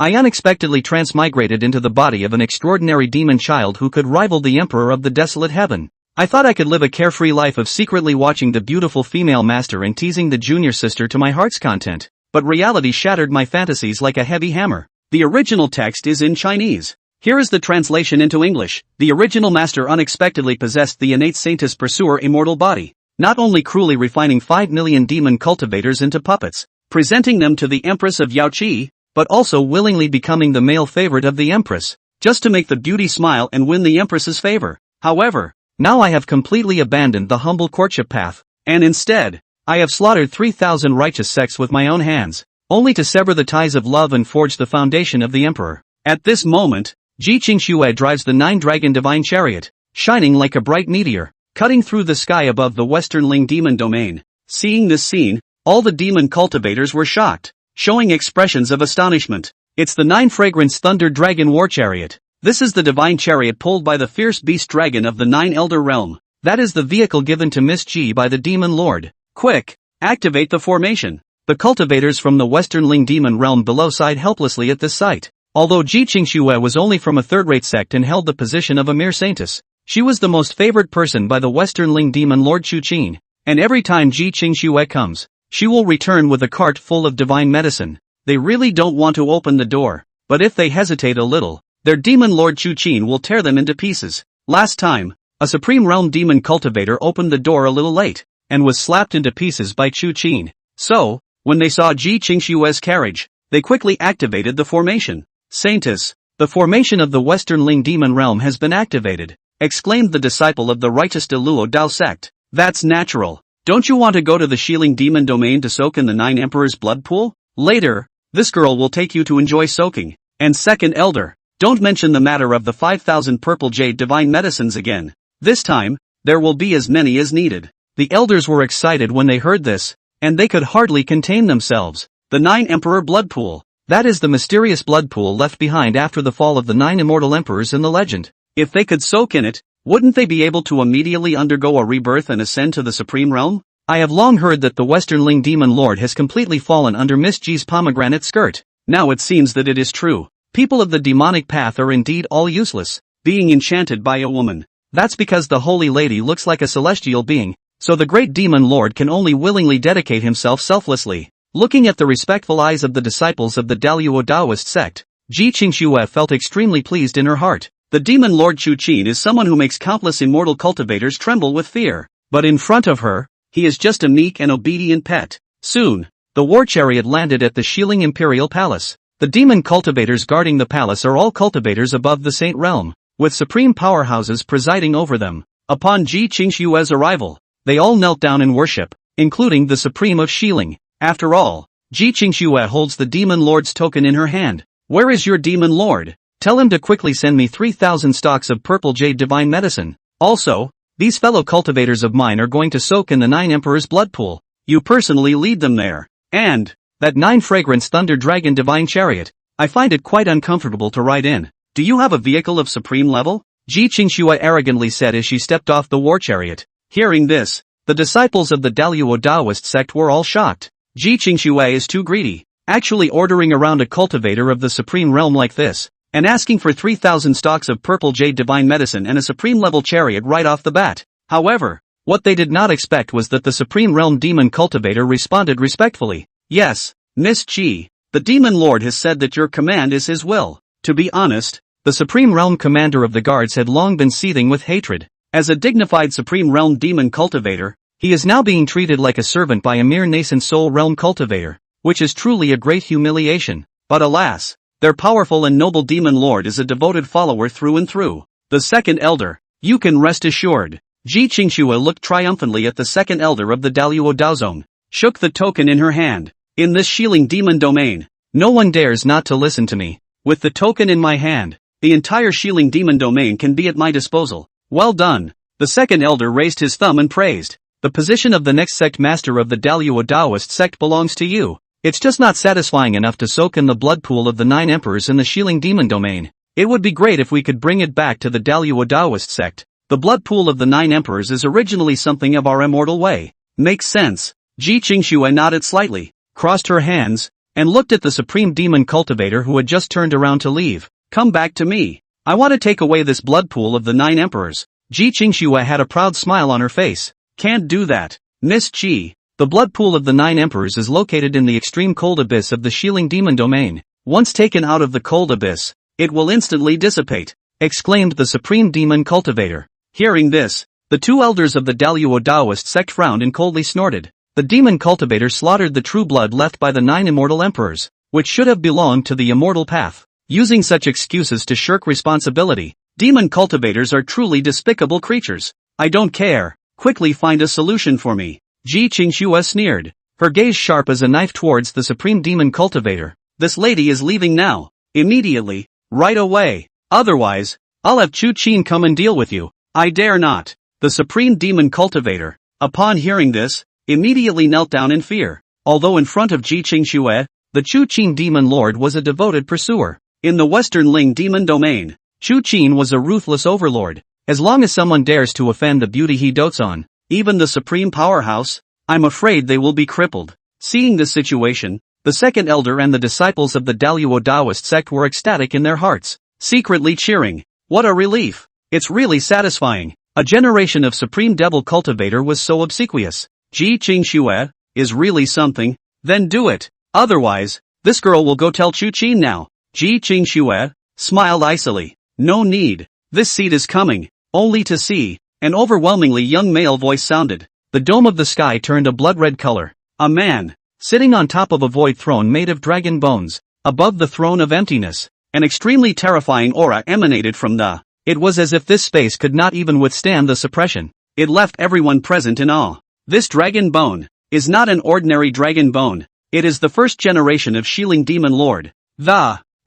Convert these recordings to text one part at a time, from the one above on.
I unexpectedly transmigrated into the body of an extraordinary demon child who could rival the emperor of the desolate heaven. I thought I could live a carefree life of secretly watching the beautiful female master and teasing the junior sister to my heart's content. But reality shattered my fantasies like a heavy hammer. The original text is in Chinese. Here is the translation into English. The original master unexpectedly possessed the innate saintess pursuer immortal body, not only cruelly refining 5 million demon cultivators into puppets, presenting them to the Empress of Huaxia, but also willingly becoming the male favorite of the Empress, just to make the beauty smile and win the Empress's favor. However, now I have completely abandoned the humble courtship path, and instead, I have slaughtered 3,000 righteous sects with my own hands, only to sever the ties of love and forge the foundation of the emperor. At this moment, Ji Qingxue drives the 9-dragon divine chariot, shining like a bright meteor, cutting through the sky above the Western Ling demon domain. Seeing this scene, all the demon cultivators were shocked, showing expressions of astonishment. It's the 9-fragrance thunder dragon war chariot. This is the divine chariot pulled by the fierce beast dragon of the 9 elder realm. That is the vehicle given to Miss Ji by the demon lord. Quick, activate the formation. The cultivators from the Western Ling demon realm below sighed helplessly at this sight. Although Ji Qingxue was only from a third-rate sect and held the position of a mere saintess, she was the most favored person by the Western Ling demon lord Chu Qin, and every time Ji Qingxue comes, she will return with a cart full of divine medicine. They really don't want to open the door, but if they hesitate a little, their demon lord Chu Qin will tear them into pieces. Last time, a Supreme Realm demon cultivator opened the door a little late, and was slapped into pieces by Chu Qin. So, when they saw Ji Qingxue's carriage, they quickly activated the formation. Saintess, the formation of the Western Ling demon realm has been activated, exclaimed the disciple of the righteous Great Luo Dao Sect. That's natural. Don't you want to go to the Xiling Demon domain to soak in the 9 Emperor's blood pool? Later, this girl will take you to enjoy soaking. And second elder, don't mention the matter of the 5,000 purple jade divine medicines again. This time, there will be as many as needed. The elders were excited when they heard this, and they could hardly contain themselves. The 9 Emperor blood pool. That is the mysterious blood pool left behind after the fall of the 9 immortal emperors in the legend. If they could soak in it, wouldn't they be able to immediately undergo a rebirth and ascend to the Supreme Realm? I have long heard that the Western Ling demon lord has completely fallen under Miss Ji's pomegranate skirt. Now it seems that it is true. People of the demonic path are indeed all useless, being enchanted by a woman. That's because the holy lady looks like a celestial being, so the great demon lord can only willingly dedicate himself selflessly. Looking at the respectful eyes of the disciples of the Great Luo Dao Sect, Ji Qingxue felt extremely pleased in her heart. The demon lord Chu Qin is someone who makes countless immortal cultivators tremble with fear. But in front of her, he is just a meek and obedient pet. Soon, the war chariot landed at the Xiling Imperial Palace. The demon cultivators guarding the palace are all cultivators above the Saint Realm, with supreme powerhouses presiding over them. Upon Ji Qingxue's arrival, they all knelt down in worship, including the Supreme of Xiling. After all, Ji Qingxue holds the demon lord's token in her hand. Where is your demon lord? Tell him to quickly send me 3,000 stalks of purple jade divine medicine. Also, these fellow cultivators of mine are going to soak in the 9 Emperor's blood pool. You personally lead them there. And that 9 fragrance thunder dragon divine chariot, I find it quite uncomfortable to ride in. Do you have a vehicle of supreme level? Ji Qingxue arrogantly said as she stepped off the war chariot. Hearing this, the disciples of the Great Luo Dao Sect were all shocked. Ji Qingxue is too greedy, actually ordering around a cultivator of the supreme realm like this, and asking for 3,000 stalks of purple jade divine medicine and a supreme level chariot right off the bat. However, what they did not expect was that the supreme realm demon cultivator responded respectfully. Yes, Miss Ji, the demon lord has said that your command is his will. To be honest, the supreme realm commander of the guards had long been seething with hatred. As a dignified supreme realm demon cultivator, he is now being treated like a servant by a mere nascent soul realm cultivator, which is truly a great humiliation. But alas, their powerful and noble demon lord is a devoted follower through and through. The second elder, you can rest assured. Ji Qingxue looked triumphantly at the second elder of the Great Luo Dao Zone, shook the token in her hand. In this Xiling demon domain, no one dares not to listen to me. With the token in my hand, the entire Xiling demon domain can be at my disposal. Well done. The second elder raised his thumb and praised. The position of the next sect master of the Great Luo Dao Sect belongs to you. It's just not satisfying enough to soak in the blood pool of the 9 emperors in the Xiling demon domain. It would be great if we could bring it back to the Great Luo Dao Sect. The blood pool of the 9 emperors is originally something of our immortal way. Makes sense. Ji Qingxue nodded slightly, crossed her hands, and looked at the supreme demon cultivator who had just turned around to leave. Come back to me. I want to take away this blood pool of the 9 emperors. Ji Qingxue had a proud smile on her face. Can't do that, Miss Ji. The blood pool of the 9 emperors is located in the extreme cold abyss of the Xiling demon domain. Once taken out of the cold abyss, it will instantly dissipate, exclaimed the supreme demon cultivator. Hearing this, the 2 elders of the Great Luo Dao Sect frowned and coldly snorted. The demon cultivator slaughtered the true blood left by the 9 immortal emperors, which should have belonged to the immortal path. Using such excuses to shirk responsibility, demon cultivators are truly despicable creatures. I don't care, quickly find a solution for me. Ji Qingxue sneered, her gaze sharp as a knife towards the supreme demon cultivator. This lady is leaving now, immediately, right away. Otherwise, I'll have Chu Qin come and deal with you. I dare not. The supreme demon cultivator, upon hearing this, immediately knelt down in fear. Although in front of Ji Qingxue, the Chu Qin demon lord was a devoted pursuer. In the Western Ling demon domain, Chu Qin was a ruthless overlord. As long as someone dares to offend the beauty he dotes on, even the supreme powerhouse, I'm afraid they will be crippled. Seeing this situation, the second elder and the disciples of the Great Luo Dao Sect were ecstatic in their hearts, secretly cheering. What a relief! It's really satisfying. A generation of supreme devil cultivator was so obsequious. Ji Qingxue is really something. Then do it. Otherwise, this girl will go tell Chu Qin now. Ji Qingxue smiled icily. No need. This seed is coming. Only to see. An overwhelmingly young male voice sounded. The dome of the sky turned a blood-red color. A man, sitting on top of a void throne made of dragon bones, above the throne of emptiness. An extremely terrifying aura emanated from the. It was as if this space could not even withstand the suppression. It left everyone present in awe. This dragon bone is not an ordinary dragon bone. It is the first generation of Xiling Demon Lord.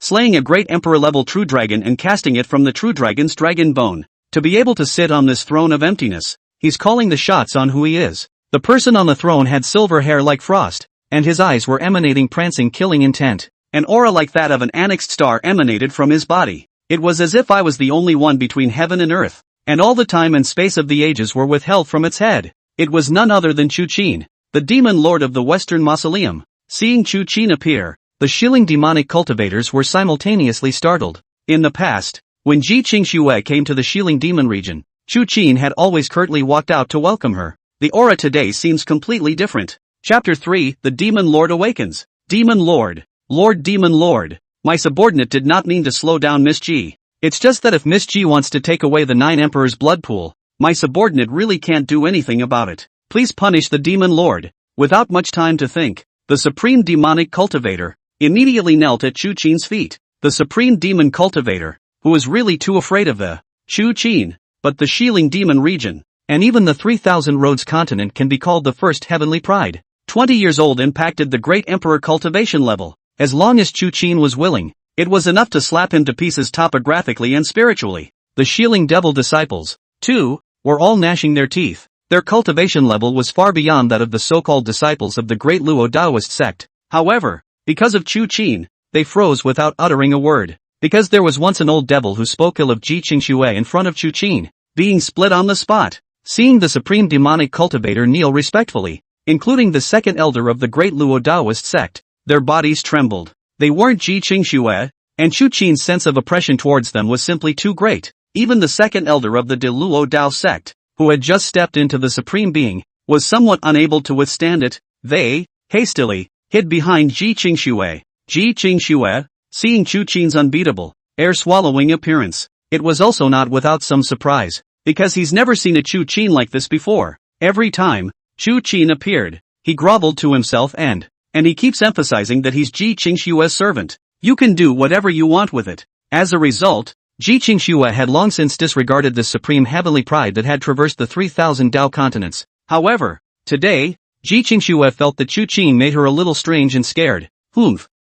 Slaying a great emperor-level true dragon and casting it from the true dragon's dragon bone. To be able to sit on this throne of emptiness, he's calling the shots on who he is. The person on the throne had silver hair like frost, and his eyes were emanating prancing killing intent. An aura like that of an annexed star emanated from his body. It was as if I was the only one between heaven and earth, and all the time and space of the ages were withheld from its head. It was none other than Chu Qin, the demon lord of the Western Mausoleum. Seeing Chu Qin appear, the Xiling demonic cultivators were simultaneously startled. In the past, when Ji Qingxue came to the Xiling demon region, Chu Qin had always curtly walked out to welcome her. The aura today seems completely different. Chapter 3, The Demon Lord Awakens. Demon Lord. Demon Lord. My subordinate did not mean to slow down Miss Ji. It's just that if Miss Ji wants to take away the 9 emperors' blood pool, my subordinate really can't do anything about it. Please punish the Demon Lord. Without much time to think, the supreme demonic cultivator immediately knelt at Chu Qin's feet. The supreme demon cultivator, who was really too afraid of the Chu Qin, but the Xiling demon region, and even the 3,000 roads continent can be called the first heavenly pride. 20 years old impacted the great emperor cultivation level. As long as Chu Qin was willing, it was enough to slap him to pieces topographically and spiritually. The Xiling devil disciples, too, were all gnashing their teeth. Their cultivation level was far beyond that of the so-called disciples of the Great Luo Dao Sect. However, because of Chu Qin, they froze without uttering a word. Because there was once an old devil who spoke ill of Ji Qingxue in front of Chu Qin, being split on the spot. Seeing the supreme demonic cultivator kneel respectfully, including the second elder of the Great Luo Dao Sect, their bodies trembled. They weren't Ji Qingxue, and Chu Qin's sense of oppression towards them was simply too great. Even the second elder of the Great Luo Dao Sect, who had just stepped into the supreme being, was somewhat unable to withstand it. They, hastily, hid behind Ji Qingxue. Ji Qingxue, seeing Chu Qin's unbeatable, air-swallowing appearance, it was also not without some surprise, because he's never seen a Chu Qin like this before. Every time Chu Qin appeared, he groveled to himself and he keeps emphasizing that he's Ji Qingxue's servant. You can do whatever you want with it. As a result, Ji Qingxue had long since disregarded this supreme heavenly pride that had traversed the 3,000 Dao continents. However, today, Ji Qingxue felt that Chu Qin made her a little strange and scared.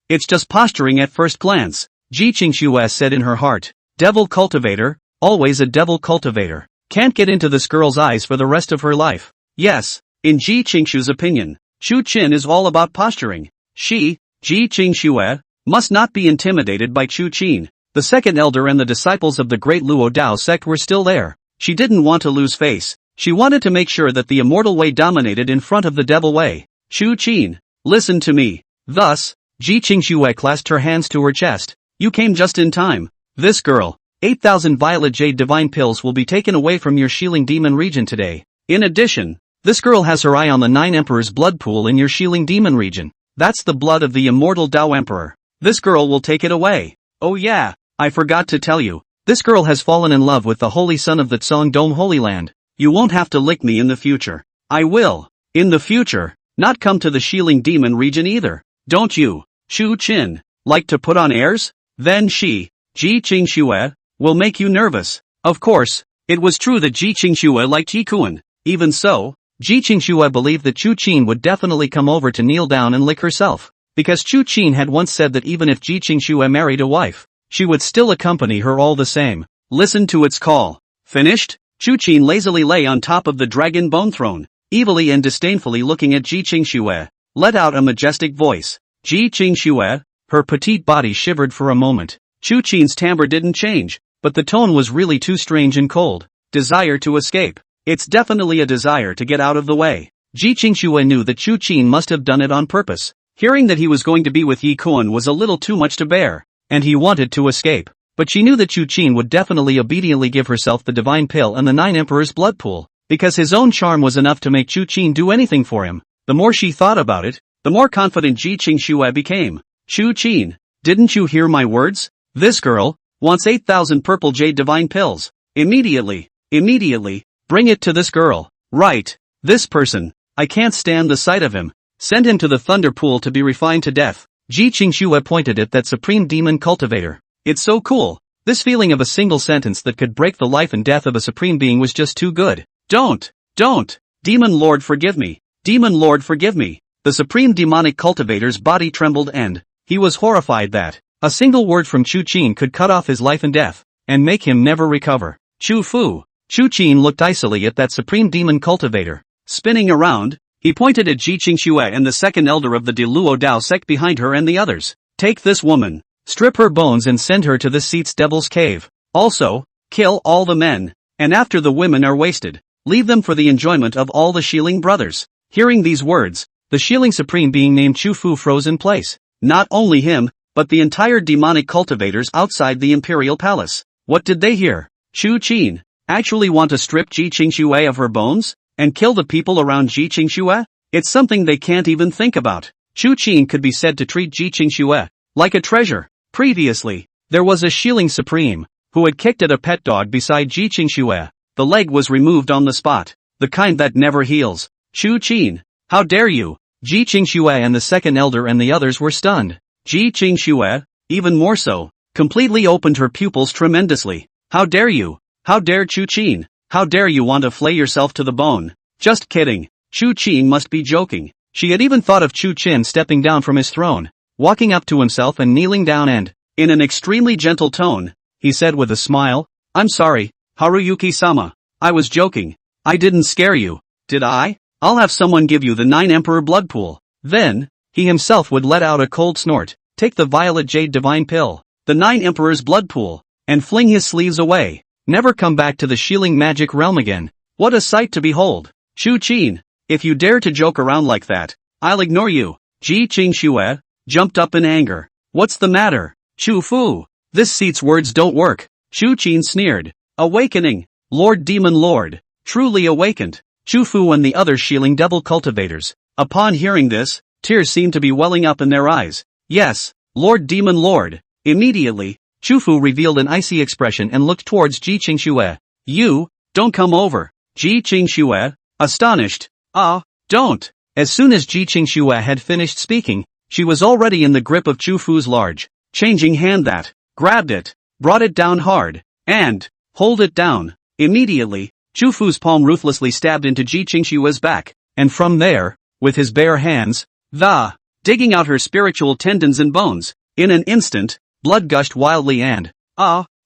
It's just posturing at first glance, Ji Qingxue said in her heart. Devil cultivator, always a devil cultivator. Can't get into this girl's eyes for the rest of her life. Yes, in Ji Qingxue's opinion, Chu Qin is all about posturing. She, Ji Qingxue, must not be intimidated by Chu Qin. The second elder and the disciples of the Great Luo Dao Sect were still there. She didn't want to lose face. She wanted to make sure that the immortal way dominated in front of the devil way. Chu Qin, listen to me. Thus, Ji Qingxue clasped her hands to her chest. You came just in time. This girl. 8,000 violet jade divine pills will be taken away from your Xiling demon region today. In addition, this girl has her eye on the 9 emperors' blood pool in your Xiling demon region. That's the blood of the immortal Dao Emperor. This girl will take it away. Oh yeah, I forgot to tell you. This girl has fallen in love with the holy son of the Tsong Dome Holy Land. You won't have to lick me in the future. I will, in the future, not come to the Xiling demon region either. Don't you, Chu Qin, like to put on airs? Then she, Ji Qingxue, will make you nervous. Of course, it was true that Ji Qingxue liked Ji Qingxue. Even so, Ji Qingxue believed that Chu Qin would definitely come over to kneel down and lick herself. Because Chu Qin had once said that even if Ji Qingxue married a wife, she would still accompany her all the same. Listen to its call. Finished? Chu Qin lazily lay on top of the dragon bone throne, evilly and disdainfully looking at Ji Qingxue, let out a majestic voice. Ji Qingxue, her petite body shivered for a moment. Chu Qin's timbre didn't change, but the tone was really too strange and cold. Desire to escape. It's definitely a desire to get out of the way. Ji Qingxue knew that Chu Qin must have done it on purpose. Hearing that he was going to be with Yi Kun was a little too much to bear, and he wanted to escape. But she knew that Chu Qin would definitely obediently give herself the divine pill and the 9 emperors' blood pool, because his own charm was enough to make Chu Qin do anything for him. The more she thought about it, the more confident Ji Qingxue became. Chu Qin, didn't you hear my words? This girl wants 8,000 purple jade divine pills. Immediately, bring it to this girl. Right, this person. I can't stand the sight of him. Send him to the thunder pool to be refined to death. Ji Qingxue pointed at that supreme demon cultivator. It's so cool. This feeling of a single sentence that could break the life and death of a supreme being was just too good. Don't. Demon Lord forgive me. Demon Lord forgive me. The supreme demonic cultivator's body trembled and he was horrified that a single word from Chu Qin could cut off his life and death, and make him never recover. Chu Fu. Chu Qin looked icily at that supreme demon cultivator. Spinning around, he pointed at Ji Qingxue and the second elder of the Great Luo Dao Sect behind her and the others. Take this woman, strip her bones and send her to this seat's devil's cave. Also, kill all the men, and after the women are wasted, leave them for the enjoyment of all the Xiling brothers. Hearing these words, the Xiling supreme being named Chu Fu froze in place. Not only him, but the entire demonic cultivators outside the imperial palace. What did they hear? Chu Qin actually want to strip Ji Qingxue of her bones? And kill the people around Ji Qingxue? It's something they can't even think about. Chu Qin could be said to treat Ji Qingxue like a treasure. Previously, there was a Xiling supreme who had kicked at a pet dog beside Ji Qingxue. The leg was removed on the spot, the kind that never heals. Chu Qin, how dare you? Ji Qingxue and the second elder and the others were stunned. Ji Qingxue, even more so, completely opened her pupils tremendously. How dare you? How dare Chu Qin? How dare you want to flay yourself to the bone? Just kidding. Chu Qin must be joking. She had even thought of Chu Qin stepping down from his throne, walking up to himself and kneeling down and, in an extremely gentle tone, he said with a smile, I'm sorry, Haruyuki-sama. I was joking. I didn't scare you, did I? I'll have someone give you the 9 emperor blood pool. Then, he himself would let out a cold snort, take the violet jade divine pill, the 9 emperor's blood pool, and fling his sleeves away. Never come back to the Xiling magic realm again. What a sight to behold. Chu Qin, if you dare to joke around like that, I'll ignore you. Ji Qingxue jumped up in anger. What's the matter? Chu Fu. This seat's words don't work. Chu Qin sneered. Awakening. Lord Demon Lord. Truly awakened. Chu Fu and the other Xiling devil cultivators. Upon hearing this, tears seemed to be welling up in their eyes. Yes, Lord Demon Lord. Immediately, Chu Fu revealed an icy expression and looked towards Ji Qingxue. You, don't come over. Ji Qingxue, astonished. Don't. As soon as Ji Qingxue had finished speaking, she was already in the grip of Chu Fu's large, changing hand that grabbed it, brought it down hard, and hold it down. Immediately, Chu Fu's palm ruthlessly stabbed into Ji Qingxue's back, and from there, with his bare hands, digging out her spiritual tendons and bones. In an instant, blood gushed wildly and,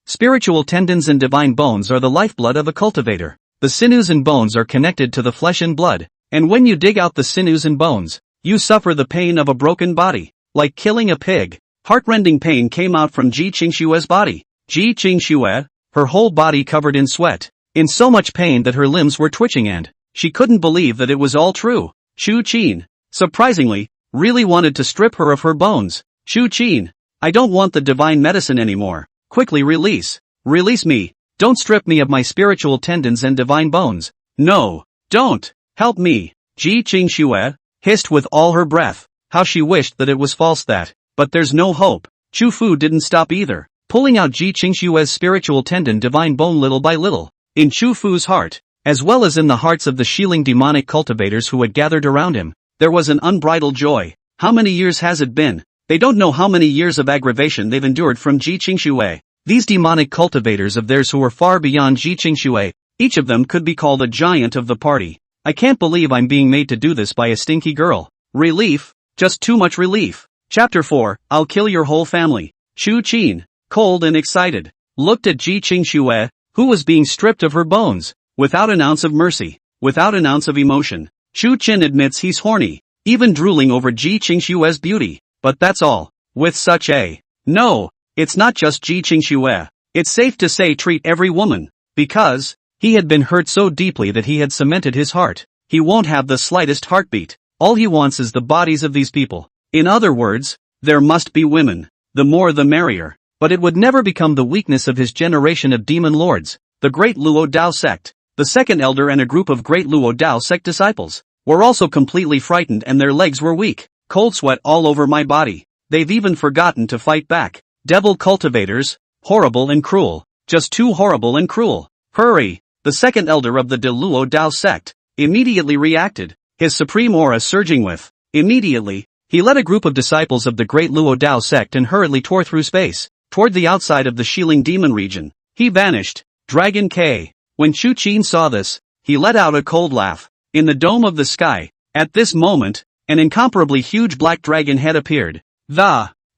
spiritual tendons and divine bones are the lifeblood of a cultivator. The sinews and bones are connected to the flesh and blood, and when you dig out the sinews and bones, you suffer the pain of a broken body, like killing a pig. Heartrending pain came out from Ji Qingxue's body. Ji Qingxue, her whole body covered in sweat, in so much pain that her limbs were twitching and she couldn't believe that it was all true. Chu Qin. Surprisingly, really wanted to strip her of her bones. Chu Qin, I don't want the divine medicine anymore. Quickly release. Release me. Don't strip me of my spiritual tendons and divine bones. No. Don't. Help me. Ji Qingxue hissed with all her breath. How she wished that it was false that. But there's no hope. Chu Fu didn't stop either, pulling out Ji Qingxue's spiritual tendon divine bone little by little. In Chu Fu's heart, as well as in the hearts of the Xiling demonic cultivators who had gathered around him, there was an unbridled joy. How many years has it been? They don't know how many years of aggravation they've endured from Ji Qingxue. These demonic cultivators of theirs who were far beyond Ji Qingxue, each of them could be called a giant of the party. I can't believe I'm being made to do this by a stinky girl. Relief, just too much relief. Chapter 4, I'll kill your whole family. Chu Qin, cold and excited, looked at Ji Qingxue, who was being stripped of her bones, without an ounce of mercy, without an ounce of emotion. Chu Qin admits he's horny, even drooling over Ji Qingxue's beauty, but that's all. With such a no, it's not just Ji Qingxue. It's safe to say treat every woman, because he had been hurt so deeply that he had cemented his heart. He won't have the slightest heartbeat. All he wants is the bodies of these people. In other words, there must be women. The more the merrier. But it would never become the weakness of his generation of demon lords. The Great Luo Dao Sect, the second elder and a group of Great Luo Dao Sect disciples, were also completely frightened and their legs were weak. Cold sweat all over my body. They've even forgotten to fight back. Devil cultivators, horrible and cruel. Just too horrible and cruel. Hurry! The second elder of the Luo Dao Sect immediately reacted, his supreme aura surging with. Immediately, he led a group of disciples of the Great Luo Dao Sect and hurriedly tore through space, toward the outside of the Xiling Demon region. He vanished. Dragon K. When Chu Qin saw this, he let out a cold laugh. In the dome of the sky, at this moment, an incomparably huge black dragon head appeared.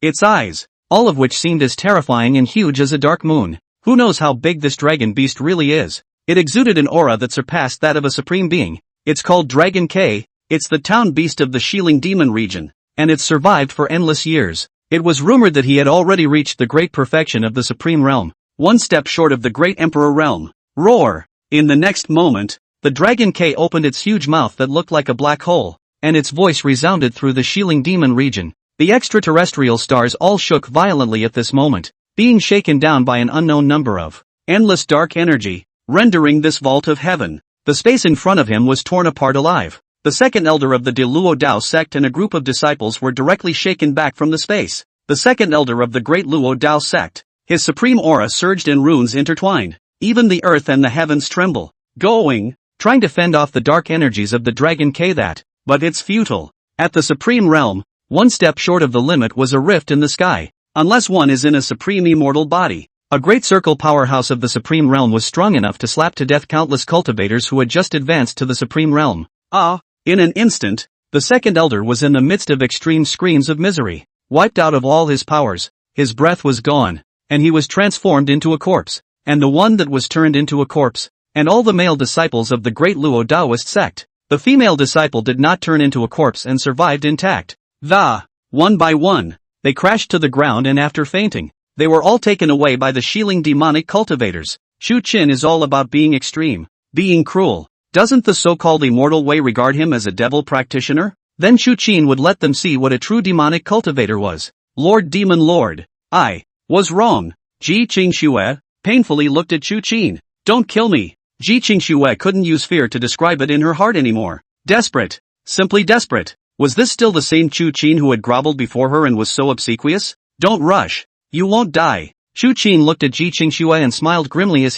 Its eyes, all of which seemed as terrifying and huge as a dark moon. Who knows how big this dragon beast really is? It exuded an aura that surpassed that of a supreme being. It's called Dragon K. It's the town beast of the Xiling Demon region. And it's survived for endless years. It was rumored that he had already reached the great perfection of the supreme realm, one step short of the great emperor realm. Roar! In the next moment, the Dragon K opened its huge mouth that looked like a black hole, and its voice resounded through the Xiling Demon region. The extraterrestrial stars all shook violently at this moment, being shaken down by an unknown number of endless dark energy, rendering this vault of heaven. The space in front of him was torn apart alive. The second elder of the Luo Dao Sect and a group of disciples were directly shaken back from the space. The second elder of the Great Luo Dao Sect, his supreme aura surged in runes intertwined. Even the earth and the heavens tremble. Trying to fend off the dark energies of the Dragon K but it's futile. At the supreme realm, one step short of the limit was a rift in the sky. Unless one is in a supreme immortal body, a great circle powerhouse of the supreme realm was strong enough to slap to death countless cultivators who had just advanced to the supreme realm. In an instant, the second elder was in the midst of extreme screams of misery. Wiped out of all his powers, his breath was gone, and he was transformed into a corpse. And the one that was turned into a corpse, and all the male disciples of the Great Luo Daoist sect. The female disciple did not turn into a corpse and survived intact. One by one, they crashed to the ground and after fainting, they were all taken away by the Xiling demonic cultivators. Chu Qin is all about being extreme, being cruel. Doesn't the so-called immortal way regard him as a devil practitioner? Then Chu Qin would let them see what a true demonic cultivator was. Lord Demon Lord, I was wrong. Ji Qingxue painfully looked at Chu Qin. Don't kill me. Ji Qingxue couldn't use fear to describe it in her heart anymore. Desperate. Simply desperate. Was this still the same Chu Qin who had groveled before her and was so obsequious? Don't rush. You won't die. Chu Qin looked at Ji Qingxue and smiled grimly as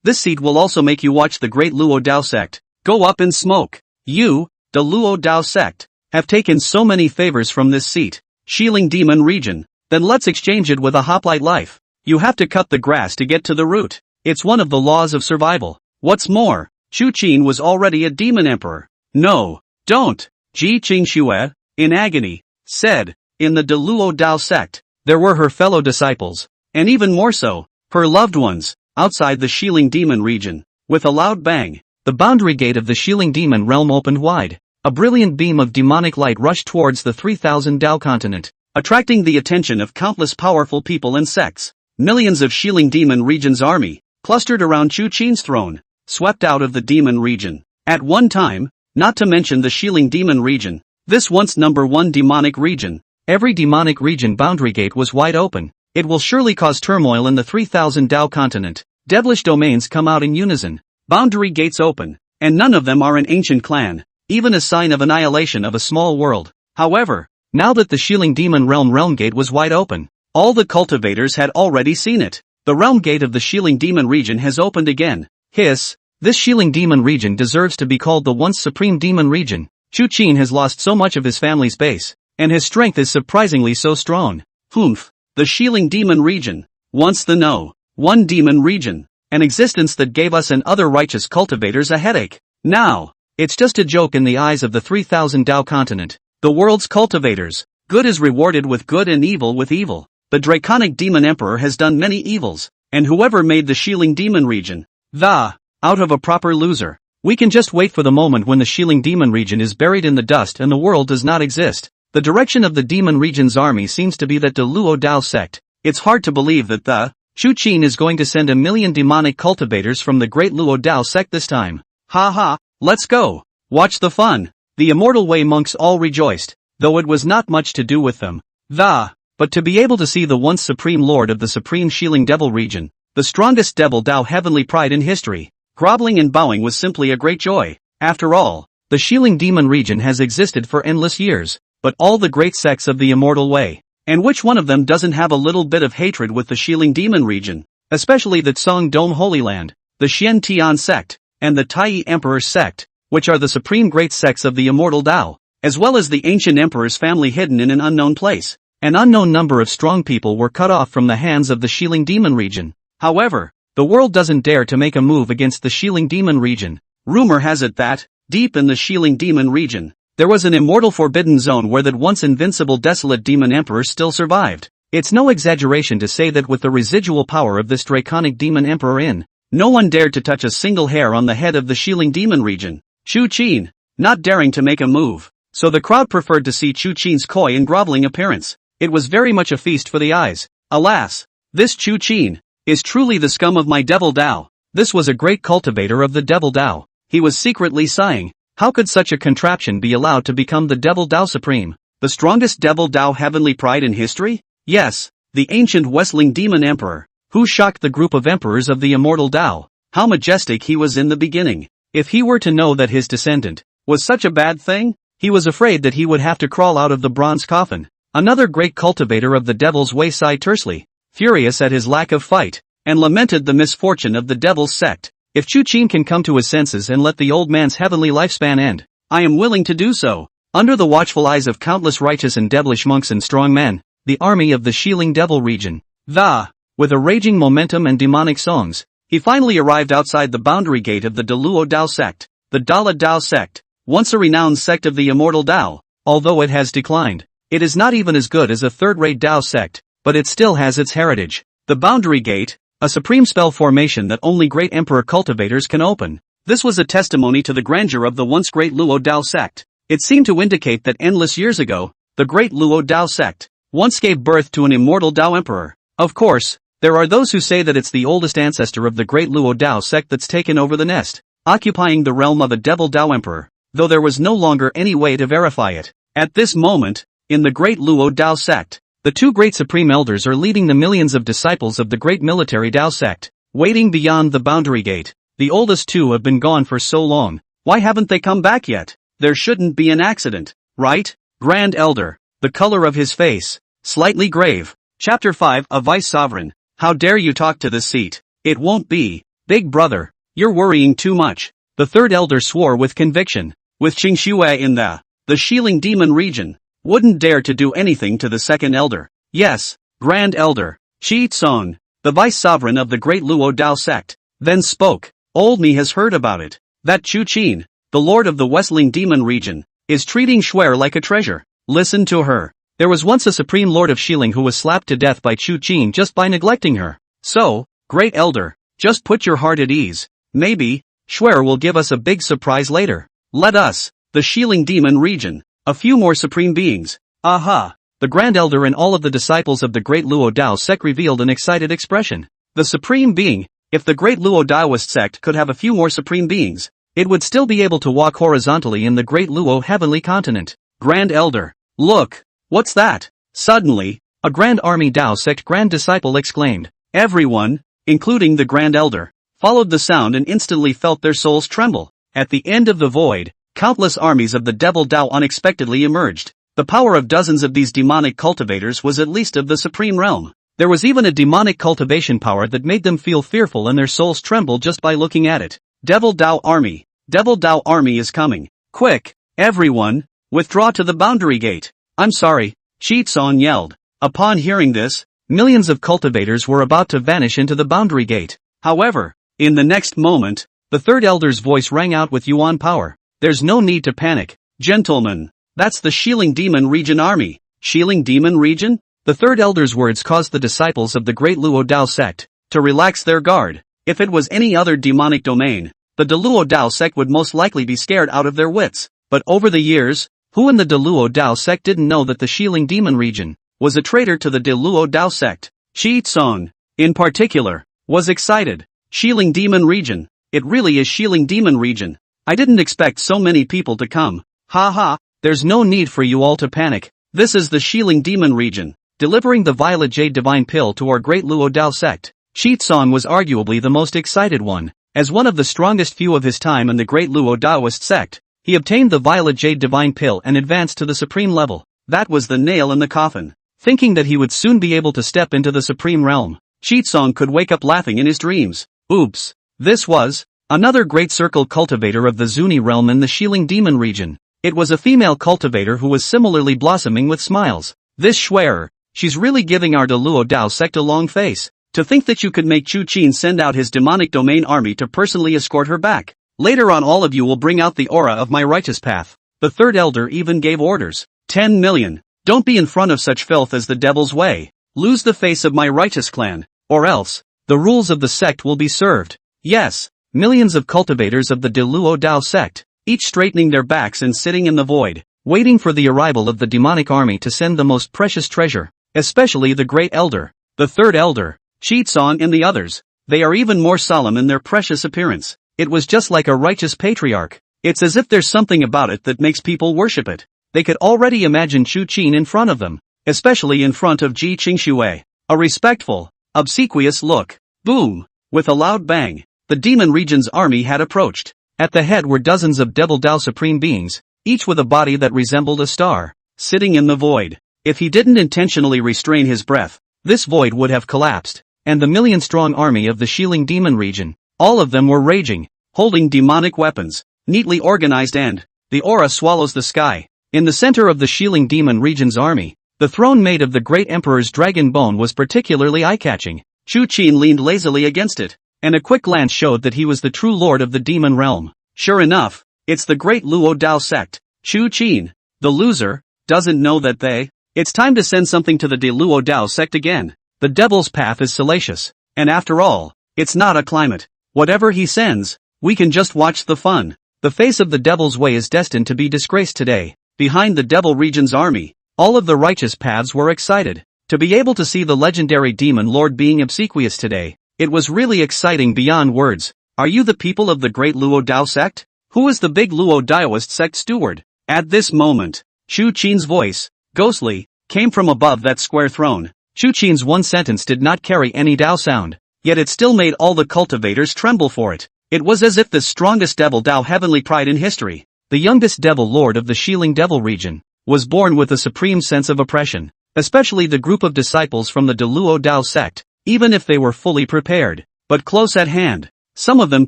this seat will also make you watch the Great Luo Dao Sect go up in smoke. You, the Luo Dao Sect, have taken so many favors from this seat, Xiling Demon region. Then let's exchange it with a hoplite life. You have to cut the grass to get to the root. It's one of the laws of survival. What's more, Chu Qin was already a demon emperor. No, don't. Ji Qingxue, in agony, said. In the Luo Dao Sect, there were her fellow disciples, and even more so, her loved ones, outside the Xiling Demon region. With a loud bang, the boundary gate of the Xiling Demon realm opened wide. A brilliant beam of demonic light rushed towards the 3000 Dao continent, attracting the attention of countless powerful people and sects. Millions of Xiling Demon region's army, clustered around Chu Qin's throne, swept out of the demon region. At one time, not to mention the Xiling Demon region, This once number 1 demonic region. Every demonic region boundary gate was wide open. It will surely cause turmoil in the 3000 Dao continent. Devilish domains come out in unison. Boundary gates open, and none of them are an ancient clan, even a sign of annihilation of a small world. However, now that the Xiling Demon Realm gate was wide open, all the cultivators had already seen it. The realm gate of the Xiling Demon region has opened again. Hiss, this Xiling Demon region deserves to be called the once supreme demon region. Chu Qin has lost so much of his family's base, and his strength is surprisingly so strong. Humph, the Xiling Demon region, once the one demon region, an existence that gave us and other righteous cultivators a headache. Now, it's just a joke in the eyes of the 3000 Dao continent. The world's cultivators. Good is rewarded with good and evil with evil. The draconic demon emperor has done many evils, and whoever made the Xiling Demon region, out of a proper loser. We can just wait for the moment when the Xiling Demon region is buried in the dust and the world does not exist. The direction of the demon region's army seems to be that Great Luo Dao Sect. It's hard to believe that the Chu Qin is going to send 1 million demonic cultivators from the Great Luo Dao Sect this time. Ha, let's go. Watch the fun. The Immortal Way monks all rejoiced, though it was not much to do with them. But to be able to see the once supreme lord of the supreme Xiling Devil region, the strongest devil Dao heavenly pride in history, groveling and bowing was simply a great joy. After all, the Xiling Demon region has existed for endless years, but all the great sects of the Immortal Way, and which one of them doesn't have a little bit of hatred with the Xiling Demon region, especially the Tsong Dome Holy Land, the Xian Tian sect, and the Taiyi Emperor sect, which are the supreme great sects of the Immortal Dao, as well as the ancient emperor's family hidden in an unknown place. An unknown number of strong people were cut off from the hands of the Xiling Demon region. However, the world doesn't dare to make a move against the Xiling Demon region. Rumor has it that, deep in the Xiling Demon region, there was an immortal forbidden zone where that once invincible desolate demon emperor still survived. It's no exaggeration to say that with the residual power of this draconic demon emperor no one dared to touch a single hair on the head of the Xiling Demon region. Chu Qin, not daring to make a move, so the crowd preferred to see Chu Qin's coy and groveling appearance. It was very much a feast for the eyes. Alas, this Chu Qin is truly the scum of my devil Dao. This was a great cultivator of the devil Dao. He was secretly sighing, how could such a contraption be allowed to become the devil Dao supreme, the strongest devil Dao heavenly pride in history? Yes, the ancient Westling demon emperor, who shocked the group of emperors of the Immortal Dao. How majestic he was in the beginning. If he were to know that his descendant was such a bad thing, he was afraid that he would have to crawl out of the bronze coffin. Another great cultivator of the devil's way sighed tersely, furious at his lack of fight, and lamented the misfortune of the devil's sect. If Chu Qin can come to his senses and let the old man's heavenly lifespan end, I am willing to do so. Under the watchful eyes of countless righteous and devilish monks and strong men, the army of the Xiling Devil region, with a raging momentum and demonic songs, he finally arrived outside the boundary gate of the Great Luo Dao Sect, the Desolated Dao Sect, once a renowned sect of the Immortal Dao. Although it has declined, it is not even as good as a third-rate Dao sect, but it still has its heritage. The boundary gate, a supreme spell formation that only great emperor cultivators can open. This was a testimony to the grandeur of the once Great Luo Dao Sect. It seemed to indicate that endless years ago, the Great Luo Dao Sect once gave birth to an immortal Dao emperor. Of course, there are those who say that it's the oldest ancestor of the Great Luo Dao Sect that's taken over the nest, occupying the realm of a devil Dao emperor, though there was no longer any way to verify it. At this moment, in the Great Luo Dao Sect, the two great supreme elders are leading the millions of disciples of the great military Dao Sect, waiting beyond the boundary gate. The oldest two have been gone for so long, why haven't they come back yet? There shouldn't be an accident, right? Grand Elder, the color of his face, slightly grave. Chapter 5, A Vice Sovereign. How dare you talk to this seat? It won't be. Big brother, you're worrying too much. The third elder swore with conviction. With Qingxue in the Xiling Demon region, wouldn't dare to do anything to the second elder. Yes, Grand Elder, Shi Tsong, the vice sovereign of the Great Luo Dao Sect, then spoke. Old me has heard about it. That Chu Qin, the lord of the Westling Demon region, is treating Shuer like a treasure. Listen to her. There was once a supreme lord of Xiling who was slapped to death by Chu Qin just by neglecting her. So, Great Elder, just put your heart at ease. Maybe, Shuer will give us a big surprise later. Let us, the Xiling Demon region, a few more supreme beings. Aha! The Grand Elder and all of the disciples of the Great Luo Dao Sect revealed an excited expression. The supreme being, if the Great Luo Daoist sect could have a few more supreme beings, it would still be able to walk horizontally in the Great Luo heavenly continent. Grand Elder. Look! What's that? Suddenly, a Grand Army Dao Sect Grand Disciple exclaimed. Everyone, including the Grand Elder, followed the sound and instantly felt their souls tremble. At the end of the void, countless armies of the Devil Dao unexpectedly emerged. The power of dozens of these demonic cultivators was at least of the supreme realm. There was even a demonic cultivation power that made them feel fearful and their souls tremble just by looking at it. Devil Dao Army. Devil Dao Army is coming. Quick, everyone, withdraw to the boundary gate. I'm sorry, Chi Tsong yelled. Upon hearing this, millions of cultivators were about to vanish into the boundary gate. However, in the next moment, the third elder's voice rang out with Yuan power. There's no need to panic, gentlemen. That's the Xiling Demon Region Army. Xiling Demon Region? The third elder's words caused the disciples of the Great Luo Dao Sect to relax their guard. If it was any other demonic domain, the Luo Dao Sect would most likely be scared out of their wits. But over the years, who in the Luo Dao Sect didn't know that the Xiling Demon Region was a traitor to the Luo Dao Sect? Chi Tsong, in particular, was excited. Xiling Demon Region. It really is Xiling Demon Region. I didn't expect so many people to come. Ha ha, there's no need for you all to panic. This is the Xiling Demon Region. Delivering the Violet Jade Divine Pill to our Great Luo Dao Sect. Chi Tsong was arguably the most excited one. As one of the strongest few of his time in the Great Luo Daoist Sect, he obtained the Violet Jade Divine Pill and advanced to the supreme level. That was the nail in the coffin. Thinking that he would soon be able to step into the supreme realm, Chi Tsong could wake up laughing in his dreams. Oops. This was another great circle cultivator of the Zuni realm in the Xiling Demon Region. It was a female cultivator who was similarly blossoming with smiles. This Schwerer, she's really giving our Luo Dao Sect a long face. To think that you could make Chu Qin send out his demonic domain army to personally escort her back. Later on all of you will bring out the aura of my righteous path. The third elder even gave orders. 10 million. Don't be in front of such filth as the devil's way. Lose the face of my righteous clan, or else, the rules of the sect will be served. Yes, millions of cultivators of the Luo Dao Sect, each straightening their backs and sitting in the void, waiting for the arrival of the demonic army to send the most precious treasure, especially the great elder, the third elder, Chi Tsong and the others. They are even more solemn in their precious appearance. It was just like a righteous patriarch. It's as if there's something about it that makes people worship it. They could already imagine Chu Qin in front of them, especially in front of Ji Qingxue. A respectful, obsequious look. Boom! With a loud bang, the Demon Region's army had approached. At the head were dozens of Devil Dao Supreme Beings, each with a body that resembled a star, sitting in the void. If he didn't intentionally restrain his breath, this void would have collapsed. And the million-strong army of the Xiling Demon Region, all of them were raging, holding demonic weapons, neatly organized and, the aura swallows the sky. In the center of the Xiling Demon Region's army, the throne made of the great emperor's dragon bone was particularly eye-catching. Chu Qin leaned lazily against it, and a quick glance showed that he was the true lord of the demon realm. Sure enough, it's the Great Luo Dao Sect. Chu Qin, the loser, doesn't know that it's time to send something to the Luo Dao Sect again. The devil's path is salacious, and after all, it's not a climate. Whatever he sends, we can just watch the fun. The face of the devil's way is destined to be disgraced today. Behind the devil region's army, all of the righteous paths were excited. To be able to see the legendary demon lord being obsequious today, it was really exciting beyond words. Are you the people of the Great Luo Dao Sect? Who is the big Luo Daoist Sect steward? At this moment, Chu Qin's voice, ghostly, came from above that square throne. Chu Qin's one sentence did not carry any Dao sound, yet it still made all the cultivators tremble for it. It was as if the strongest devil Dao heavenly pride in history, the youngest devil lord of the Xiling Devil region, was born with a supreme sense of oppression, especially the group of disciples from the Luo Dao Sect, even if they were fully prepared, but close at hand, some of them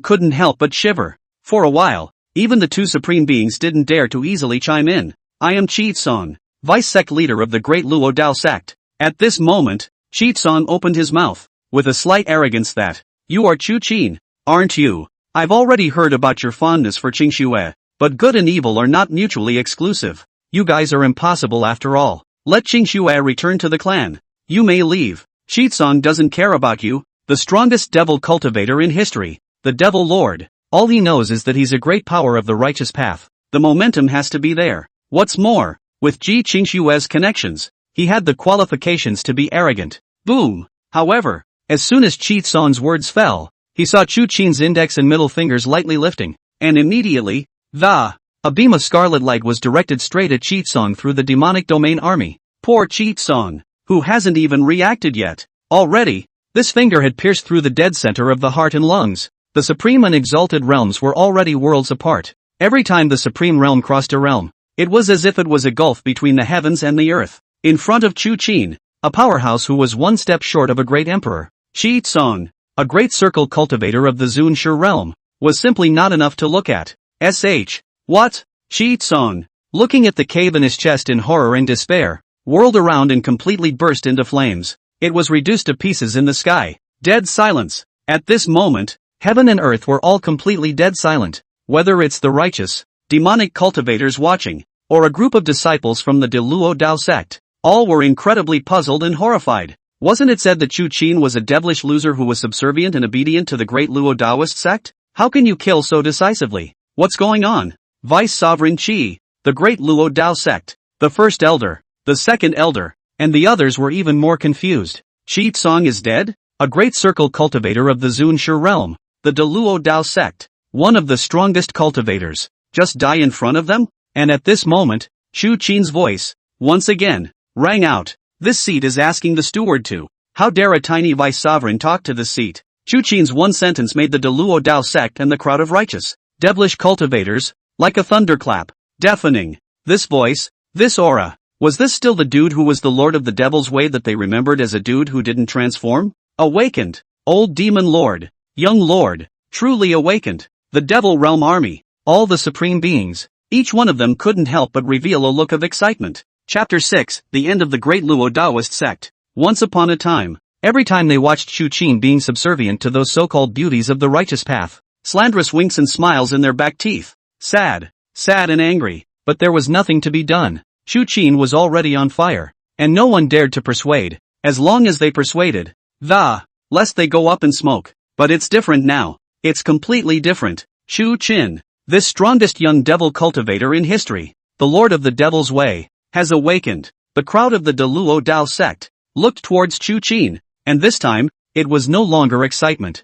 couldn't help but shiver. For a while, even the two supreme beings didn't dare to easily chime in. I am Chi Tsong, vice sect leader of the Great Luo Dao Sect. At this moment, Chi Tsong opened his mouth, with a slight arrogance that, you are Chu Qin, aren't you? I've already heard about your fondness for Qingxue, but good and evil are not mutually exclusive. You guys are impossible after all. Let Qingxue return to the clan. You may leave. Chi Tsong doesn't care about you, the strongest devil cultivator in history, the devil lord. All he knows is that he's a great power of the righteous path. The momentum has to be there. What's more, with Ji Qingxue's connections, he had the qualifications to be arrogant. Boom! However, as soon as Chi Tsong's words fell, he saw Chu Qin's index and middle fingers lightly lifting, and immediately, the A beam of scarlet light was directed straight at Qixong through the demonic domain army. Poor Qixong, who hasn't even reacted yet. Already, this finger had pierced through the dead center of the heart and lungs. The supreme and exalted realms were already worlds apart. Every time the supreme realm crossed a realm, it was as if it was a gulf between the heavens and the earth. In front of Chu Qin, a powerhouse who was one step short of a great emperor, Qixong, a great circle cultivator of the Zunshi realm, was simply not enough to look at. What? Qixong, looking at the cave in his chest in horror and despair, whirled around and completely burst into flames. It was reduced to pieces in the sky. Dead silence. At this moment, heaven and earth were all completely dead silent. Whether it's the righteous, demonic cultivators watching, or a group of disciples from the Luo Dao Sect, all were incredibly puzzled and horrified. Wasn't it said that Chu Qin was a devilish loser who was subservient and obedient to the Great Luo Dao Sect? How can you kill so decisively? What's going on? Vice Sovereign Qi, the Great Luo Dao Sect, the first elder, the second elder, and the others were even more confused. Qixong is dead? A great circle cultivator of the Zunshi realm, the Luo Dao Sect, one of the strongest cultivators, just die in front of them? And at this moment, Chu Qin's voice, once again, rang out. This seat is asking the steward to. How dare a tiny vice sovereign talk to this seat? Chu Qin's one sentence made the Luo Dao Sect and the crowd of righteous, devilish cultivators, like a thunderclap, deafening. This voice, this aura, was this still the dude who was the lord of the devil's way that they remembered as a dude who didn't transform? Awakened, old demon lord, young lord, truly awakened, the devil realm army, all the supreme beings, each one of them couldn't help but reveal a look of excitement. Chapter 6, The End of the Great Luo Daoist Sect. Once upon a time, every time they watched Chu Qin being subservient to those so-called beauties of the righteous path, slanderous winks and smiles in their back teeth, sad and angry, but there was nothing to be done. Chu Qin was already on fire, and no one dared to persuade. As long as they persuaded, lest they go up in smoke. But it's different now. It's completely different. Chu Qin, this strongest young devil cultivator in history, the lord of the devil's way, has awakened. The crowd of the Luo Dao Sect looked towards Chu Qin, and this time, it was no longer excitement.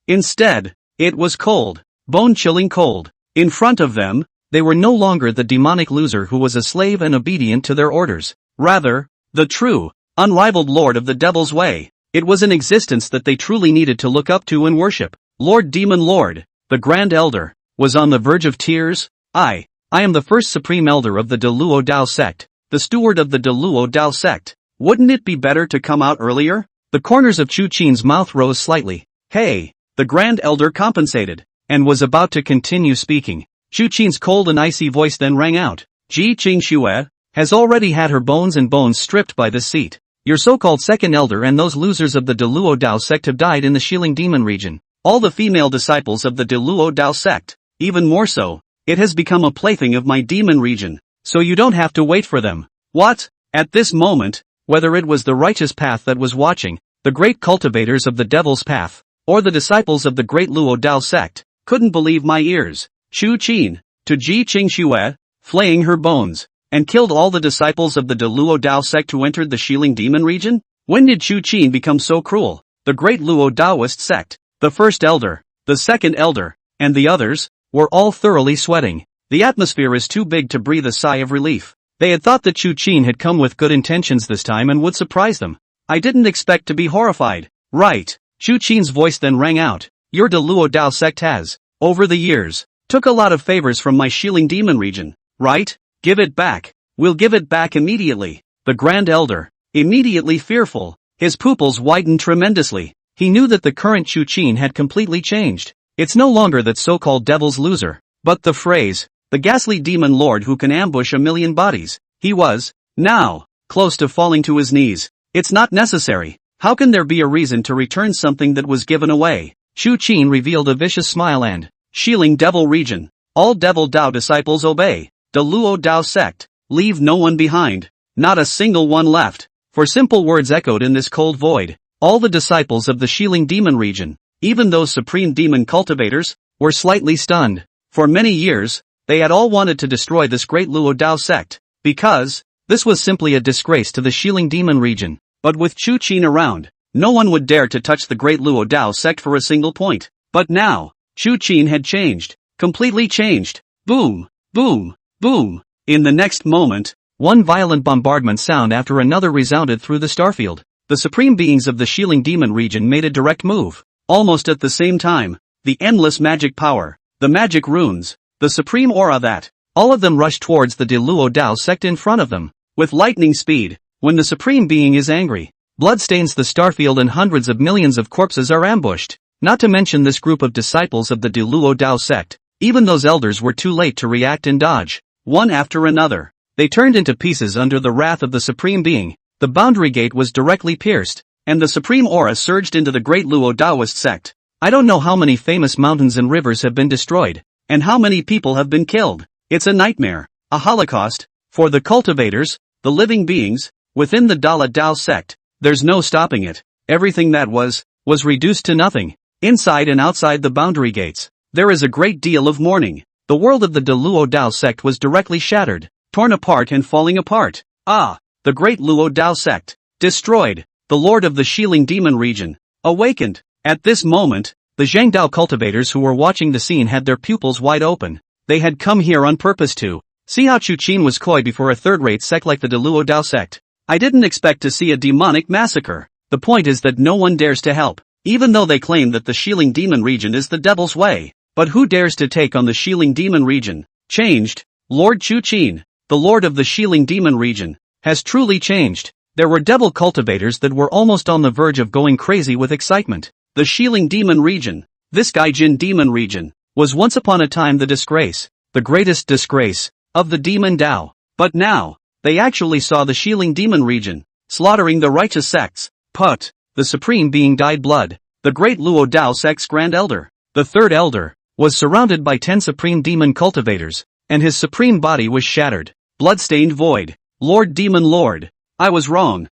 Instead, it was cold, bone-chilling cold. In front of them, they were no longer the demonic loser who was a slave and obedient to their orders. Rather, the true, unrivaled lord of the devil's way. It was an existence that they truly needed to look up to and worship. Lord Demon Lord, the Grand Elder, was on the verge of tears. I am the first supreme elder of the Luo Dao Sect, the steward of the Luo Dao Sect. Wouldn't it be better to come out earlier? The corners of Chu Qin's mouth rose slightly. Hey, the Grand Elder compensated, and was about to continue speaking. Chu Qin's cold and icy voice then rang out. Ji Qingxue has already had her bones and bones stripped by this seat. Your so-called second elder and those losers of the Luo Dao Sect have died in the Xiling Demon region. All the female disciples of the Luo Dao Sect, even more so, it has become a plaything of my demon region, so you don't have to wait for them. What? At this moment, whether it was the righteous path that was watching, the great cultivators of the devil's path, or the disciples of the Great Luo Dao Sect, couldn't believe my ears. Chu Qin, to Ji Qingxue, flaying her bones, and killed all the disciples of the Luo Dao Sect who entered the Xiling Demon region? When did Chu Qin become so cruel? The Great Luo Daoist Sect, the first elder, the second elder, and the others, were all thoroughly sweating. The atmosphere is too big to breathe a sigh of relief. They had thought that Chu Qin had come with good intentions this time and would surprise them. I didn't expect to be horrified. Right. Chu Qin's voice then rang out. Your Luo Dao Sect has, over the years, took a lot of favors from my Xiling Demon region, right? Give it back. We'll give it back immediately. The Grand Elder, immediately fearful, his pupils widened tremendously. He knew that the current Chu Qin had completely changed. It's no longer that so-called devil's loser, but the phrase, the ghastly demon lord who can ambush a million bodies. He was, now, close to falling to his knees. It's not necessary. How can there be a reason to return something that was given away? Chu Qin revealed a vicious smile and, Xiling Devil Region, all Devil Dao disciples obey. The Luo Dao Sect, leave no one behind, not a single one left. For simple words echoed in this cold void, all the disciples of the Xiling Demon Region, even those supreme demon cultivators, were slightly stunned. For many years, they had all wanted to destroy this Great Luo Dao Sect, because this was simply a disgrace to the Xiling Demon Region. But with Chu Qin around, no one would dare to touch the Great Luo Dao Sect for a single point. But now, Chu Qin had changed, completely changed. Boom, boom, boom. In the next moment, one violent bombardment sound after another resounded through the starfield. The supreme beings of the Xiling Demon region made a direct move. Almost at the same time, the endless magic power, the magic runes, the supreme aura that, all of them rushed towards the Great Luo Dao Sect in front of them. With lightning speed, when the supreme being is angry, blood stains the starfield and hundreds of millions of corpses are ambushed. Not to mention this group of disciples of the Great Luo Dao Sect, even those elders were too late to react and dodge. One after another, they turned into pieces under the wrath of the supreme being. The boundary gate was directly pierced, and the supreme aura surged into the Great Luo Daoist sect. I don't know how many famous mountains and rivers have been destroyed, and how many people have been killed. It's a nightmare, a holocaust, for the cultivators, the living beings, within the Great Luo Dao Sect. There's no stopping it. Everything that was reduced to nothing. Inside and outside the boundary gates, there is a great deal of mourning. The world of the Great Luo Dao Sect was directly shattered, torn apart and falling apart. The Great Luo Dao Sect, destroyed. The Lord of the Xiling Demon region, awakened. At this moment, the Zhangdao cultivators who were watching the scene had their pupils wide open. They had come here on purpose to see how Chu Qin was coy before a third-rate sect like the Great Luo Dao Sect. I didn't expect to see a demonic massacre. The point is that no one dares to help, even though they claim that the Xiling Demon region is the devil's way. But who dares to take on the Xiling Demon region? Changed. Lord Chu Qin, the Lord of the Xiling Demon region, has truly changed. There were devil cultivators that were almost on the verge of going crazy with excitement. The Xiling Demon region, this Gaijin Demon region, was once upon a time the disgrace, the greatest disgrace, of the Demon Dao. But now, they actually saw the Xiling Demon region, slaughtering the righteous sects. Put, the supreme being dyed blood, the Great Luo Dao Sect's Grand Elder, the third elder, was surrounded by 10 supreme demon cultivators, and his supreme body was shattered, blood-stained void. Lord Demon Lord, I was wrong,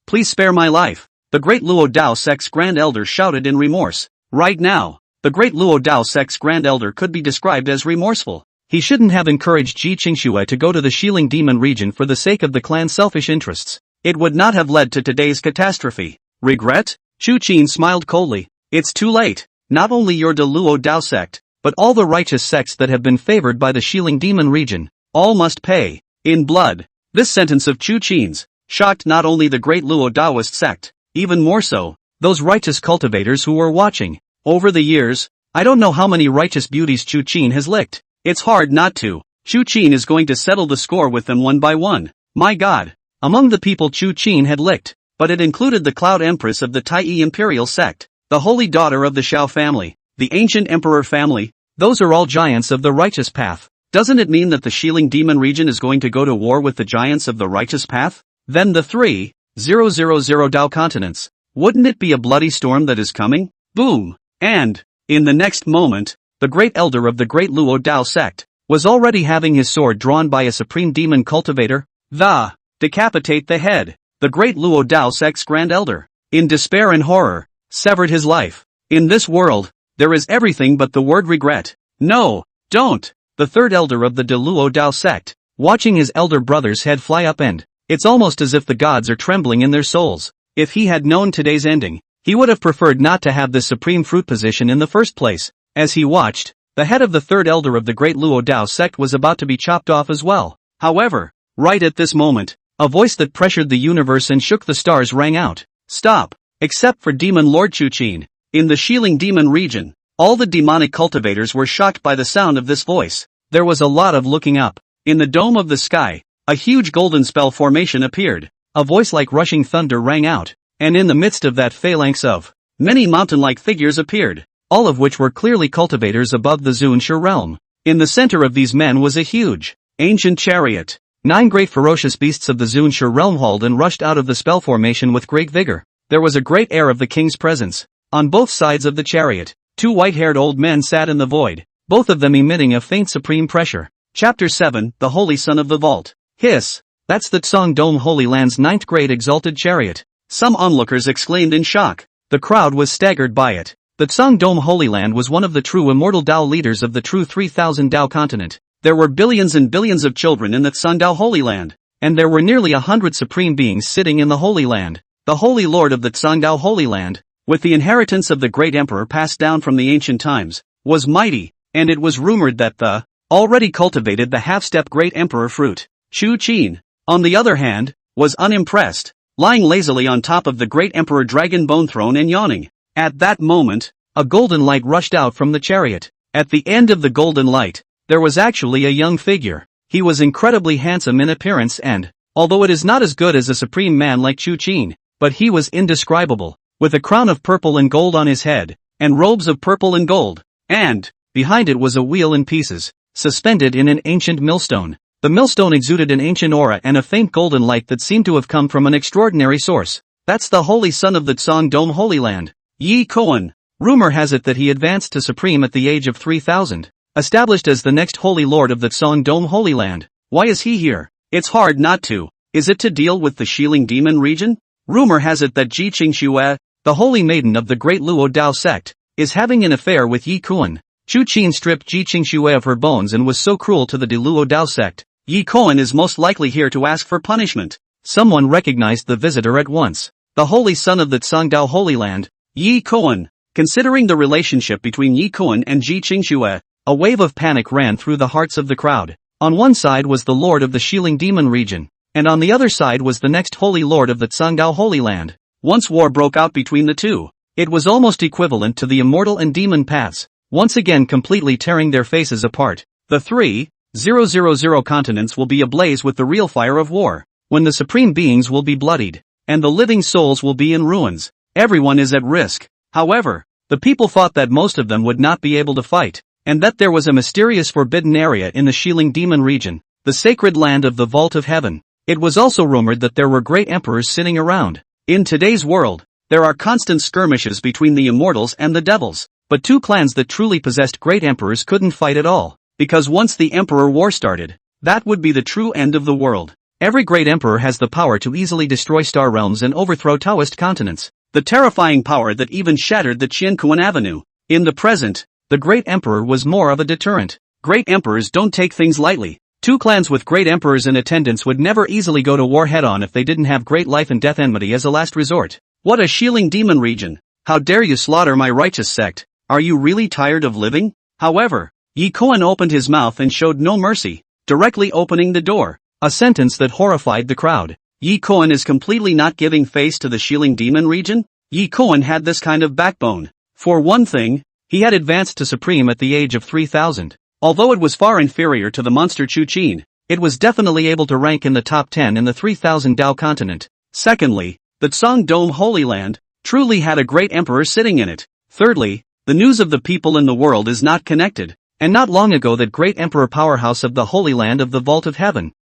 please spare my life. The Great Luo Dao Sect's Grand Elder shouted in remorse. Right now, the Great Luo Dao Sect's Grand Elder could be described as remorseful. He shouldn't have encouraged Ji Qingxue to go to the Xiling Demon region for the sake of the clan's selfish interests. It would not have led to today's catastrophe. Regret? Chu Qin smiled coldly. It's too late. Not only your Great Luo Dao Sect, but all the righteous sects that have been favored by the Xiling Demon region, all must pay, in blood. This sentence of Chu Qin's shocked not only the Great Luo Daoist sect, even more so, those righteous cultivators who were watching. Over the years, I don't know how many righteous beauties Chu Qin has licked. It's hard not to. Chu Qin is going to settle the score with them one by one. My God. Among the people Chu Qin had licked, but it included the Cloud Empress of the Taiyi imperial sect, the holy daughter of the Xiao family, the ancient emperor family. Those are all giants of the righteous path. Doesn't it mean that the Xiling Demon region is going to go to war with the giants of the righteous path? Then the 3,000 Dao continents. Wouldn't it be a bloody storm that is coming? Boom! And, in the next moment, the great elder of the Great Luo Dao Sect was already having his sword drawn by a supreme demon cultivator. Decapitate the head. The Great Luo Dao Sect's Grand Elder, in despair and horror, severed his life. In this world, there is everything but the word regret. No, don't! The third elder of the Great Luo Dao Sect, watching his elder brother's head fly up, and it's almost as if the gods are trembling in their souls. If he had known today's ending, he would have preferred not to have this supreme fruit position in the first place. As he watched, the head of the third elder of the Great Luo Dao Sect was about to be chopped off as well. However, right at this moment, a voice that pressured the universe and shook the stars rang out. Stop! Except for Demon Lord Chu Qin. In the Xiling Demon region, all the demonic cultivators were shocked by the sound of this voice. There was a lot of looking up. In the dome of the sky, a huge golden spell formation appeared. A voice like rushing thunder rang out, and in the midst of that phalanx of many mountain-like figures appeared, all of which were clearly cultivators above the Zhunshe realm. In the center of these men was a huge, ancient chariot. 9 great ferocious beasts of the Zhunshe realm hauled and rushed out of the spell formation with great vigor. There was a great air of the king's presence. On both sides of the chariot, 2 white-haired old men sat in the void, both of them emitting a faint supreme pressure. Chapter 7, The Holy Son of the Vault. Hiss! That's the Tsang Dome Holy Land's 9th grade exalted chariot. Some onlookers exclaimed in shock. The crowd was staggered by it. The Tsang Dome Holy Land was one of the true immortal Dao leaders of the true 3000 Dao continent. There were billions and billions of children in the Tsang Dao Holy Land, and there were nearly 100 supreme beings sitting in the Holy Land. The Holy Lord of the Tsang Dao Holy Land, with the inheritance of the great emperor passed down from the ancient times, was mighty, and it was rumored that the already cultivated the half-step Great Emperor fruit. Chu Qin, on the other hand, was unimpressed, lying lazily on top of the Great Emperor Dragon Bone Throne and yawning. At that moment, a golden light rushed out from the chariot. At the end of the golden light, there was actually a young figure. He was incredibly handsome in appearance and, although it is not as good as a supreme man like Chu Qin, but he was indescribable, with a crown of purple and gold on his head, and robes of purple and gold, and, behind it was a wheel in pieces, suspended in an ancient millstone. The millstone exuded an ancient aura and a faint golden light that seemed to have come from an extraordinary source. That's the holy son of the Tsang Dome Holy Land, Ji Qingxue. Rumor has it that he advanced to supreme at the age of 3000, established as the next holy lord of the Tsang Dome Holy Land. Why is he here? It's hard not to. Is it to deal with the Xiling Demon region? Rumor has it that Ji Qingxue, the holy maiden of the Great Luo Dao Sect, is having an affair with Ji Qingxue. Chu Qin stripped Ji Qingxue of her bones and was so cruel to the Luo Dao Sect. Ji Qingxue is most likely here to ask for punishment. Someone recognized the visitor at once. The holy son of the Tsangdao Holy Land, Ji Qingxue. Considering the relationship between Ji Qingxue and Ji Qingxue, a wave of panic ran through the hearts of the crowd. On one side was the lord of the Xiling Demon region, and on the other side was the next holy lord of the Tsangdao Holy Land. Once war broke out between the two, it was almost equivalent to the immortal and demon paths, once again completely tearing their faces apart. The 3,000 continents will be ablaze with the real fire of war, when the supreme beings will be bloodied, and the living souls will be in ruins. Everyone is at risk. However, the people thought that most of them would not be able to fight, and that there was a mysterious forbidden area in the Xiling Demon region, the sacred land of the Vault of Heaven. It was also rumored that there were great emperors sitting around. In today's world, there are constant skirmishes between the immortals and the devils, but two clans that truly possessed great emperors couldn't fight at all, because once the emperor war started, that would be the true end of the world. Every great emperor has the power to easily destroy star realms and overthrow Taoist continents. The terrifying power that even shattered the Qianquan Avenue. In the present, the Great Emperor was more of a deterrent. Great emperors don't take things lightly. Two clans with great emperors in attendance would never easily go to war head-on if they didn't have great life and death enmity as a last resort. What a Xiling Demon region! How dare you slaughter my righteous sect? Are you really tired of living? However, Ji Qingxue opened his mouth and showed no mercy, directly opening the door. A sentence that horrified the crowd. Ji Qingxue is completely not giving face to the Xiling Demon region? Ji Qingxue had this kind of backbone. For one thing, he had advanced to supreme at the age of 3000. Although it was far inferior to the monster Chu Qin, it was definitely able to rank in the top 10 in the 3000 Dao continent. Secondly, the Tsang Dome Holy Land truly had a great emperor sitting in it. Thirdly, the news of the people in the world is not connected, and not long ago that great emperor powerhouse of the Holy Land of the Vault of Heaven,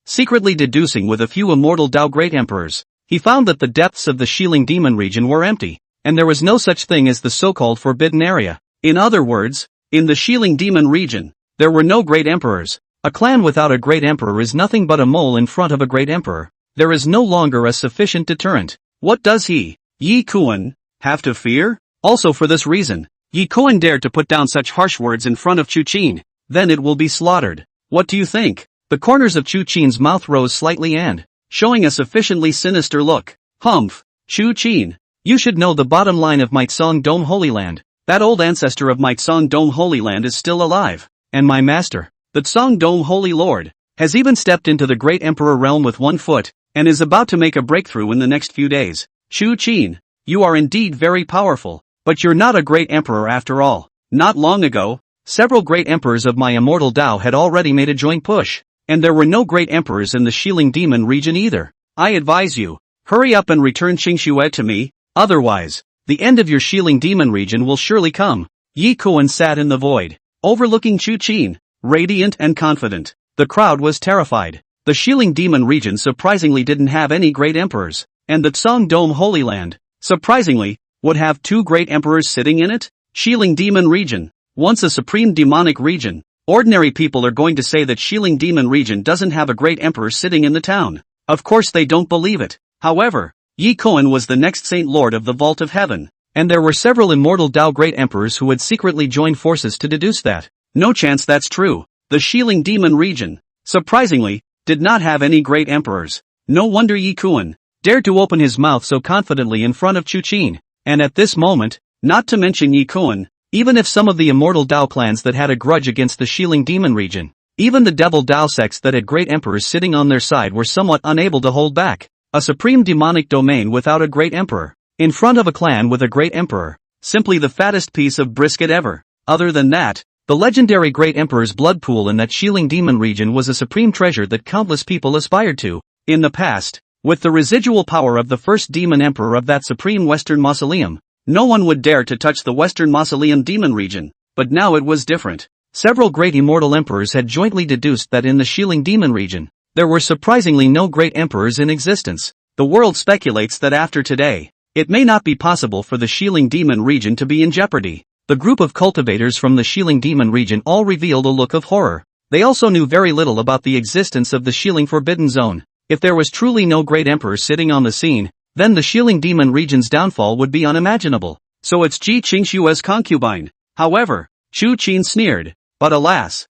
secretly deducing with a few immortal Dao great emperors, he found that the depths of the Xiling Demon region were empty, and there was no such thing as the so-called forbidden area. In other words, in the Xiling Demon region, there were no great emperors. A clan without a great emperor is nothing but a mole in front of a great emperor. There is no longer a sufficient deterrent. What does Ji Qingxue have to fear? Also for this reason, Ji Qingxue dared to put down such harsh words in front of Chu Qin. Then it will be slaughtered. What do you think? The corners of Chu Qin's mouth rose slightly and, showing a sufficiently sinister look. Humph, Chu Qin. You should know the bottom line of my Tsang Dome Holy Land. That old ancestor of my Tsang Dome Holy Land is still alive. And my master, the Tsang Dome Holy Lord, has even stepped into the Great Emperor realm with 1 foot, and is about to make a breakthrough in the next few days. Chu Qin, you are indeed very powerful, but you're not a great emperor after all. Not long ago, several great emperors of my Immortal Dao had already made a joint push, and there were no great emperors in the Xiling Demon region either. I advise you, hurry up and return Qingxue to me, otherwise, the end of your Xiling Demon region will surely come. Ji Qingxue sat in the void, overlooking Chu Qin, radiant and confident. The crowd was terrified. The Xiling Demon region surprisingly didn't have any great emperors, and the Tsang Dome Holy Land, surprisingly, would have 2 great emperors sitting in it? Xiling Demon region, once a supreme demonic region. Ordinary people are going to say that Xiling Demon region doesn't have a great emperor sitting in the town. Of course they don't believe it. However, Ji Qingxue was the next Saint Lord of the Vault of Heaven, and there were several Immortal Dao great emperors who had secretly joined forces to deduce that. No chance that's true. The Xiling Demon region, surprisingly, did not have any great emperors. No wonder Ji Qingxue dared to open his mouth so confidently in front of Chu Qin. And at this moment, not to mention Ji Qingxue, Even if some of the Immortal Dao clans that had a grudge against the Xiling Demon region, even the Devil Dao sects that had great emperors sitting on their side were somewhat unable to hold back. A supreme demonic domain without a great emperor. In front of a clan with a great emperor. Simply the fattest piece of brisket ever. Other than that, the legendary great emperor's blood pool in that Xiling Demon region was a supreme treasure that countless people aspired to. In the past, with the residual power of the first demon emperor of that supreme Western Mausoleum, no one would dare to touch the Western Mausoleum demon region, but now it was different. Several great immortal emperors had jointly deduced that in the Xiling Demon region, there were surprisingly no great emperors in existence. The world speculates that after today, it may not be possible for the Xiling Demon region to be in jeopardy. The group of cultivators from the Xiling Demon region all revealed a look of horror. They also knew very little about the existence of the Xiling Forbidden Zone. If there was truly no great emperor sitting on the scene, then the Xiling Demon region's downfall would be unimaginable. So it's Ji Qingxue's concubine. However, Chu Qin sneered. But alas,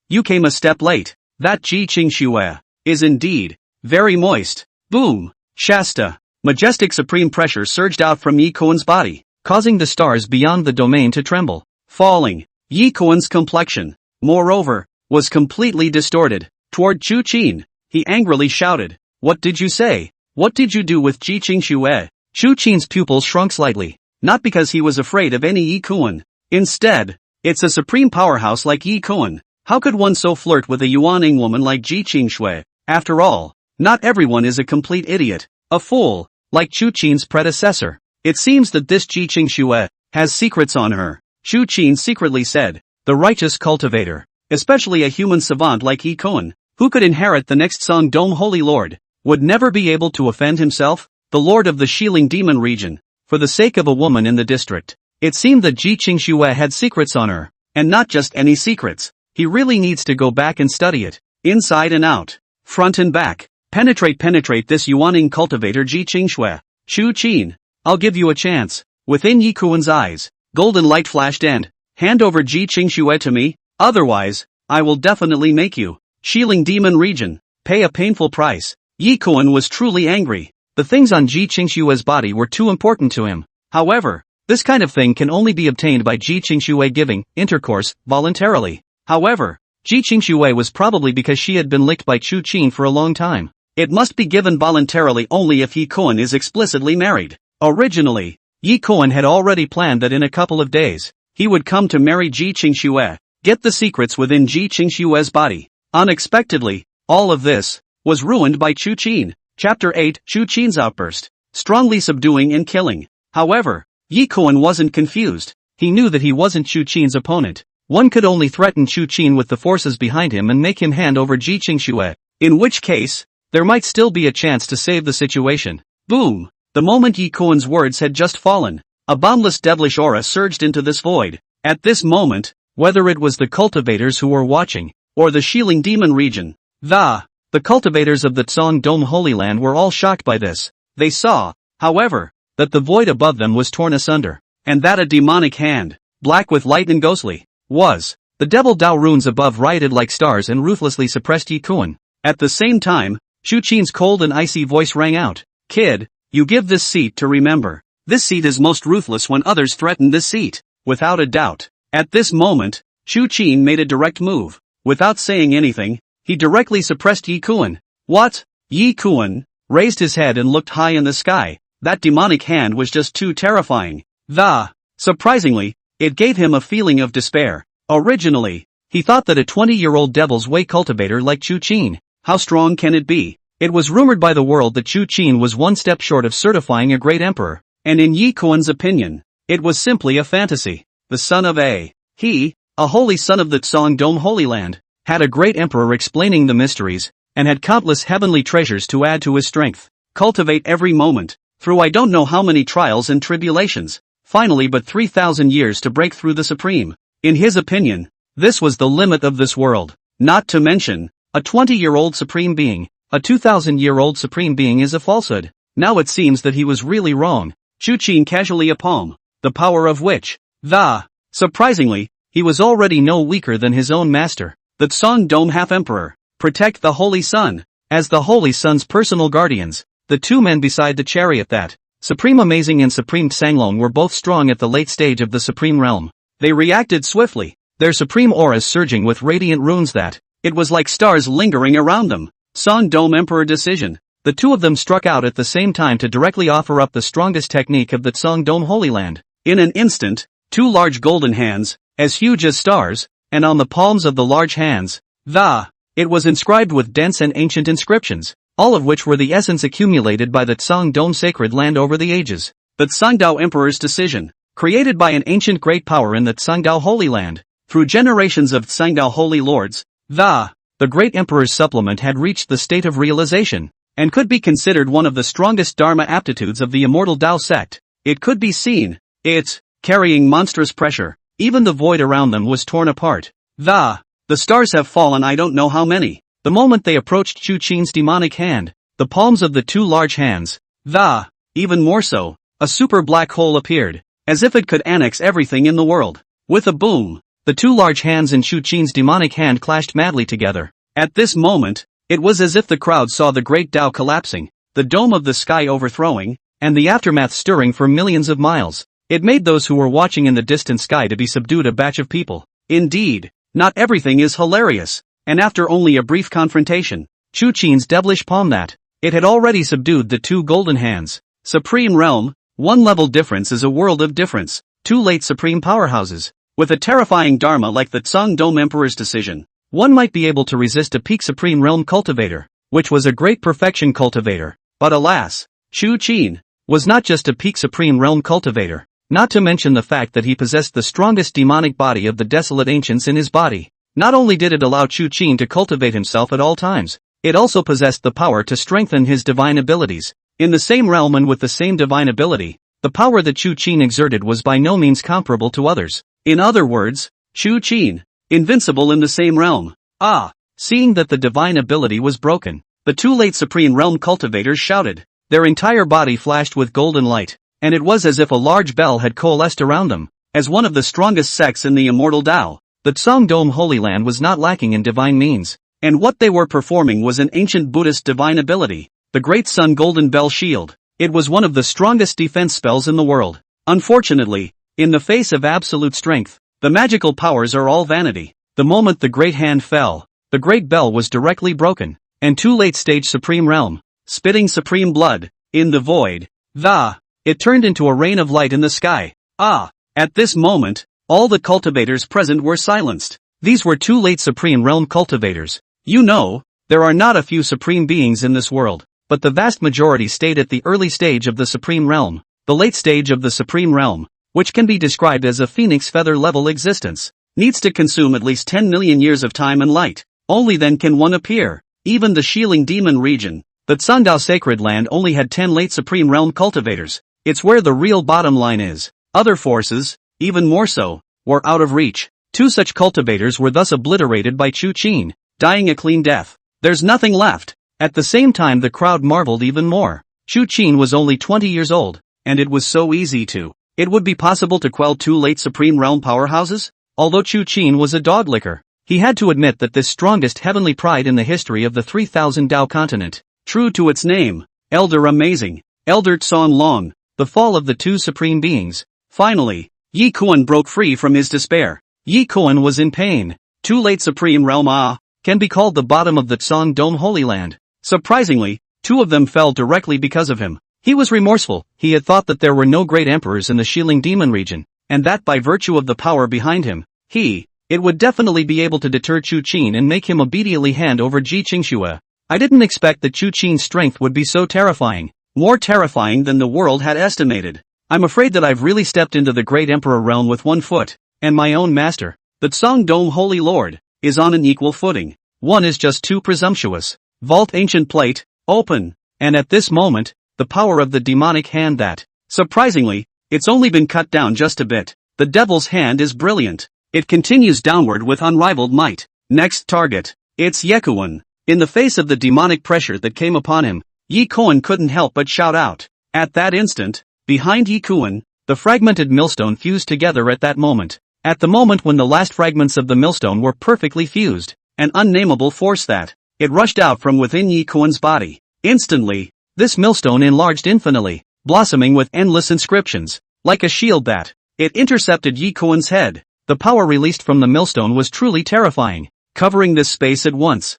you came a step late. That Ji Qingxue is indeed very moist. Boom! Shasta. Majestic supreme pressure surged out from Yi Kuan's body, causing the stars beyond the domain to tremble. Falling. Yi Kuan's complexion, moreover, was completely distorted. Toward Chu Qin, he angrily shouted, "What did you say? What did you do with Ji Qingxue?" Chu Qin's pupils shrunk slightly, not because he was afraid of any Yi Kuan. Instead, it's a supreme powerhouse like Yi Kuan. How could one so flirt with a Yuaning woman like Ji Qingxue? After all, not everyone is a complete idiot, a fool, like Chu Qin's predecessor. It seems that this Ji Qingxue has secrets on her, Chu Qin secretly said. The righteous cultivator, especially a human savant like Yi Kuan, who could inherit the next Song Dome Holy Lord, would never be able to offend himself, the lord of the Xiling Demon region, for the sake of a woman in the district. It seemed that Ji Qingxue had secrets on her, and not just any secrets. He really needs to go back and study it, inside and out, front and back. Penetrate this Yuaning cultivator Ji Qingxue. Chu Qin, I'll give you a chance. Within Yi Kuan's eyes, golden light flashed and, hand over Ji Qingxue to me, otherwise, I will definitely make you, Xiling Demon region, pay a painful price. Yi Kuan was truly angry. The things on Ji Qingxue's body were too important to him. However, this kind of thing can only be obtained by Ji Qingxue giving intercourse voluntarily. However, Ji Qingxue was probably because she had been licked by Chu Qin for a long time. It must be given voluntarily only if Yi Kuan is explicitly married. Originally, Yi Kuan had already planned that in a couple of days, he would come to marry Ji Qingxue, get the secrets within Ji Qingxue's body. Unexpectedly, all of this was ruined by Chu Qin. Chapter 8, Chu Qin's outburst. Strongly subduing and killing. However, Yi Kuan wasn't confused. He knew that he wasn't Chu Qin's opponent. One could only threaten Chu Qin with the forces behind him and make him hand over Ji Qingxue, in which case, there might still be a chance to save the situation. Boom! The moment Yi Kuan's words had just fallen, a boundless devilish aura surged into this void. At this moment, whether it was the cultivators who were watching, or the Xiling Demon region, the cultivators of the Tsong Dome Holy Land were all shocked by this. They saw, however, that the void above them was torn asunder, and that a demonic hand, black with light and ghostly, was. The Devil Dao runes above rioted like stars and ruthlessly suppressed Yi Kuan. At the same time, Chu Qin's cold and icy voice rang out. Kid, you give this seat to remember. This seat is most ruthless when others threaten this seat. Without a doubt. At this moment, Chu Qin made a direct move. Without saying anything, he directly suppressed Yi Kuan. What? Yi Kuan raised his head and looked high in the sky. That demonic hand was just too terrifying. Surprisingly, it gave him a feeling of despair. Originally, he thought that a 20-year-old Devil's Way cultivator like Chu Qin, how strong can it be? It was rumored by the world that Chu Qin was one step short of certifying a great emperor, and in Yi Kuan's opinion, it was simply a fantasy. The son of a holy son of the Tsong Dome Holy Land, had a great emperor explaining the mysteries, and had countless heavenly treasures to add to his strength. Cultivate every moment, through I don't know how many trials and tribulations, finally but 3,000 years to break through the supreme. In his opinion, this was the limit of this world. Not to mention, a 20-year-old supreme being, a 2,000-year-old supreme being is a falsehood. Now it seems that he was really wrong. Chu Qin casually a palm, the power of which, surprisingly, he was already no weaker than his own master, the Tsong Dome half-emperor. Protect the Holy Sun. As the Holy Sun's personal guardians, the two men beside the chariot that Supreme Amazing and Supreme Sanglong were both strong at the late stage of the Supreme Realm. They reacted swiftly, their supreme auras surging with radiant runes that, it was like stars lingering around them. Song Dome Emperor Decision. The two of them struck out at the same time to directly offer up the strongest technique of the Song Dome Holy Land. In an instant, two large golden hands, as huge as stars, and on the palms of the large hands, it was inscribed with dense and ancient inscriptions, all of which were the essence accumulated by the Tsang Dome sacred land over the ages. The Tsangdao Emperor's Decision, created by an ancient great power in the Tsangdao Holy Land, through generations of Tsangdao Holy Lords, the Great Emperor's supplement had reached the state of realization, and could be considered one of the strongest Dharma aptitudes of the Immortal Dao Sect. It could be seen, carrying monstrous pressure, even the void around them was torn apart. The stars have fallen, I don't know how many. The moment they approached Chu Qin's demonic hand, the palms of the two large hands, even more so, a super black hole appeared, as if it could annex everything in the world. With a boom, the two large hands in Chu Qin's demonic hand clashed madly together. At this moment, it was as if the crowd saw the great Tao collapsing, the dome of the sky overthrowing, and the aftermath stirring for millions of miles. It made those who were watching in the distant sky to be subdued, a batch of people. Indeed, not everything is hilarious, and after only a brief confrontation, Chu Qin's devilish palm it had already subdued the two golden hands. Supreme Realm, one level difference is a world of difference. Two late supreme powerhouses, with a terrifying dharma like the Tsang Dome Emperor's Decision, one might be able to resist a peak Supreme Realm cultivator, which was a great perfection cultivator. But alas, Chu Qin was not just a peak Supreme Realm cultivator. Not to mention the fact that he possessed the strongest demonic body of the desolate ancients in his body. Not only did it allow Chu Qin to cultivate himself at all times, it also possessed the power to strengthen his divine abilities. In the same realm and with the same divine ability, the power that Chu Qin exerted was by no means comparable to others. In other words, Chu Qin, invincible in the same realm. Seeing that the divine ability was broken, the two late Supreme Realm cultivators shouted. Their entire body flashed with golden light, and it was as if a large bell had coalesced around them. As one of the strongest sects in the Immortal Dao, the Tsang Dome Holy Land was not lacking in divine means, and what they were performing was an ancient Buddhist divine ability, the Great Sun Golden Bell Shield. It was one of the strongest defense spells in the world. Unfortunately, in the face of absolute strength, the magical powers are all vanity. The moment the great hand fell, the great bell was directly broken, and two late-stage Supreme Realm, spitting supreme blood, in the void, it turned into a rain of light in the sky. At this moment, all the cultivators present were silenced. These were two late Supreme Realm cultivators. You know, there are not a few supreme beings in this world, but the vast majority stayed at the early stage of the Supreme Realm. The late stage of the Supreme Realm, which can be described as a phoenix feather level existence, needs to consume at least 10 million years of time and light. Only then can one appear. Even the Xiling Demon region, the Tsangdao sacred land, only had 10 late Supreme Realm cultivators. It's where the real bottom line is. Other forces, even more so, were out of reach. Two such cultivators were thus obliterated by Chu Qin, dying a clean death. There's nothing left. At the same time, the crowd marveled even more. Chu Qin was only 20 years old, and it was so easy to. It would be possible to quell two late Supreme Realm powerhouses? Although Chu Qin was a dog licker, he had to admit that this strongest heavenly pride in the history of the 3000 Dao continent, true to its name, Elder Amazing, Elder Tsong Long, the fall of the two supreme beings. Finally, Yi Kuan broke free from his despair. Yi Kuan was in pain. Two late Supreme Realm can be called the bottom of the Tsang Dome Holy Land. Surprisingly, two of them fell directly because of him. He was remorseful. He had thought that there were no great emperors in the Xiling Demon region, and that by virtue of the power behind him, it would definitely be able to deter Chu Qin and make him obediently hand over Ji Qingxue. I didn't expect that Chu Qin's strength would be so terrifying. More terrifying than the world had estimated. I'm afraid that I've really stepped into the Great Emperor realm with one foot, and my own master, the Tsang Dome Holy Lord, is on an equal footing. One is just too presumptuous. Vault ancient plate, open, and at this moment, the power of the demonic hand surprisingly, it's only been cut down just a bit. The devil's hand is brilliant. It continues downward with unrivaled might. Next target, it's Yekuan. In the face of the demonic pressure that came upon him, Yi Kuan couldn't help but shout out. At that instant, behind Yi Kuan, the fragmented millstone fused together at that moment. At the moment when the last fragments of the millstone were perfectly fused, an unnameable force it rushed out from within Yi Kuan's body. Instantly, this millstone enlarged infinitely. blossoming with endless inscriptions, like a shield that it intercepted Ji Qingxue's head. The power released from the millstone was truly terrifying, covering this space at once.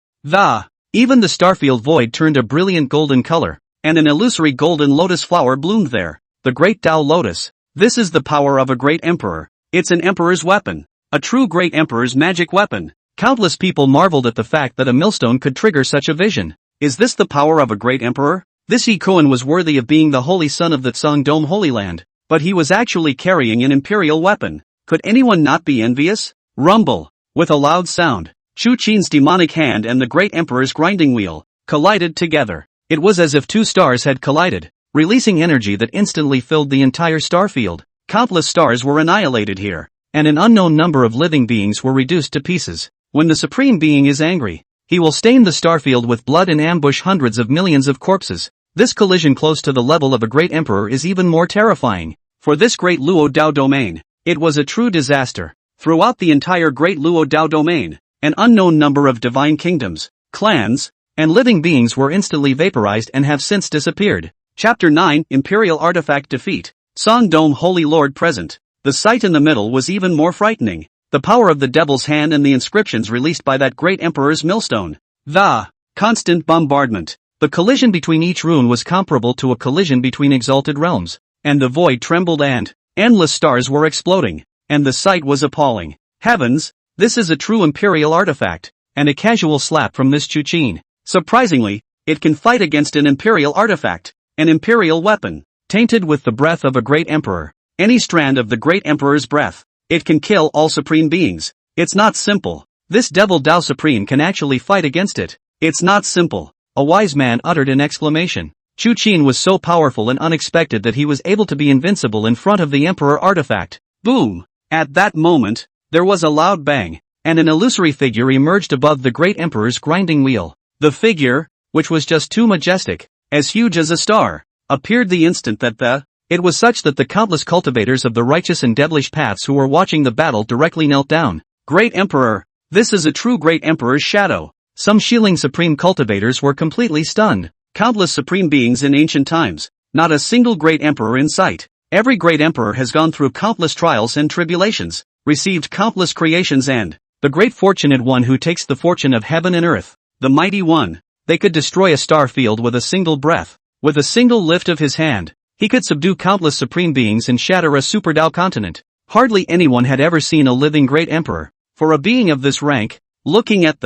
Even the starfield void turned a brilliant golden color, and an illusory golden lotus flower bloomed there. The Great Tao Lotus. This is the power of a great emperor. It's an emperor's weapon. A true great emperor's magic weapon. Countless people marveled at the fact that a millstone could trigger such a vision. Is this the power of a great emperor? This Ji Qingxue was worthy of being the holy son of the Tsang Dome Holy Land, but he was actually carrying an imperial weapon. Could anyone not be envious? Rumble. With a loud sound, Chu Qin's demonic hand and the great emperor's grinding wheel collided together. It was as if two stars had collided, releasing energy that instantly filled the entire starfield. Countless stars were annihilated here, and an unknown number of living beings were reduced to pieces. When the Supreme Being is angry, he will stain the starfield with blood and ambush hundreds of millions of corpses. This collision close to the level of a great emperor is even more terrifying. For this Great Luo Dao domain, it was a true disaster. Throughout the entire Great Luo Dao domain, an unknown number of divine kingdoms, clans, and living beings were instantly vaporized and have since disappeared. Chapter 9 Imperial Artifact Defeat. Tsang Dome Holy Lord present. The sight in the middle was even more frightening. The power of the devil's hand and the inscriptions released by that great emperor's millstone. The constant bombardment. The collision between each rune was comparable to a collision between exalted realms, and the void trembled and endless stars were exploding, and the sight was appalling. Heavens, this is a true imperial artifact, and a casual slap from this Chu Qin. Surprisingly, it can fight against an imperial artifact, an imperial weapon, tainted with the breath of a great emperor. Any strand of the great emperor's breath, it can kill all supreme beings. It's not simple. This devil Dao Supreme can actually fight against it. It's not simple. A wise man uttered an exclamation. Chu Qin was so powerful and unexpected that he was able to be invincible in front of the emperor artifact. Boom! At that moment, there was a loud bang, and an illusory figure emerged above the great emperor's grinding wheel. The figure, which was just too majestic, as huge as a star, appeared the instant that it was such that the countless cultivators of the righteous and devilish paths who were watching the battle directly knelt down. Great Emperor! This is a true great emperor's shadow. Some Xiling supreme cultivators were completely stunned. Countless supreme beings in ancient times. Not a single great emperor in sight. Every great emperor has gone through countless trials and tribulations, received countless creations and the great fortunate one who takes the fortune of heaven and earth. The mighty one. They could destroy a star field with a single breath. With a single lift of his hand, he could subdue countless supreme beings and shatter a super Dao continent. Hardly anyone had ever seen a living great emperor. For a being of this rank, looking at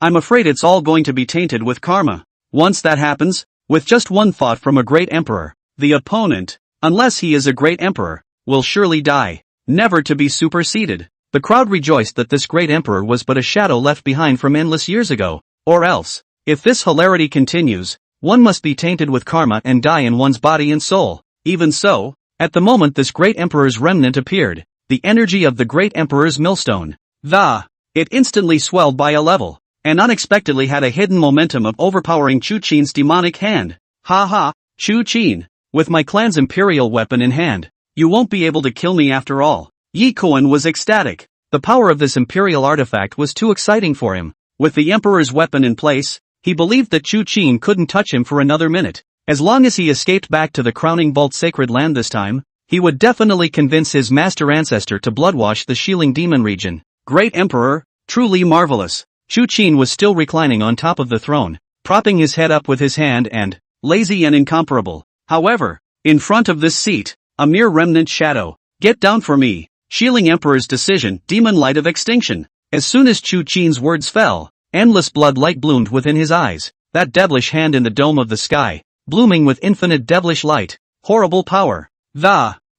I'm afraid it's all going to be tainted with karma. Once that happens, with just one thought from a great emperor, the opponent, unless he is a great emperor, will surely die, never to be superseded. The crowd rejoiced that this great emperor was but a shadow left behind from endless years ago. Or else, if this hilarity continues, one must be tainted with karma and die in one's body and soul. Even so, at the moment this great emperor's remnant appeared, the energy of the great emperor's millstone. It instantly swelled by a level, and unexpectedly had a hidden momentum of overpowering Chu Qin's demonic hand. Chu Qin, with my clan's imperial weapon in hand, you won't be able to kill me after all. Ji Qingxue was ecstatic. The power of this imperial artifact was too exciting for him. With the emperor's weapon in place, he believed that Chu Qin couldn't touch him for another minute. As long as he escaped back to the crowning vault sacred land this time, he would definitely convince his master ancestor to bloodwash the Xiling Demon region. Great Emperor, truly marvelous. Chu Qin was still reclining on top of the throne, propping his head up with his hand and, lazy and incomparable. However, in front of this seat, a mere remnant shadow. Get down for me. Xiling Emperor's decision, demon light of extinction. As soon as Chu Qin's words fell, endless blood light bloomed within his eyes. That devilish hand in the dome of the sky, blooming with infinite devilish light, horrible power.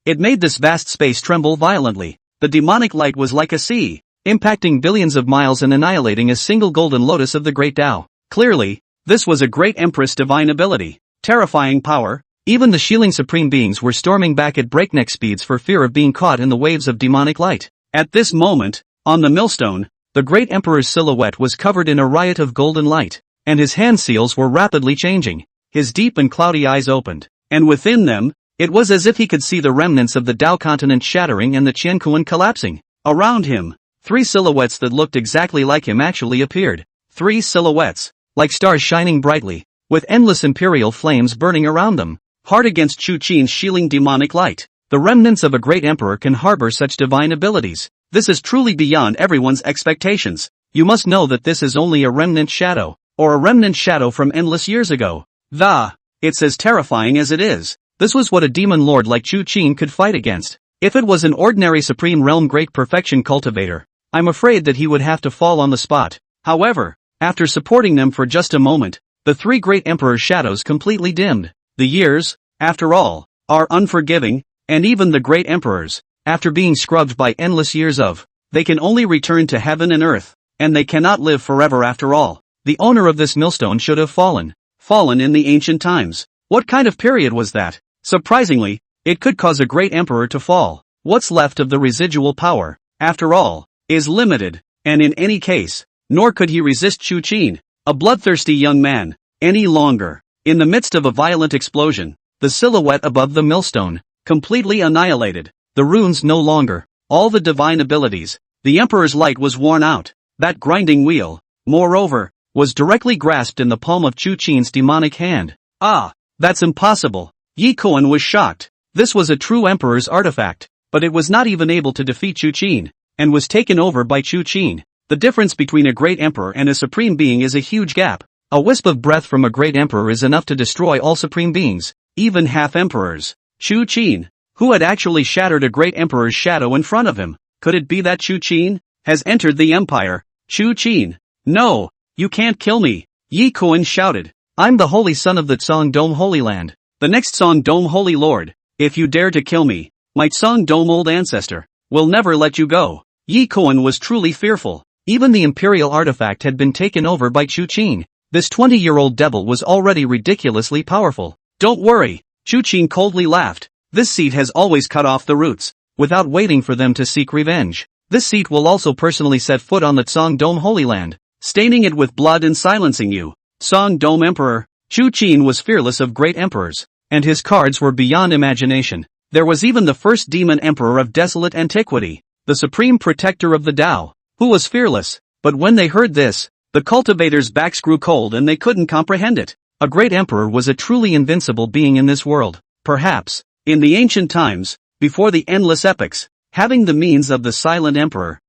It made this vast space tremble violently. The demonic light was like a sea, impacting billions of miles and annihilating a single golden lotus of the great Tao. Clearly, this was a great Empress divine ability. Terrifying power. Even the Xiling supreme beings were storming back at breakneck speeds for fear of being caught in the waves of demonic light. At this moment, on the millstone, the great emperor's silhouette was covered in a riot of golden light, and his hand seals were rapidly changing. His deep and cloudy eyes opened, and within them, it was as if he could see the remnants of the Dao continent shattering and the Qianquan collapsing. Around him, 3 silhouettes that looked exactly like him actually appeared. 3 silhouettes, like stars shining brightly, with endless imperial flames burning around them. hard against Chu Qin's Xiling demonic light. The remnants of a great emperor can harbor such divine abilities. This is truly beyond everyone's expectations. You must know that this is only a remnant shadow, or a remnant shadow from endless years ago. It's as terrifying as it is. This was what a demon lord like Chu Qin could fight against. If it was an ordinary supreme realm great perfection cultivator, I'm afraid that he would have to fall on the spot. However, after supporting them for just a moment, the three great emperor's shadows completely dimmed. The years, after all, are unforgiving, and even the great emperors, after being scrubbed by endless years of, they can only return to heaven and earth, and they cannot live forever after all. The owner of this millstone should have fallen in the ancient times. What kind of period was that? Surprisingly, it could cause a great emperor to fall. What's left of the residual power, after all, is limited, and in any case, nor could he resist Chu Qin, a bloodthirsty young man, any longer. In the midst of a violent explosion, the silhouette above the millstone, completely annihilated, the runes no longer, all the divine abilities, the emperor's light was worn out. That grinding wheel, moreover, was directly grasped in the palm of Chu Qin's demonic hand. That's impossible. Ji Qingxue was shocked. This was a true emperor's artifact, but it was not even able to defeat Chu Qin, and was taken over by Chu Qin. The difference between a great emperor and a supreme being is a huge gap. A wisp of breath from a great emperor is enough to destroy all supreme beings, even half-emperors. Chu Qin, who had actually shattered a great emperor's shadow in front of him. Could it be that Chu Qin has entered the empire? Chu Qin, no, you can't kill me, Ji Qingxue shouted. I'm the holy son of the Tsang Dome Holy Land, the next Tsang Dome Holy Lord. If you dare to kill me, my Tsang Dome old ancestor will never let you go. Ji Qingxue was truly fearful. Even the imperial artifact had been taken over by Chu Qin. This 20-year-old devil was already ridiculously powerful. Don't worry, Chu Qin coldly laughed. This seat has always cut off the roots, without waiting for them to seek revenge. This seat will also personally set foot on the Tsang Dome Holy Land, staining it with blood and silencing you. Tsang Dome Emperor. Chu Qin was fearless of great emperors, and his cards were beyond imagination. There was even the first demon emperor of desolate antiquity, the supreme protector of the Tao, who was fearless. But when they heard this, the cultivators' backs grew cold and they couldn't comprehend it. A great emperor was a truly invincible being in this world. Perhaps, in the ancient times, before the endless epochs, having the means of the silent emperor.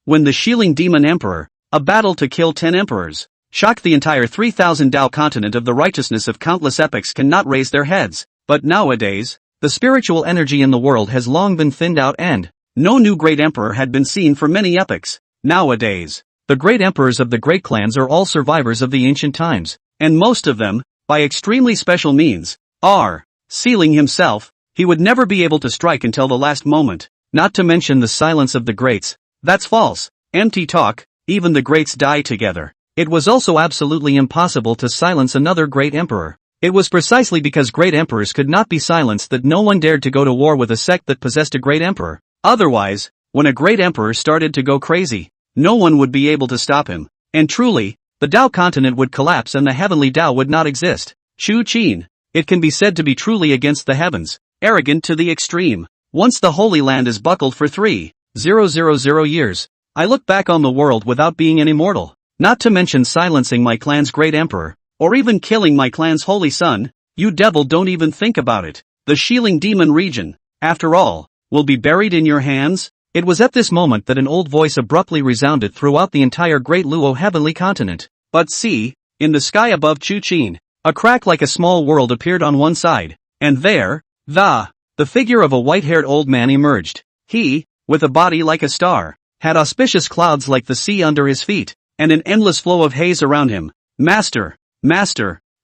When the Xiling Demon Emperor, a battle to kill 10 emperors, shocked the entire 3,000 Dao continent of the righteousness of countless epochs cannot raise their heads. But nowadays, the spiritual energy in the world has long been thinned out and no new great emperor had been seen for many epochs. Nowadays, the great emperors of the great clans are all survivors of the ancient times, and most of them, by extremely special means, are. Xiling himself, he would never be able to strike until the last moment, not to mention the silence of the greats. That's false, empty talk, even the greats die together. It was also absolutely impossible to silence another great emperor. It was precisely because great emperors could not be silenced that no one dared to go to war with a sect that possessed a great emperor. Otherwise, when a great emperor started to go crazy, no one would be able to stop him. And truly, the Dao continent would collapse and the heavenly Dao would not exist. Chu Qin, it can be said to be truly against the heavens, arrogant to the extreme. Once the Holy Land is buckled for 3,000 years, I look back on the world without being an immortal, not to mention silencing my clan's great emperor, or even killing my clan's holy son. You devil, don't even think about it. The Xiling Demon region, after all, will be buried in your hands. It was at this moment that an old voice abruptly resounded throughout the entire Great Luo heavenly continent. But see, in the sky above Chu Qin, a crack like a small world appeared on one side, and there, the figure of a white-haired old man emerged. He, with a body like a star, had auspicious clouds like the sea under his feet, and an endless flow of haze around him. Master,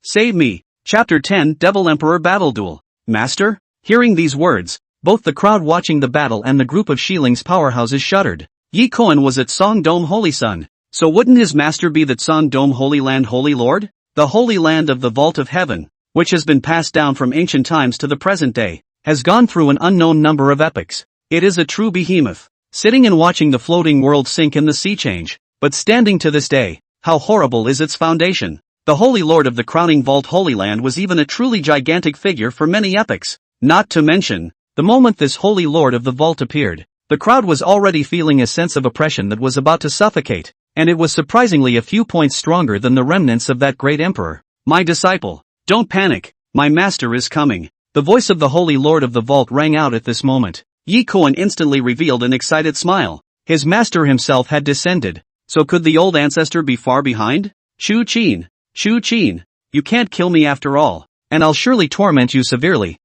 save me. Chapter 10 Devil Emperor Battle Duel. Master? Hearing these words, both the crowd watching the battle and the group of Xiling's powerhouses shuddered. Ji Qingxue was at Tsang Dome Holy Sun, so wouldn't his master be the Tsang Dome Holy Land Holy Lord? The Holy Land of the Vault of Heaven, which has been passed down from ancient times to the present day, has gone through an unknown number of epochs. It is a true behemoth, sitting and watching the floating world sink in the sea change, but standing to this day. How horrible is its foundation! The Holy Lord of the crowning vault Holy Land was even a truly gigantic figure for many epochs. Not to mention, the moment this Holy Lord of the vault appeared, the crowd was already feeling a sense of oppression that was about to suffocate, and it was surprisingly a few points stronger than the remnants of that great emperor. My disciple, don't panic, My master is coming. The voice of the Holy Lord of the Vault rang out at this moment. Ji Qingxue instantly revealed an excited smile. His master himself had descended. So could the old ancestor be far behind? Chu Qin. Chu Qin. You can't kill me after all. And I'll surely torment you severely.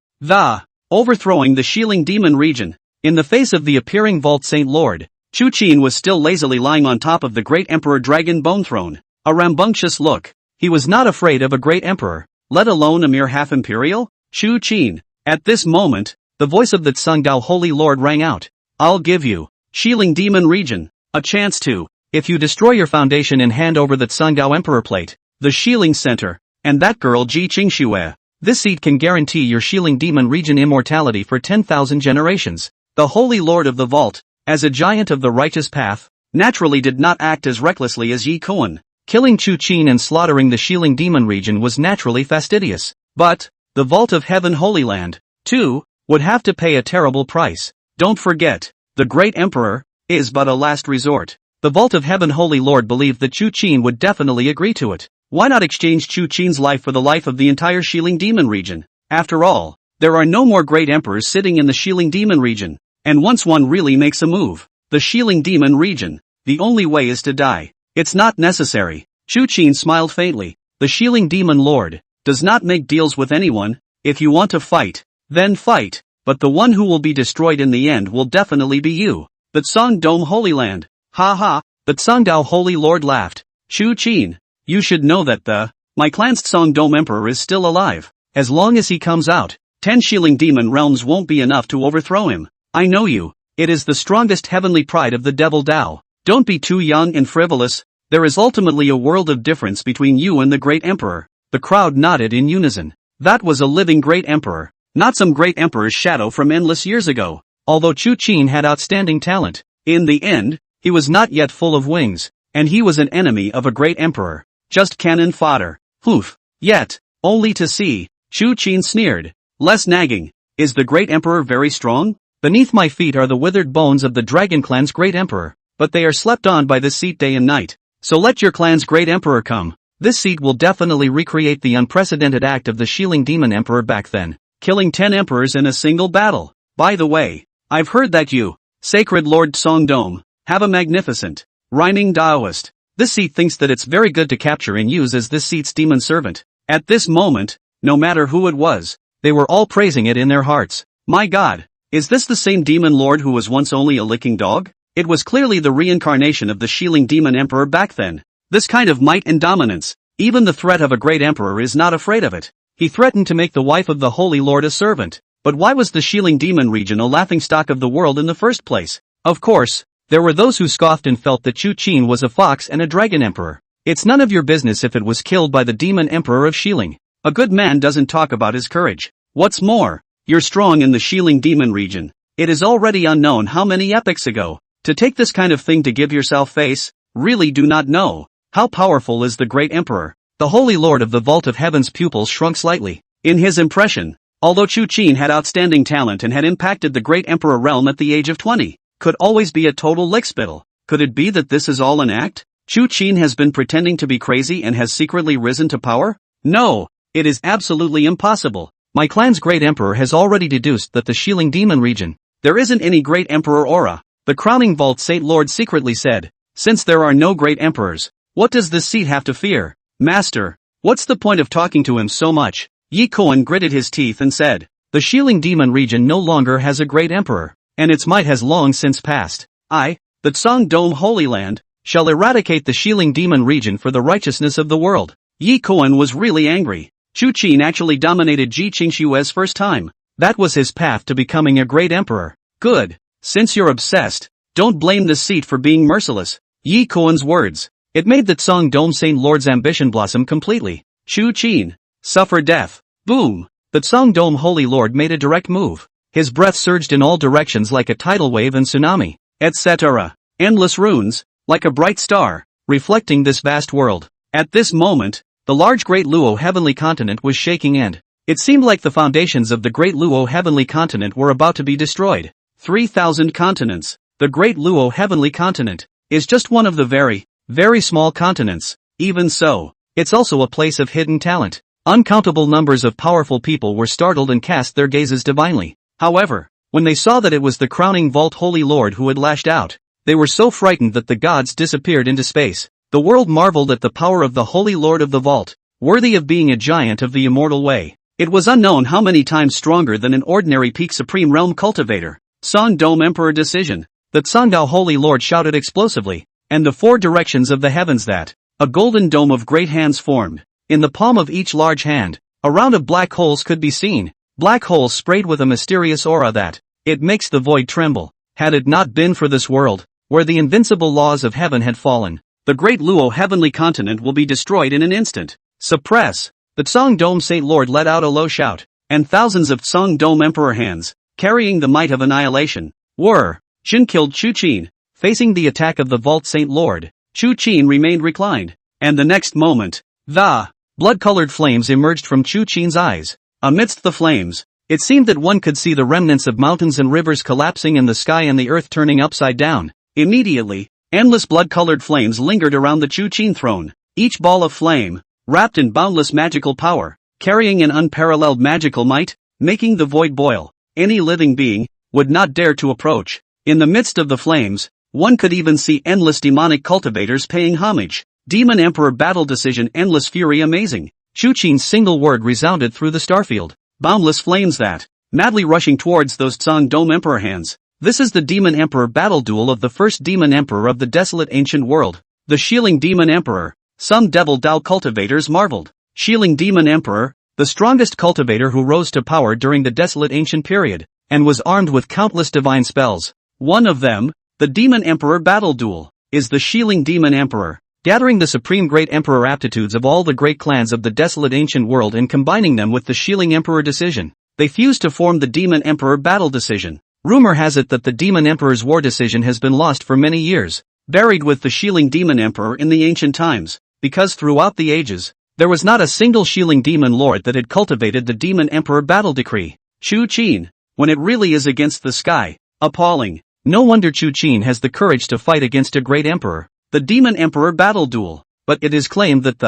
Overthrowing the Xiling Demon region. In the face of the appearing Vault Saint Lord, Chu Qin was still lazily lying on top of the Great Emperor Dragon Bone Throne. A rambunctious look. He was not afraid of a Great Emperor, let alone a mere half-imperial? Chu Qin. At this moment, the voice of the Tsungdao Holy Lord rang out. I'll give you, Xiling Demon region, a chance to, if you destroy your foundation and hand over the Tsungdao Emperor plate, the Xiling Center, and that girl Ji Qingxue. This seat can guarantee your Xiling Demon region immortality for 10,000 generations. The Holy Lord of the Vault, as a giant of the righteous path, naturally did not act as recklessly as Ji Qingxue. Killing Chu Qin and slaughtering the Xiling Demon region was naturally fastidious. But, the Vault of Heaven Holy Land, too, would have to pay a terrible price. Don't forget, the Great Emperor is but a last resort. The Vault of Heaven Holy Lord believed that Chu Qin would definitely agree to it. Why not exchange Chu Qin's life for the life of the entire Xiling Demon region? After all, there are no more Great Emperors sitting in the Xiling Demon region. And once one really makes a move, the Xiling Demon region, the only way is to die. It's not necessary. Chu Qin smiled faintly. The Xiling Demon Lord does not make deals with anyone. If you want to fight, then fight. But the one who will be destroyed in the end will definitely be you. The Tsungdao Holy Land. Ha ha. The Tsungdao Holy Lord laughed. Chu Qin, you should know that my clan's Tsungdao Emperor is still alive. As long as he comes out, 10 Xiling Demon realms won't be enough to overthrow him. I know you. It is the strongest heavenly pride of the Devil Dao. Don't be too young and frivolous. There is ultimately a world of difference between you and the Great Emperor. The crowd nodded in unison. That was a living Great Emperor, not some Great Emperor's shadow from endless years ago. Although Chu Qin had outstanding talent, in the end, he was not yet full of wings, and he was an enemy of a Great Emperor. Just cannon fodder. Poof. Yet, only to see. Chu Qin sneered. Less nagging. Is the Great Emperor very strong? Beneath my feet are the withered bones of the Dragon Clan's Great Emperor, but they are slept on by this seat day and night. So let your clan's Great Emperor come. This seat will definitely recreate the unprecedented act of the Xiling Demon Emperor back then, killing 10 emperors in a single battle. By the way, I've heard that you, Sacred Lord Tsungdao, have a magnificent, rhyming Daoist. This seat thinks that it's very good to capture and use as this seat's demon servant. At this moment, no matter who it was, they were all praising it in their hearts. My God, is this the same demon lord who was once only a licking dog? It was clearly the reincarnation of the Xiling Demon Emperor back then. This kind of might and dominance, even the threat of a great emperor is not afraid of it. He threatened to make the wife of the Holy Lord a servant. But why was the Xiling Demon region a laughingstock of the world in the first place? Of course, there were those who scoffed and felt that Chu Qin was a fox and a dragon emperor. It's none of your business if it was killed by the demon emperor of Xiling. A good man doesn't talk about his courage. What's more, you're strong in the Xiling Demon region. It is already unknown how many epochs ago. To take this kind of thing to give yourself face, really do not know. How powerful is the Great Emperor? The Holy Lord of the Vault of Heaven's pupils shrunk slightly. In his impression, although Chu Qin had outstanding talent and had impacted the Great Emperor realm at the age of 20, could always be a total lickspittle. Could it be that this is all an act? Chu Qin has been pretending to be crazy and has secretly risen to power? No, it is absolutely impossible. My clan's Great Emperor has already deduced that the Xiling Demon region, there isn't any Great Emperor aura. The crowning Vault Saint Lord secretly said, since there are no Great Emperors, what does this seat have to fear? Master, what's the point of talking to him so much? Ji Qingxue gritted his teeth and said, the Xiling Demon region no longer has a Great Emperor, and its might has long since passed. I, the Tsungdao Holy Land, shall eradicate the Xiling Demon region for the righteousness of the world. Ji Qingxue was really angry. Chu Qin actually dominated Ji Qingxue's first time. That was his path to becoming a Great Emperor. Good. Since you're obsessed, don't blame the seat for being merciless. Ji Qingxue's words. It made the Tsungdao Saint Lord's ambition blossom completely. Chu Qin, suffer death. Boom. The Tsungdao Holy Lord made a direct move. His breath surged in all directions like a tidal wave and tsunami, etc. Endless runes, like a bright star, reflecting this vast world. At this moment, the large Great Luo Heavenly Continent was shaking and it seemed like the foundations of the Great Luo Heavenly Continent were about to be destroyed. 3,000 continents. The Great Luo Heavenly Continent is just one of the very, very small continents. Even so, it's also a place of hidden talent. Uncountable numbers of powerful people were startled and cast their gazes divinely. However, when they saw that it was the crowning vault Holy Lord who had lashed out, they were so frightened that the gods disappeared into space. The world marveled at the power of the Holy Lord of the Vault, worthy of being a giant of the immortal way. It was unknown how many times stronger than an ordinary peak supreme realm cultivator. Song Dome Emperor Decision. The Tsangdao Holy Lord shouted explosively, and the four directions of the heavens that a golden dome of great hands formed. In the palm of each large hand, a round of black holes could be seen. Black holes sprayed with a mysterious aura that it makes the void tremble. Had it not been for this world, where the invincible laws of heaven had fallen, the Great Luo heavenly continent will be destroyed in an instant. Suppress. The Tsang Dome Saint Lord let out a low shout, and thousands of Tsang Dome Emperor hands, carrying the might of annihilation, were killed Chu Qin. Facing the attack of the Vault Saint Lord, Chu Qin remained reclined, and the next moment, the blood-colored flames emerged from Chu Qin's eyes. Amidst the flames, it seemed that one could see the remnants of mountains and rivers collapsing in the sky and the earth turning upside down. Immediately, endless blood-colored flames lingered around the Chu Qin throne, each ball of flame, wrapped in boundless magical power, carrying an unparalleled magical might, making the void boil. Any living being would not dare to approach. In the midst of the flames, one could even see endless demonic cultivators paying homage. Demon Emperor Battle Decision. Endless fury. Amazing. Chu Qin's single word resounded through the starfield. Boundless flames that, madly rushing towards those Tsang Dome Emperor hands. This is the Demon Emperor battle duel of the first Demon Emperor of the desolate ancient world. The Xiling Demon Emperor. Some devil Dao cultivators marveled. Xiling Demon Emperor, the strongest cultivator who rose to power during the desolate ancient period, and was armed with countless divine spells. One of them, the Demon Emperor battle duel, is the Xiling Demon Emperor. Gathering the supreme great emperor aptitudes of all the great clans of the desolate ancient world and combining them with the Xiling Emperor decision, they fused to form the Demon Emperor battle decision. Rumor has it that the Demon Emperor's war decision has been lost for many years, buried with the Xiling Demon Emperor in the ancient times, because throughout the ages, there was not a single Xiling Demon Lord that had cultivated the Demon Emperor battle decree. Chu Qin, when it really is against the sky, appalling. No wonder Chu Qin has the courage to fight against a great emperor. The Demon Emperor battle duel. But it is claimed that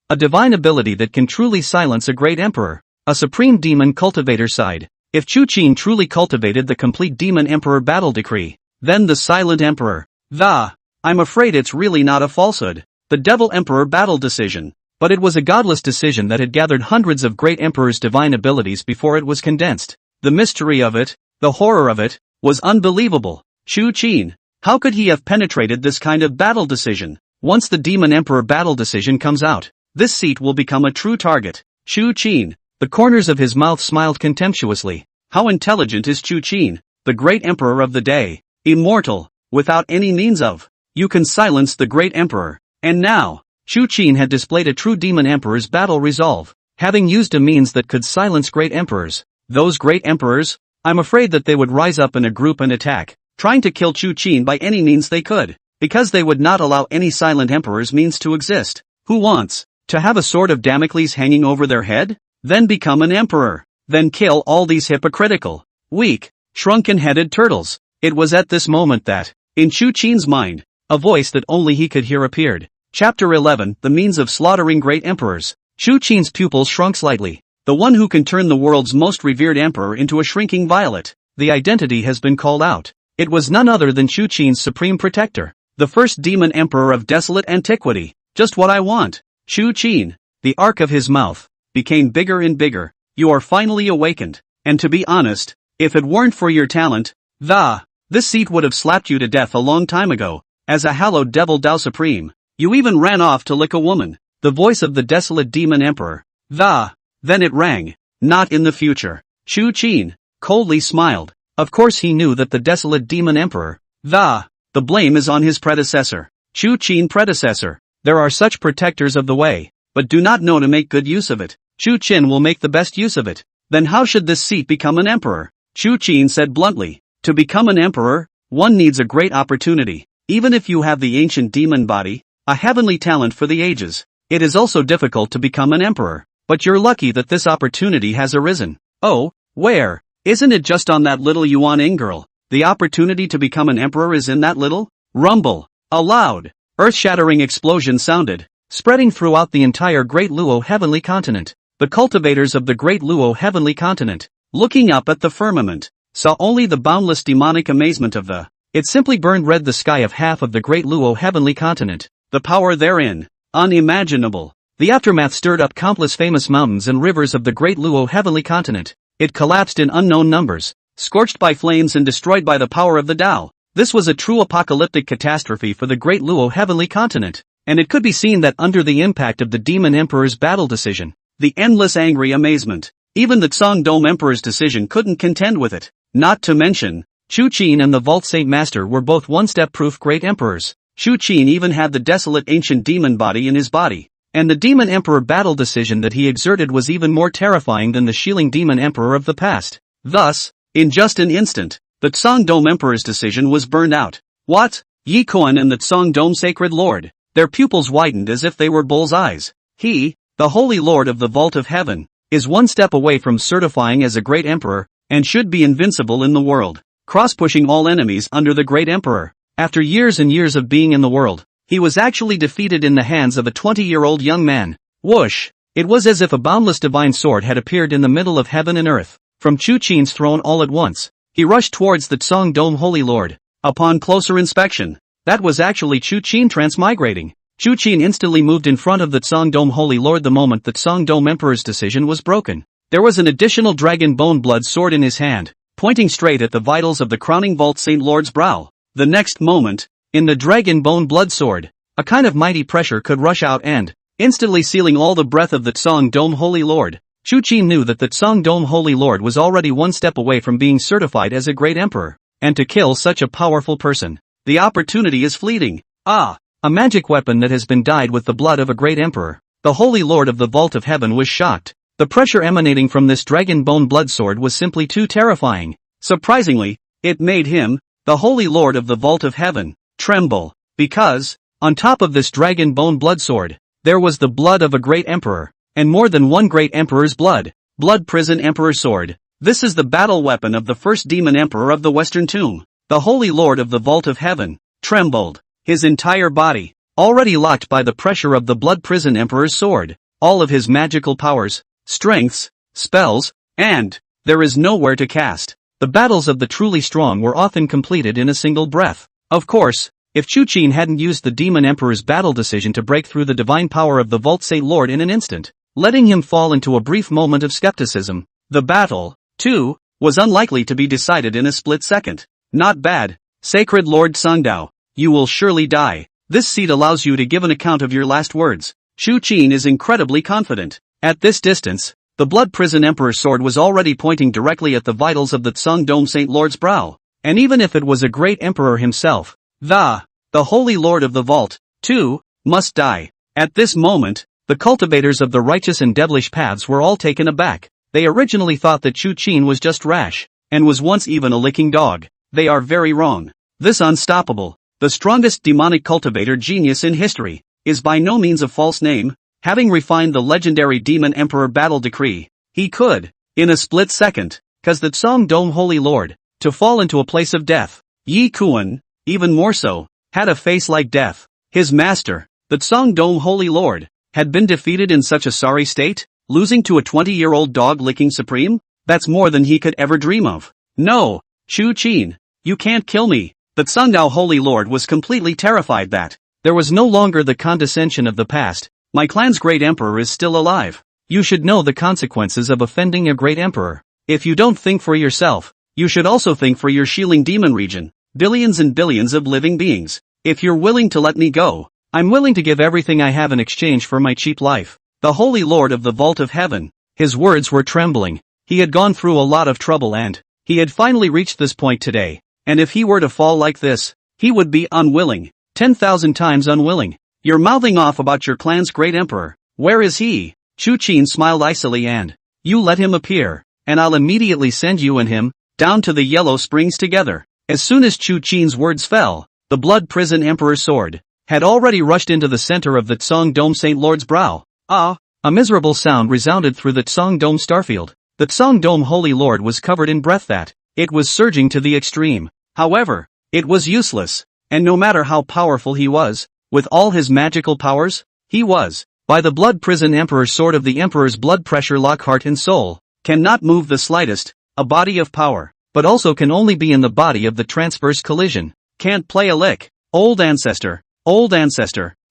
a divine ability that can truly silence a great emperor, a supreme demon cultivator side. If Chu Qin truly cultivated the complete Demon Emperor battle decree, then the silent emperor. I'm afraid it's really not a falsehood. The Devil Emperor battle decision. But it was a godless decision that had gathered hundreds of great emperors' divine abilities before it was condensed. The mystery of it, the horror of it, was unbelievable. Chu Qin. How could he have penetrated this kind of battle decision? Once the Demon Emperor battle decision comes out, this seat will become a true target. Chu Qin. The corners of his mouth smiled contemptuously. How intelligent is Chu Qin, the great emperor of the day, immortal, without any means of. You can silence the great emperor. And now, Chu Qin had displayed a true demon emperor's battle resolve, having used a means that could silence great emperors. Those great emperors? I'm afraid that they would rise up in a group and attack, trying to kill Chu Qin by any means they could, because they would not allow any silent emperor's means to exist. Who wants to have a sword of Damocles hanging over their head? Then become an emperor. Then kill all these hypocritical, weak, shrunken-headed turtles. It was at this moment that, in Chu Qin's mind, a voice that only he could hear appeared. Chapter 11. The means of slaughtering great emperors. Chu Qin's pupils shrunk slightly. The one who can turn the world's most revered emperor into a shrinking violet. The identity has been called out. It was none other than Chu Qin's supreme protector, the first demon emperor of desolate antiquity. Just what I want. Chu Qin. The arc of his mouth became bigger and bigger. You are finally awakened. And to be honest, if it weren't for your talent, this seat would have slapped you to death a long time ago. As a hallowed devil Dao Supreme, you even ran off to lick a woman. The voice of the desolate demon emperor. Then it rang. Not in the future. Chu Qin coldly smiled. Of course he knew that the desolate demon emperor. The blame is on his predecessor. Chu Qin predecessor. There are such protectors of the way, but do not know to make good use of it. Chu Qin will make the best use of it. Then how should this seat become an emperor? Chu Qin said bluntly. To become an emperor, one needs a great opportunity. Even if you have the ancient demon body, a heavenly talent for the ages, it is also difficult to become an emperor. But you're lucky that this opportunity has arisen. Oh, where? Isn't it just on that little Yuan girl? The opportunity to become an emperor is in that little? Rumble. A loud, earth-shattering explosion sounded, spreading throughout the entire Great Luo heavenly continent. the cultivators of the Great Luo heavenly continent, looking up at the firmament, saw only the boundless demonic amazement of the. It simply burned red the sky of half of the Great Luo heavenly continent, the power therein, unimaginable. The aftermath stirred up countless famous mountains and rivers of the Great Luo heavenly continent. It collapsed in unknown numbers, scorched by flames and destroyed by the power of the Tao. This was a true apocalyptic catastrophe for the Great Luo heavenly continent, and it could be seen that under the impact of the Demon Emperor's battle decision, the endless angry amazement, even the Dome Emperor's decision couldn't contend with it. Not to mention, Chu Qin and the Vault Saint Master were both one-step proof great emperors. Chu Qin even had the desolate ancient demon body in his body. And the Demon Emperor battle decision that he exerted was even more terrifying than the Xiling Demon Emperor of the past. Thus, in just an instant, the Dome Emperor's decision was burned out. What? Yi Qingxue and the Dome Sacred Lord. Their pupils widened as if they were bull's eyes. He, the Holy Lord of the Vault of Heaven, is one step away from certifying as a great emperor, and should be invincible in the world, cross-pushing all enemies under the great emperor. After years and years of being in the world, he was actually defeated in the hands of a 20-year-old young man. Whoosh! It was as if a boundless divine sword had appeared in the middle of heaven and earth, from Chu Qin's throne all at once. He rushed towards the Dome Holy Lord. Upon closer inspection, that was actually Chu Qin transmigrating. Chu Qin instantly moved in front of the Dome Holy Lord the moment the Dome Emperor's decision was broken. There was an additional dragon bone blood sword in his hand, pointing straight at the vitals of the crowning Vault Saint Lord's brow. The next moment, in the dragon bone blood sword, a kind of mighty pressure could rush out and, instantly sealing all the breath of the Dome Holy Lord. Chu Qin knew that the Dome Holy Lord was already one step away from being certified as a great emperor, and to kill such a powerful person, the opportunity is fleeting. A magic weapon that has been dyed with the blood of a great emperor. The Holy Lord of the Vault of Heaven was shocked. The pressure emanating from this dragon bone blood sword was simply too terrifying. Surprisingly, it made him, the Holy Lord of the Vault of Heaven, tremble, because, on top of this dragon bone blood sword, there was the blood of a great emperor, and more than one great emperor's blood. Blood Prison Emperor Sword. This is the battle weapon of the first demon emperor of the Western Tomb. The Holy Lord of the Vault of Heaven trembled, his entire body, already locked by the pressure of the Blood Prison Emperor's sword, all of his magical powers, strengths, spells, and there is nowhere to cast. The battles of the truly strong were often completed in a single breath. Of course, if Chu Qin hadn't used the Demon Emperor's battle decision to break through the divine power of the Vault Saint Lord in an instant, letting him fall into a brief moment of skepticism, the battle, too, was unlikely to be decided in a split second. Not bad, Sacred Lord Sungdao, you will surely die. This seat allows you to give an account of your last words. Chu Qin is incredibly confident. At this distance, the Blood Prison Emperor's sword was already pointing directly at the vitals of the Dome Saint Lord's brow, and even if it was a great emperor himself, the Holy Lord of the Vault, too, must die. At this moment, the cultivators of the righteous and devilish paths were all taken aback. They originally thought that Chu Qin was just rash, and was once even a licking dog. They are very wrong. This unstoppable, the strongest demonic cultivator genius in history, is by no means a false name. Having refined the legendary Demon Emperor battle decree, he could, in a split second, cause the Dome Holy Lord, to fall into a place of death. Yi Qingxue, even more so, had a face like death. His master, the Dome Holy Lord, had been defeated in such a sorry state, losing to a 20-year-old dog-licking supreme? That's more than he could ever dream of. No, Chu Qin, you can't kill me. The Dao Holy Lord was completely terrified that there was no longer the condescension of the past. My clan's great emperor is still alive. You should know the consequences of offending a great emperor. If you don't think for yourself, you should also think for your Xiling Demon region, billions and billions of living beings. If you're willing to let me go, I'm willing to give everything I have in exchange for my cheap life. The Holy Lord of the Vault of Heaven. His words were trembling. He had gone through a lot of trouble and he had finally reached this point today. And if he were to fall like this, he would be unwilling, 10,000 times unwilling. You're mouthing off about your clan's great emperor. Where is he? Chu Qin smiled icily and, you let him appear, and I'll immediately send you and him, down to the Yellow Springs together. As soon as Chu Qin's words fell, the Blood Prison Emperor's sword had already rushed into the center of the Dome Saint Lord's brow. A miserable sound resounded through the Dome starfield. The Dome Holy Lord was covered in breath that, it was surging to the extreme. However, it was useless, and no matter how powerful he was, with all his magical powers, he was By the blood prison Emperor's sword of the Emperor's blood pressure lock heart and soul. Cannot move the slightest, a body of power, but also can only be in the body of the transverse collision. Can't play a lick. Old ancestor,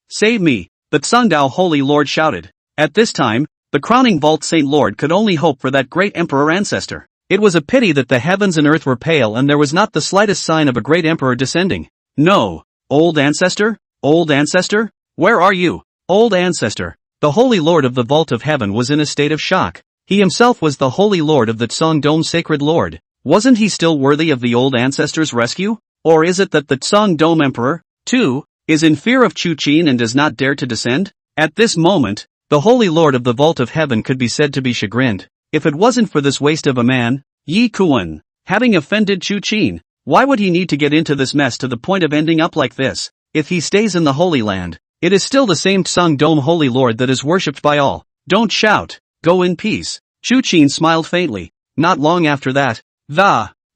save me, the Tsungdao Holy Lord shouted. At this time, the crowning vault Saint Lord could only hope for that great emperor ancestor. It was a pity that the heavens and earth were pale and there was not the slightest sign of a great emperor descending. No. Old ancestor, where are you? Old ancestor. The Holy Lord of the Vault of Heaven was in a state of shock. He himself was the Holy Lord of the Tsongdome Sacred Lord. Wasn't he still worthy of the old ancestor's rescue? Or is it that the Tsongdome Emperor, too, is in fear of Chu Qin and does not dare to descend? At this moment, the Holy Lord of the Vault of Heaven could be said to be chagrined. If it wasn't for this waste of a man, Yi Qingxue, having offended Chu Qin, why would he need to get into this mess to the point of ending up like this? If he stays in the Holy Land, it is still the same Tsongdome Holy Lord that is worshipped by all. Don't shout, go in peace. Chu Qin smiled faintly. Not long after that,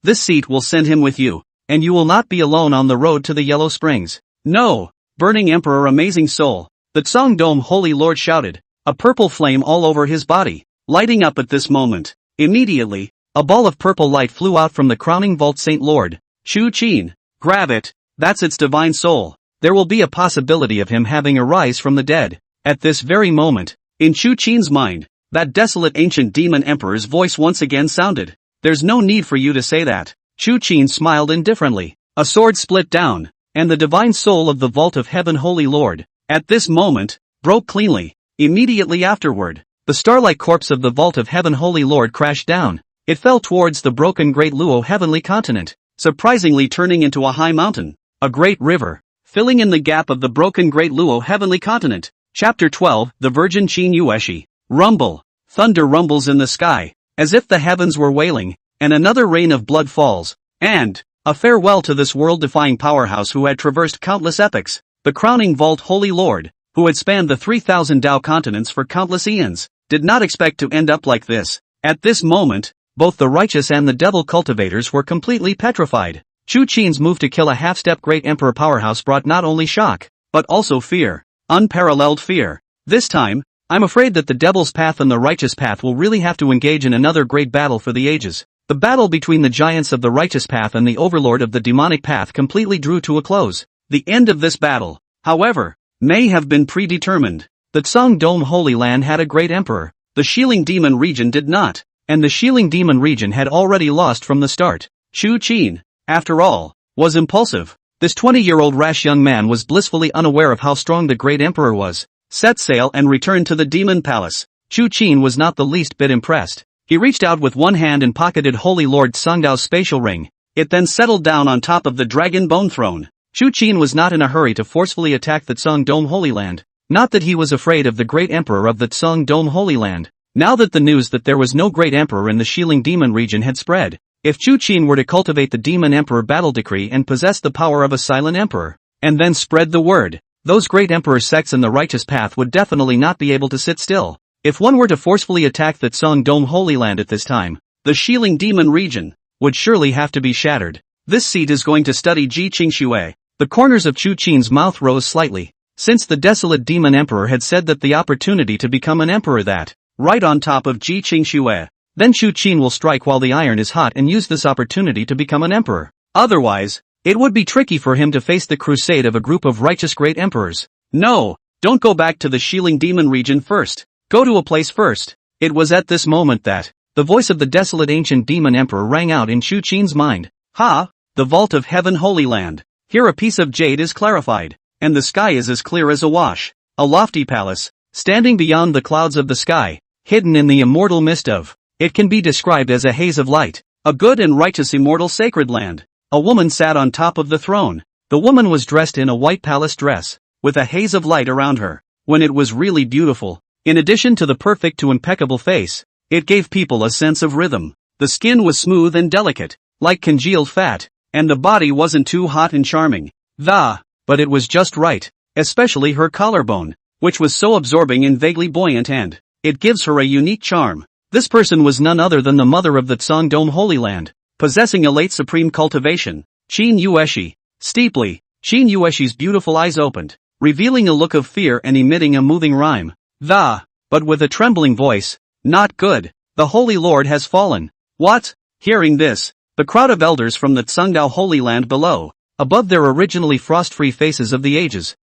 this seat will send him with you, and you will not be alone on the road to the Yellow Springs. No, burning Emperor amazing soul, the Tsongdome Holy Lord shouted, a purple flame all over his body, lighting up at this moment. Immediately, a ball of purple light flew out from the crowning vault Saint Lord. Chu Qin, grab it, that's its divine soul. There will be a possibility of him having arise from the dead. At this very moment, in Chu Qin's mind, that desolate ancient demon emperor's voice once again sounded. There's no need for you to say that. Chu Qin smiled indifferently. A sword split down, and the divine soul of the Vault of Heaven Holy Lord, at this moment, broke cleanly. Immediately afterward, the starlight corpse of the Vault of Heaven Holy Lord crashed down. It fell towards the broken Great Luo Heavenly Continent, surprisingly turning into a high mountain, a great river, filling in the gap of the broken Great Luo Heavenly Continent. Chapter 12, The Virgin Qingxue. Rumble. Thunder rumbles in the sky, as if the heavens were wailing, and another rain of blood falls, and a farewell to this world-defying powerhouse who had traversed countless epochs, the crowning vault Holy Lord, who had spanned the 3,000 Dao continents for countless eons, did not expect to end up like this. At this moment, both the righteous and the devil cultivators were completely petrified. Chu Qin's move to kill a half-step great emperor powerhouse brought not only shock, but also fear, unparalleled fear. This time, I'm afraid that the devil's path and the righteous path will really have to engage in another great battle for the ages. The battle between the giants of the righteous path and the overlord of the demonic path completely drew to a close. The end of this battle, however, may have been predetermined. The Tsongdome Holy Land had a great emperor. The Xiling Demon region did not, and the Xiling Demon region had already lost from the start. Chu Qin, after all, was impulsive. This 20-year-old rash young man was blissfully unaware of how strong the great emperor was. Set sail and returned to the demon palace. Chu Qin was not the least bit impressed. He reached out with one hand and pocketed Holy Lord Tsongdao's spatial ring. It then settled down on top of the dragon bone throne. Chu Qin was not in a hurry to forcefully attack the Tsongdome Holy Land. Not that he was afraid of the great emperor of the Tsongdome Holy Land. Now that the news that there was no great emperor in the Xiling Demon region had spread, if Chu Qin were to cultivate the demon emperor battle decree and possess the power of a silent emperor, and then spread the word, those great emperor sects in the righteous path would definitely not be able to sit still. If one were to forcefully attack the Tsongdome Holy Land at this time, the Xiling Demon region would surely have to be shattered. This seat is going to study Ji Qingxue. The corners of Chu Qin's mouth rose slightly, since the desolate demon emperor had said that the opportunity to become an emperor that, right on top of Ji Qingxue. Then Chu Qin will strike while the iron is hot and use this opportunity to become an emperor. Otherwise, it would be tricky for him to face the crusade of a group of righteous great emperors. No, don't go back to the Xiling Demon region first. Go to a place first. It was at this moment that the voice of the desolate ancient demon emperor rang out in Chu Qin's mind. Ha! The Vault of Heaven Holy Land. Here a piece of jade is clarified, and the sky is as clear as a wash. A lofty palace, standing beyond the clouds of the sky, hidden in the immortal mist of, it can be described as a haze of light. A good and righteous immortal sacred land. A woman sat on top of the throne. The woman was dressed in a white palace dress, with a haze of light around her. When it was really beautiful, in addition to the perfect to impeccable face, it gave people a sense of rhythm. The skin was smooth and delicate, like congealed fat, and the body wasn't too hot and charming. But it was just right, especially her collarbone, which was so absorbing and vaguely buoyant, and it gives her a unique charm. This person was none other than the mother of the Tsongdome Holy Land, possessing a late supreme cultivation, Qingxue. Steeply, Qingxue's beautiful eyes opened, revealing a look of fear and emitting a moving rhyme. but with a trembling voice, "Not good. The Holy Lord has fallen." What? Hearing this, the crowd of elders from the Tsungdao Holy Land below, above their originally frost-free faces of the ages,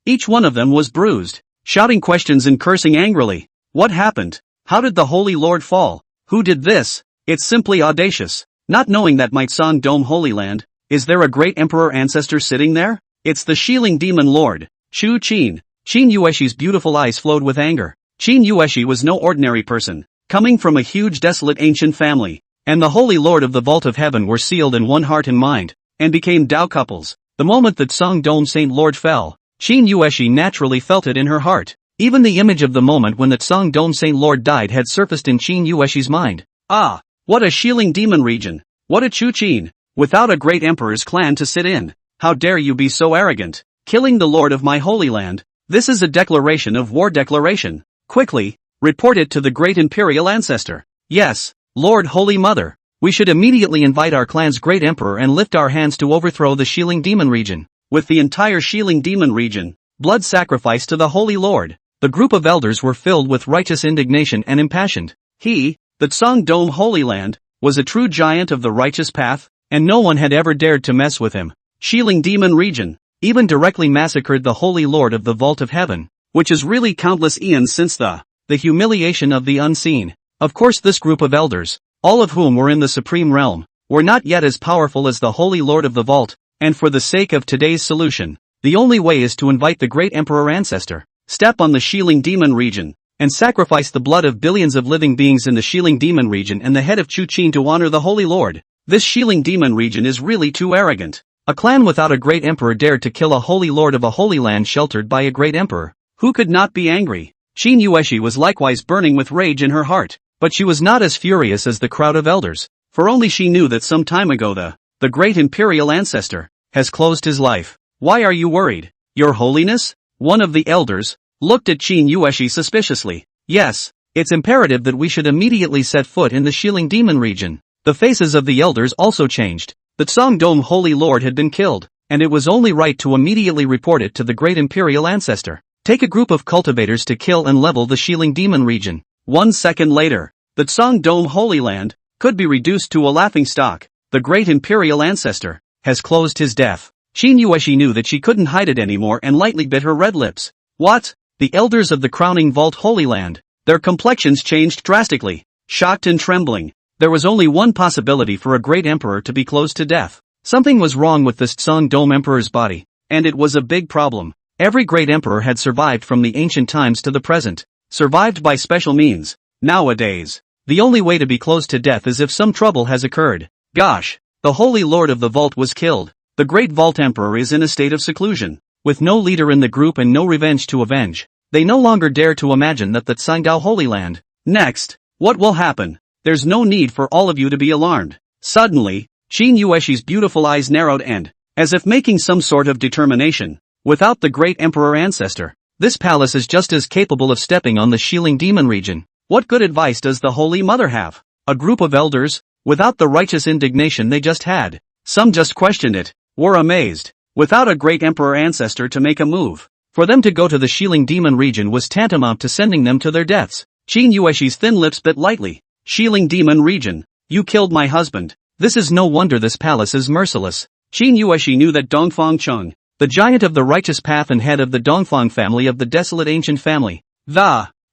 each one of them was bruised, shouting questions and cursing angrily. What happened? How did the Holy Lord fall? Who did this? It's simply audacious. Not knowing that might Song Dome Holy Land, is there a great emperor ancestor sitting there? It's the Xiling Demon Lord, Chu Qin. Qin Yuexi's beautiful eyes flowed with anger. Qin Yuexi was no ordinary person, coming from a huge desolate ancient family, and the Holy Lord of the Vault of Heaven were sealed in one heart and mind, and became Dao couples. The moment that Song Dome Saint Lord fell, Qin Yuexi naturally felt it in her heart. Even the image of the moment when that Song Dome Saint Lord died had surfaced in Qin Yuexi's mind. Ah! What a Xiling Demon region! What a Chu Qin! Without a great emperor's clan to sit in! How dare you be so arrogant! Killing the Lord of my Holy Land! This is a declaration of war declaration. Quickly, report it to the great imperial ancestor. Yes, Lord Holy Mother. We should immediately invite our clan's great emperor and lift our hands to overthrow the Xiling Demon region. With the entire Xiling Demon region, blood sacrifice to the Holy Lord. The group of elders were filled with righteous indignation and impassioned. He, the Song Dome Holy Land, was a true giant of the righteous path, and no one had ever dared to mess with him. Xiling Demon region even directly massacred the Holy Lord of the Vault of Heaven, which is really countless eons since the humiliation of the unseen. Of course this group of elders, all of whom were in the supreme realm, were not yet as powerful as the Holy Lord of the Vault, and for the sake of today's solution, the only way is to invite the great emperor ancestor, step on the Xiling Demon region, and sacrifice the blood of billions of living beings in the Xiling Demon region and the head of Chu Qin to honor the Holy Lord. This Xiling Demon region is really too arrogant. A clan without a great emperor dared to kill a Holy Lord of a holy land sheltered by a great emperor. Who could not be angry? Qin Yuexi was likewise burning with rage in her heart, but she was not as furious as the crowd of elders, for only she knew that some time ago the great imperial ancestor has closed his life. Why are you worried, Your Holiness? One of the elders looked at Qin Yuexi suspiciously. Yes, it's imperative that we should immediately set foot in the Xiling Demon region. The faces of the elders also changed. The Song Dome Holy Lord had been killed, and it was only right to immediately report it to the great imperial ancestor. Take a group of cultivators to kill and level the Xiling Demon region. 1 second later, the Song Dome Holy Land could be reduced to a laughingstock. The great imperial ancestor has closed his death. Qin Yuexi knew that she couldn't hide it anymore and lightly bit her red lips. What? The elders of the crowning Vault Holy Land, their complexions changed drastically. Shocked and trembling, there was only one possibility for a great emperor to be closed to death. Something was wrong with this Song Dome emperor's body, and it was a big problem. Every great emperor had survived from the ancient times to the present, survived by special means. Nowadays, the only way to be closed to death is if some trouble has occurred. Gosh, the Holy Lord of the Vault was killed. The great Vault Emperor is in a state of seclusion, with no leader in the group and no revenge to avenge. They no longer dare to imagine that the Tsingdao Holy Land. Next, what will happen? There's no need for all of you to be alarmed. Suddenly, Qin Yuexi's beautiful eyes narrowed and, as if making some sort of determination, without the great emperor ancestor, this palace is just as capable of stepping on the Xiling Demon region. What good advice does the Holy Mother have? A group of elders, without the righteous indignation they just had. Some just questioned it, were amazed. Without a great emperor ancestor to make a move, for them to go to the Xiling Demon region was tantamount to sending them to their deaths. Qin Yuexi's thin lips bit lightly. Xiling Demon region, you killed my husband. This is no wonder this palace is merciless. Qin Yuexi knew that Dongfang Cheng, the giant of the righteous path and head of the Dongfang family of the desolate ancient family,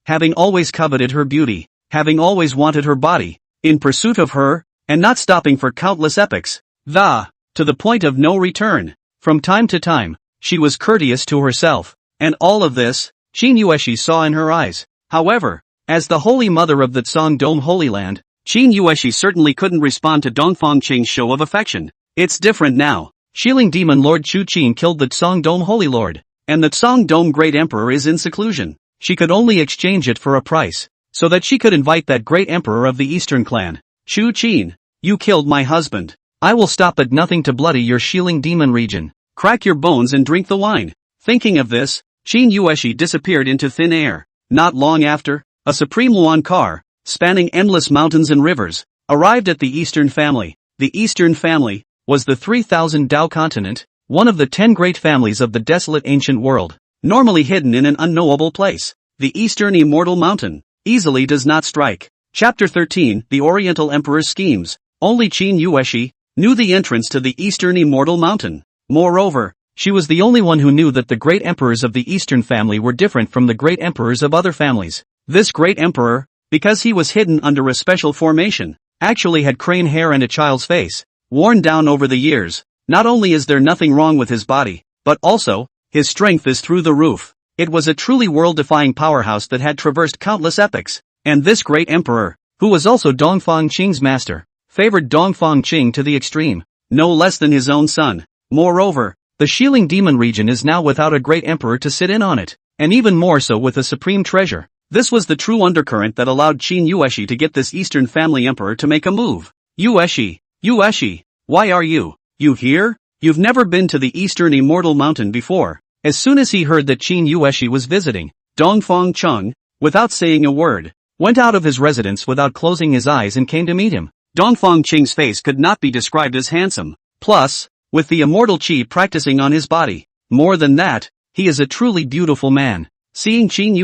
having always coveted her beauty, having always wanted her body, in pursuit of her, and not stopping for countless epochs, to the point of no return. From time to time, she was courteous to herself, and all of this, Qin Yuexi saw in her eyes. However, as the Holy Mother of the Song Dome Holy Land, Qin Yuexi certainly couldn't respond to Dongfang Qing's show of affection. It's different now. Xiling Demon Lord Chu Qin killed the Song Dome Holy Lord, and the Song Dome Great Emperor is in seclusion. She could only exchange it for a price, so that she could invite that great emperor of the Eastern clan. Chu Qin, you killed my husband. I will stop at nothing to bloody your Xiling Demon region. Crack your bones and drink the wine. Thinking of this, Qin Yuexi disappeared into thin air. Not long after, a supreme Luan car, spanning endless mountains and rivers, arrived at the Eastern family. The Eastern family was the 3000 Dao continent, one of the 10 great families of the desolate ancient world, normally hidden in an unknowable place. the Eastern Immortal Mountain, easily does not strike. Chapter 13, The Oriental Emperor's Schemes. Only Qin knew the entrance to the Eastern Immortal Mountain. Moreover, she was the only one who knew that the great emperors of the Eastern family were different from the great emperors of other families. This great emperor, because he was hidden under a special formation, actually had crane hair and a child's face, worn down over the years. Not only is there nothing wrong with his body, but also, his strength is through the roof. It was a truly world-defying powerhouse that had traversed countless epochs. And this great emperor, who was also Dongfang Qing's master, favored Dongfang Qing to the extreme, no less than his own son. Moreover, the Xiling Demon region is now without a great emperor to sit in on it, and even more so with a supreme treasure. This was the true undercurrent that allowed Qin to get this Eastern family emperor to make a move. Yueshi, why are you here? You've never been to the Eastern Immortal Mountain before. As soon as he heard that Qin was visiting, Dongfang Cheng, without saying a word, went out of his residence without closing his eyes and came to meet him. Dongfang Qing's face could not be described as handsome. Plus, with the immortal qi practicing on his body, more than that, he is a truly beautiful man. Seeing Qin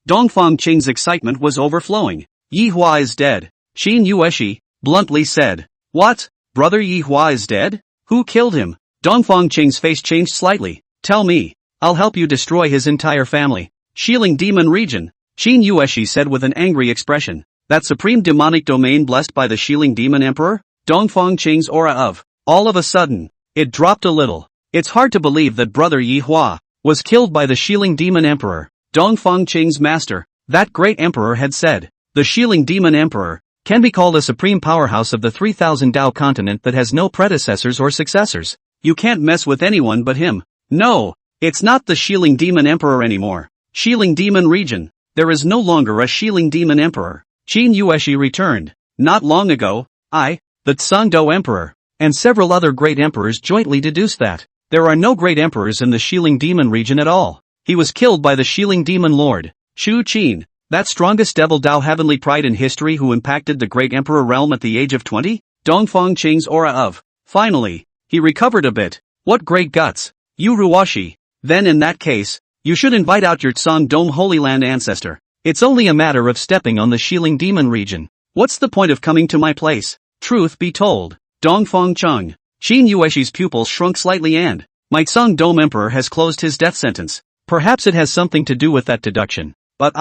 Dongfang Qing's excitement was overflowing. Yi Hua is dead, Qin bluntly said. What? Brother Yi Hua is dead? Who killed him? Dongfang Qing's face changed slightly. Tell me. I'll help you destroy his entire family. Xiling Demon Region, Qin said with an angry expression. That supreme demonic domain blessed by the Xiling Demon Emperor? Dongfang Qing's aura of. All of a sudden, it dropped a little. It's hard to believe that Brother Yi Hua was killed by the Xiling Demon Emperor, Dongfang Qing's master. That great emperor had said. The Xiling Demon Emperor can be called a supreme powerhouse of the 3000 Dao continent that has no predecessors or successors. You can't mess with anyone but him. No, it's not the Xiling Demon Emperor anymore. Xiling Demon Region, there is no longer a Xiling Demon Emperor. Qin returned. Not long ago, the Tsangdo Emperor, and several other great emperors jointly deduced that there are no great emperors in the Xiling Demon Region at all. He was killed by the Xiling Demon Lord, Chu Qin, that strongest devil Dao heavenly pride in history who impacted the great emperor realm at the age of 20? Dongfang Qing's aura of. Finally, he recovered a bit. What great guts. You Ruashi. Then in that case, you should invite out your Tsang Dome Holy Land ancestor. It's only a matter of stepping on the Xiling Demon Region. What's the point of coming to my place? Truth be told, Dongfang Cheng, Qin pupils shrunk slightly and my Tsang Dome Emperor has closed his death sentence. Perhaps it has something to do with that deduction. But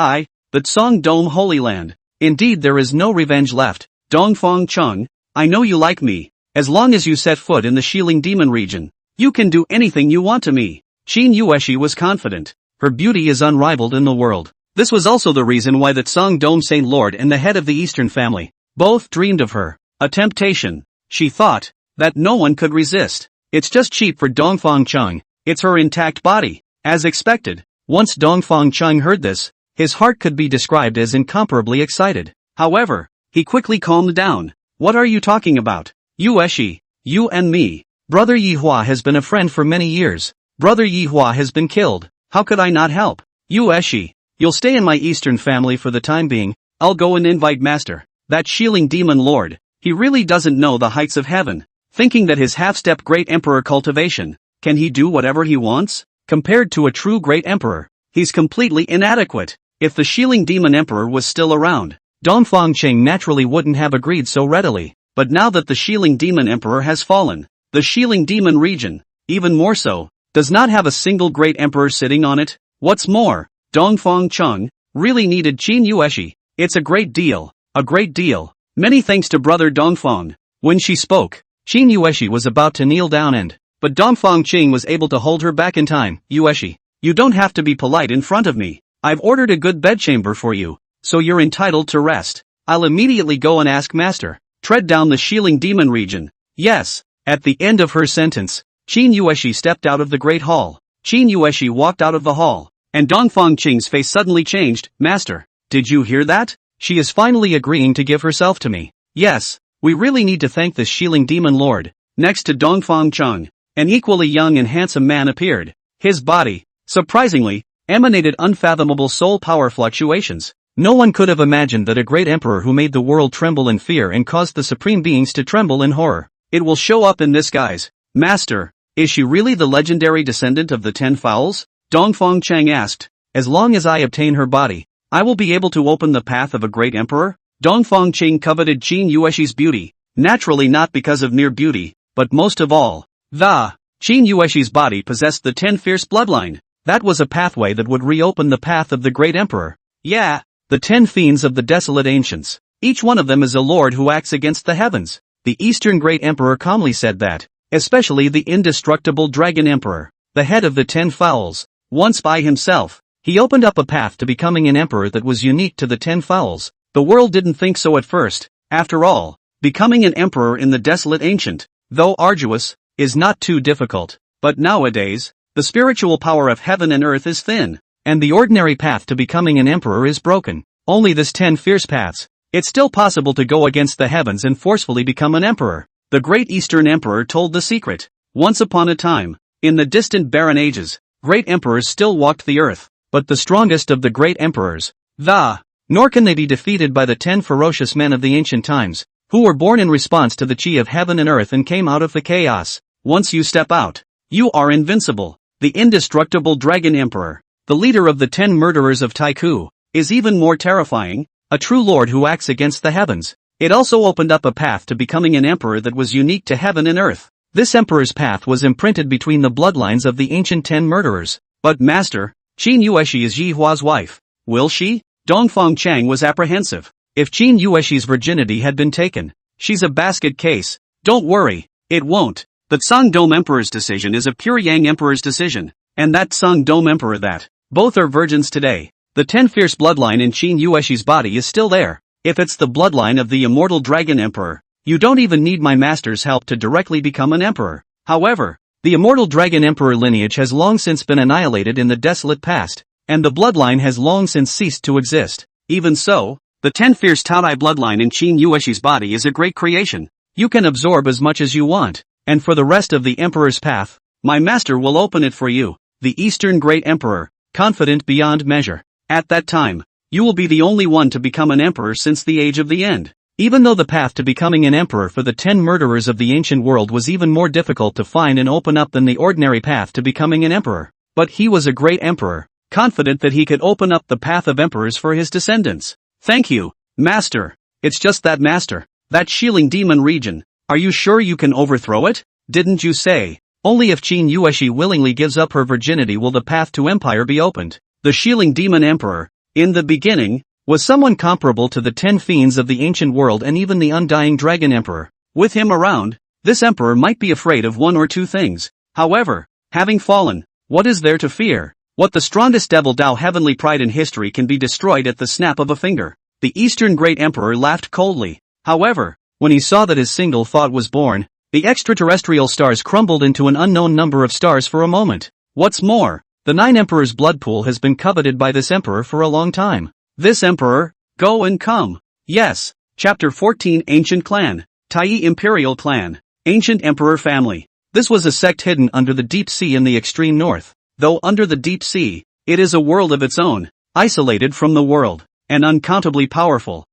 the Tsang Dome Holy Land. Indeed there is no revenge left. Dongfang Cheng, I know you like me. As long as you set foot in the Xiling Demon Region, you can do anything you want to me. Qin was confident. Her beauty is unrivaled in the world. This was also the reason why the Tsang Dome Saint Lord and the head of the Eastern family both dreamed of her. A temptation, she thought, that no one could resist. It's just cheap for Dongfang Cheng. It's her intact body. As expected, once Dongfang Cheng heard this, his heart could be described as incomparably excited. However, he quickly calmed down. What are you talking about? Yueshi, you and me. Brother Yi Hua has been a friend for many years. Brother Yi Hua has been killed. How could I not help? Yueshi, you'll stay in my Eastern family for the time being. I'll go and invite Master, that Xiling Demon Lord. He really doesn't know the heights of heaven. Thinking that his half-step great emperor cultivation, can he do whatever he wants? Compared to a true great emperor, he's completely inadequate. If the Xiling Demon Emperor was still around, Dongfang Qing naturally wouldn't have agreed so readily. But now that the Xiling Demon Emperor has fallen, the Xiling Demon region, even more so, does not have a single great emperor sitting on it. What's more, Dongfang Cheng really needed Qin. It's a great deal, a great deal. Many thanks to brother Dongfang. When she spoke, Qin was about to kneel down but Dongfang Qing was able to hold her back in time. Yueshi, you don't have to be polite in front of me. I've ordered a good bedchamber for you, so you're entitled to rest. I'll immediately go and ask Master. Tread down the Xiling Demon region. Yes. At the end of her sentence, Qin stepped out of the great hall. Qin walked out of the hall, and Dongfang Qing's face suddenly changed. Master, did you hear that? She is finally agreeing to give herself to me. Yes, we really need to thank this Xiling Demon Lord. Next to Dongfang Cheng, an equally young and handsome man appeared. His body, surprisingly, emanated unfathomable soul power fluctuations. No one could have imagined that a great emperor who made the world tremble in fear and caused the supreme beings to tremble in horror. It will show up in this guise. Master, is she really the legendary descendant of the 10 fowls? Dongfang Cheng asked. as long as I obtain her body, I will be able to open the path of a great emperor? Dongfang Qing coveted Qin Yuexi's beauty, naturally not because of mere beauty, but most of all, Qin Yuexi's body possessed the 10 fierce bloodline. That was a pathway that would reopen the path of the great emperor. Yeah, the 10 fiends of the desolate ancients. Each one of them is a lord who acts against the heavens. The Eastern Great Emperor calmly said that, especially the indestructible Dragon Emperor, the head of the 10 fowls, once by himself, he opened up a path to becoming an emperor that was unique to the 10 fowls. The world didn't think so at first. After all, becoming an emperor in the desolate ancient, though arduous, is not too difficult. But nowadays, the spiritual power of heaven and earth is thin, and the ordinary path to becoming an emperor is broken. Only this 10 fierce paths. It's still possible to go against the heavens and forcefully become an emperor. The great Eastern Emperor told the secret. Once upon a time, in the distant barren ages, great emperors still walked the earth, but the strongest of the great emperors, nor can they be defeated by the 10 ferocious men of the ancient times, who were born in response to the chi of heaven and earth and came out of the chaos. Once you step out, you are invincible. The indestructible Dragon Emperor, the leader of the 10 murderers of Taiku, is even more terrifying, a true lord who acts against the heavens. It also opened up a path to becoming an emperor that was unique to heaven and earth. This emperor's path was imprinted between the bloodlines of the ancient 10 murderers. But master, Qin Yuexi is Yi Hua's wife. Will she? Dongfang Chang was apprehensive. If Qin Yuexi's virginity had been taken, she's a basket case. Don't worry, it won't. The Tsang Dome Emperor's decision is a pure Yang Emperor's decision, and that Tsang Dome Emperor that. Both are virgins today. The 10 fierce bloodline in Qin Yuexi's body is still there. If it's the bloodline of the immortal Dragon Emperor, you don't even need my master's help to directly become an emperor. However, the immortal Dragon Emperor lineage has long since been annihilated in the desolate past, and the bloodline has long since ceased to exist. Even so, the 10 fierce Taodai bloodline in Qin Yuexi's body is a great creation. You can absorb as much as you want, and for the rest of the emperor's path, my master will open it for you. The Eastern Great Emperor, confident beyond measure. At that time, you will be the only one to become an emperor since the age of the end. Even though the path to becoming an emperor for the 10 murderers of the ancient world was even more difficult to find and open up than the ordinary path to becoming an emperor, but he was a great emperor, confident that he could open up the path of emperors for his descendants. Thank you, master. It's just that master, that Xiling Demon region. Are you sure you can overthrow it? Didn't you say, only if Qin Yuexi willingly gives up her virginity will the path to empire be opened? The Xiling Demon Emperor, in the beginning, was someone comparable to the 10 fiends of the ancient world and even the undying Dragon Emperor. With him around, this emperor might be afraid of one or two things. However, having fallen, what is there to fear? What the strongest devil Dao heavenly pride in history can be destroyed at the snap of a finger. The Eastern Great Emperor laughed coldly. However, when he saw that his single thought was born, the extraterrestrial stars crumbled into an unknown number of stars for a moment. What's more, the 9 Emperor's blood pool has been coveted by this emperor for a long time. This emperor, go and come. Yes. Chapter 14 Ancient Clan. Taiyi Imperial Clan. Ancient Emperor Family. This was a sect hidden under the deep sea in the extreme north. Though under the deep sea, it is a world of its own, isolated from the world, and uncountably powerful.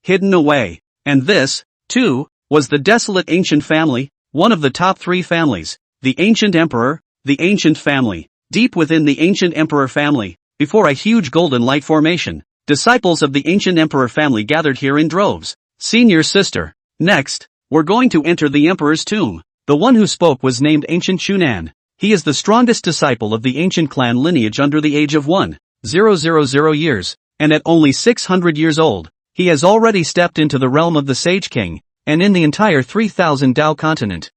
Hidden away. And this, too, was the desolate ancient family, one of the top 3 families. The ancient emperor, the ancient family. Deep within the ancient emperor family, before a huge golden light formation, disciples of the ancient emperor family gathered here in droves. Senior sister. Next, we're going to enter the emperor's tomb. The one who spoke was named Ancient Shunan. He is the strongest disciple of the ancient clan lineage under the age of 1,000 years, and at only 600 years old, he has already stepped into the realm of the Sage King, and in the entire 3,000 Dao continent.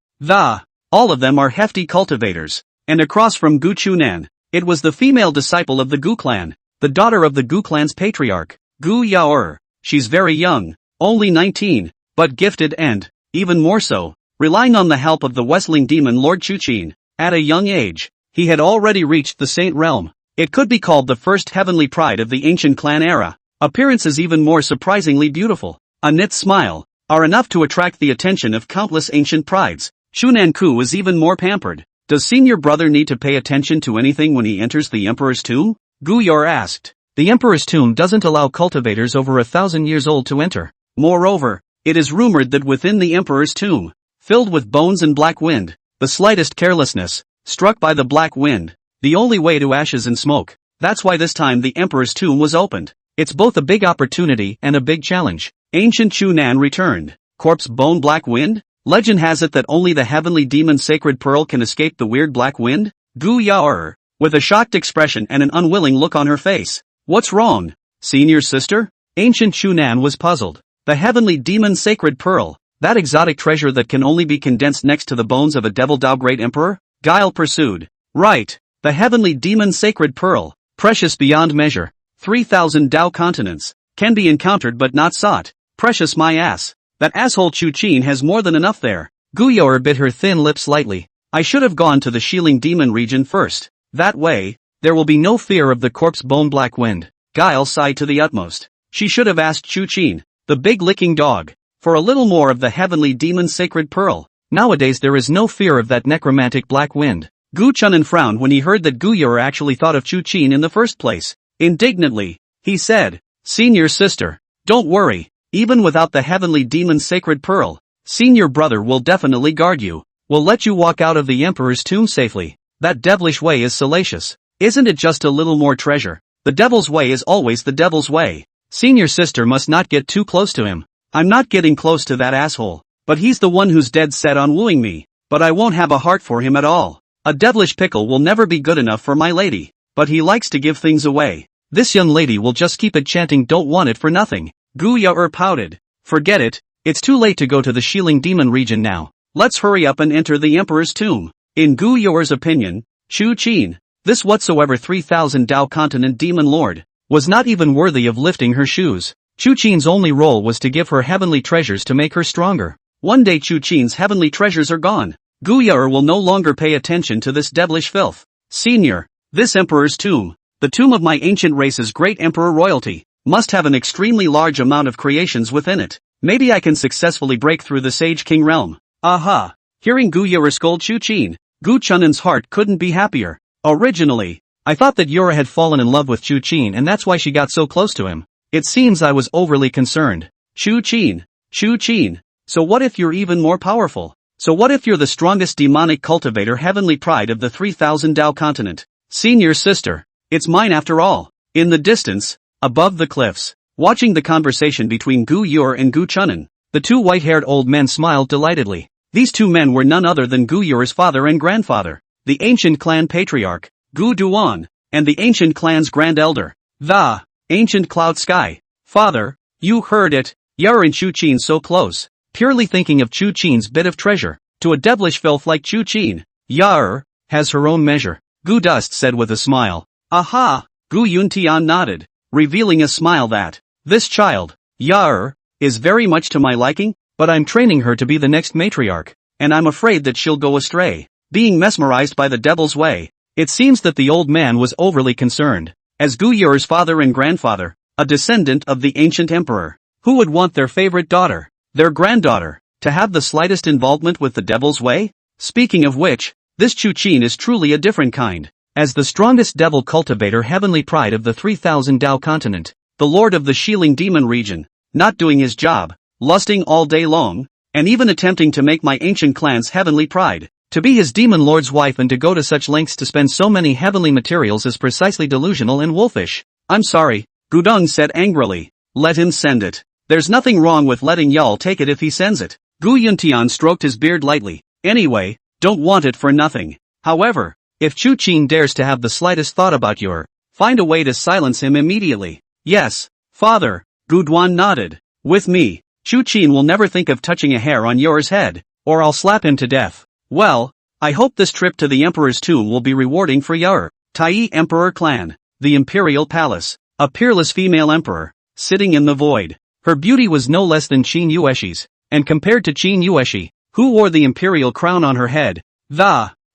All of them are hefty cultivators. And across from Gu Chunan, it was the female disciple of the Gu clan, the daughter of the Gu clan's patriarch, Gu Yaoer. She's very young, only 19, but gifted and, even more so, relying on the help of the Xiling demon Lord Chu Qin. At a young age, he had already reached the saint realm. It could be called the first heavenly pride of the ancient clan era. Appearances even more surprisingly beautiful. A knit smile, are enough to attract the attention of countless ancient prides. Shunan Ku is even more pampered. Does senior brother need to pay attention to anything when he enters the emperor's tomb? Gu Yor asked. The emperor's tomb doesn't allow cultivators over 1,000 years old to enter. Moreover, it is rumored that within the emperor's tomb, filled with bones and black wind, the slightest carelessness, struck by the black wind, the only way to ashes and smoke. That's why this time the Emperor's tomb was opened. It's both a big opportunity and a big challenge. Ancient Chu Nan returned. Corpse bone black wind? Legend has it that only the heavenly demon sacred pearl can escape the weird black wind? Gu Yao, with a shocked expression and an unwilling look on her face. What's wrong? Senior sister? Ancient Chu Nan was puzzled. The heavenly demon sacred pearl, that exotic treasure that can only be condensed next to the bones of a devil Dao great emperor? Guile pursued. Right. The heavenly demon sacred pearl, precious beyond measure. 3,000 Dao continents, can be encountered but not sought. Precious my ass. That asshole Chu Qin has more than enough there. Gu Yao bit her thin lips slightly. I should have gone to the Xiling Demon region first. That way, there will be no fear of the corpse bone black wind. Guile sighed to the utmost. She should have asked Chu Qin, the big licking dog, for a little more of the heavenly demon sacred pearl. Nowadays there is no fear of that necromantic black wind. Gu Chunin frowned when he heard that Gu Yao actually thought of Chu Qin in the first place. Indignantly, he said, Senior sister, don't worry. Even without the heavenly demon sacred pearl, senior brother will definitely guard you. Will let you walk out of the emperor's tomb safely. That devilish way is salacious. Isn't it just a little more treasure? The devil's way is always the devil's way. Senior sister must not get too close to him. I'm not getting close to that asshole. But he's the one who's dead set on wooing me. But I won't have a heart for him at all. A devilish pickle will never be good enough for my lady. But he likes to give things away. This young lady will just keep it chanting don't want it for nothing. Gu Yao pouted. Forget it, it's too late to go to the Xiling Demon region now. Let's hurry up and enter the Emperor's tomb. In Gu Yao's opinion, Chu Qin, this whatsoever 3,000 Dao continent demon lord, was not even worthy of lifting her shoes. Chu Qin's only role was to give her heavenly treasures to make her stronger. One day Chu Qin's heavenly treasures are gone. Gu Yao will no longer pay attention to this devilish filth. Senior, this Emperor's tomb, the tomb of my ancient race's great emperor royalty, must have an extremely large amount of creations within it. Maybe I can successfully break through the Sage King realm. Aha! Hearing Gu Yao scold Chu Qin, Gu Chunin's heart couldn't be happier. Originally, I thought that Yura had fallen in love with Chu Qin and that's why she got so close to him. It seems I was overly concerned. Chu Qin. So what if you're even more powerful? So what if you're the strongest demonic cultivator heavenly pride of the 3,000 Dao continent? Senior sister. It's mine after all. In the distance, above the cliffs, watching the conversation between Gu Yao and Gu Chunin, the two white-haired old men smiled delightedly. These two men were none other than Gu Yao's father and grandfather, the ancient clan patriarch, Gu Duan, and the ancient clan's grand elder, the ancient cloud sky. Father, you heard it, Yao and Chu Qin so close, purely thinking of Chu Qin's bit of treasure, to a devilish filth like Chu Qin. Yao has her own measure, Gu Dust said with a smile. Aha! Gu Yuntian nodded, revealing a smile that, this child, Yao, is very much to my liking, but I'm training her to be the next matriarch, and I'm afraid that she'll go astray, being mesmerized by the devil's way. It seems that the old man was overly concerned. As Gu Yao's father and grandfather, a descendant of the ancient emperor, who would want their favorite daughter, their granddaughter, to have the slightest involvement with the devil's way? Speaking of which, this Chu Qin is truly a different kind. As the strongest devil cultivator heavenly pride of the 3,000 Dao continent, the lord of the Xiling Demon region, not doing his job, lusting all day long, and even attempting to make my ancient clan's heavenly pride, to be his demon lord's wife and to go to such lengths to spend so many heavenly materials is precisely delusional and wolfish. I'm sorry, Gudong said angrily. Let him send it. There's nothing wrong with letting Yao take it if he sends it. Gu Yuntian stroked his beard lightly. Anyway, don't want it for nothing. However, if Chu Qin dares to have the slightest thought about your, find a way to silence him immediately. Yes, father, Gu Duan nodded. With me, Chu Qin will never think of touching a hair on yours head, or I'll slap him to death. Well, I hope this trip to the emperor's tomb will be rewarding for Yao. Taiyi Emperor Clan, the Imperial Palace, a peerless female emperor, sitting in the void. Her beauty was no less than Qin Yuexi's, and compared to Qin Yuexi, who wore the imperial crown on her head,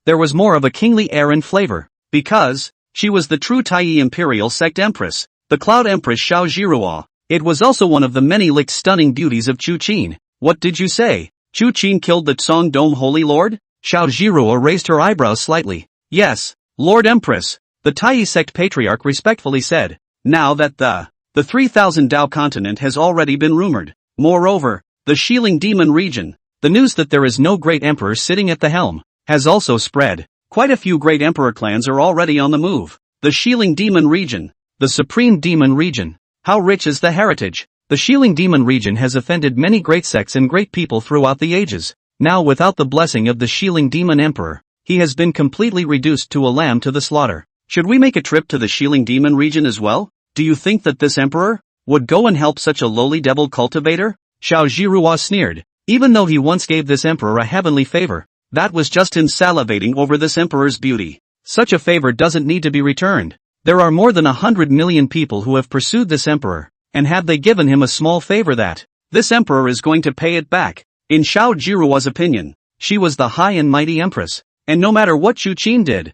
there was more of a kingly air and flavor, because she was the true Taiyi Imperial Sect Empress, the Cloud Empress Xiao Zhiruo. It was also one of the many licked stunning beauties of Chu Qin. What did you say? Chu Qin killed the Tsong Dome Holy Lord? Xiao Zhiruo raised her eyebrows slightly. Yes, Lord Empress, the Taiyi Sect Patriarch respectfully said. Now that the 3,000 Dao continent has already been rumored. Moreover, the Xiling Demon region, the news that there is no great emperor sitting at the helm, has also spread. Quite a few great emperor clans are already on the move. The Xiling Demon Region. The Supreme Demon Region. How rich is the heritage? The Xiling Demon Region has offended many great sects and great people throughout the ages. Now without the blessing of the Xiling Demon Emperor, he has been completely reduced to a lamb to the slaughter. Should we make a trip to the Xiling Demon Region as well? Do you think that this emperor would go and help such a lowly devil cultivator? Zhiruo sneered. Even though he once gave this emperor a heavenly favor, that was just him salivating over this emperor's beauty. Such a favor doesn't need to be returned. There are more than 100 million people who have pursued this emperor, and have they given him a small favor that this emperor is going to pay it back? In Zhiruo's opinion, she was the high and mighty empress, and no matter what Chu Qin did,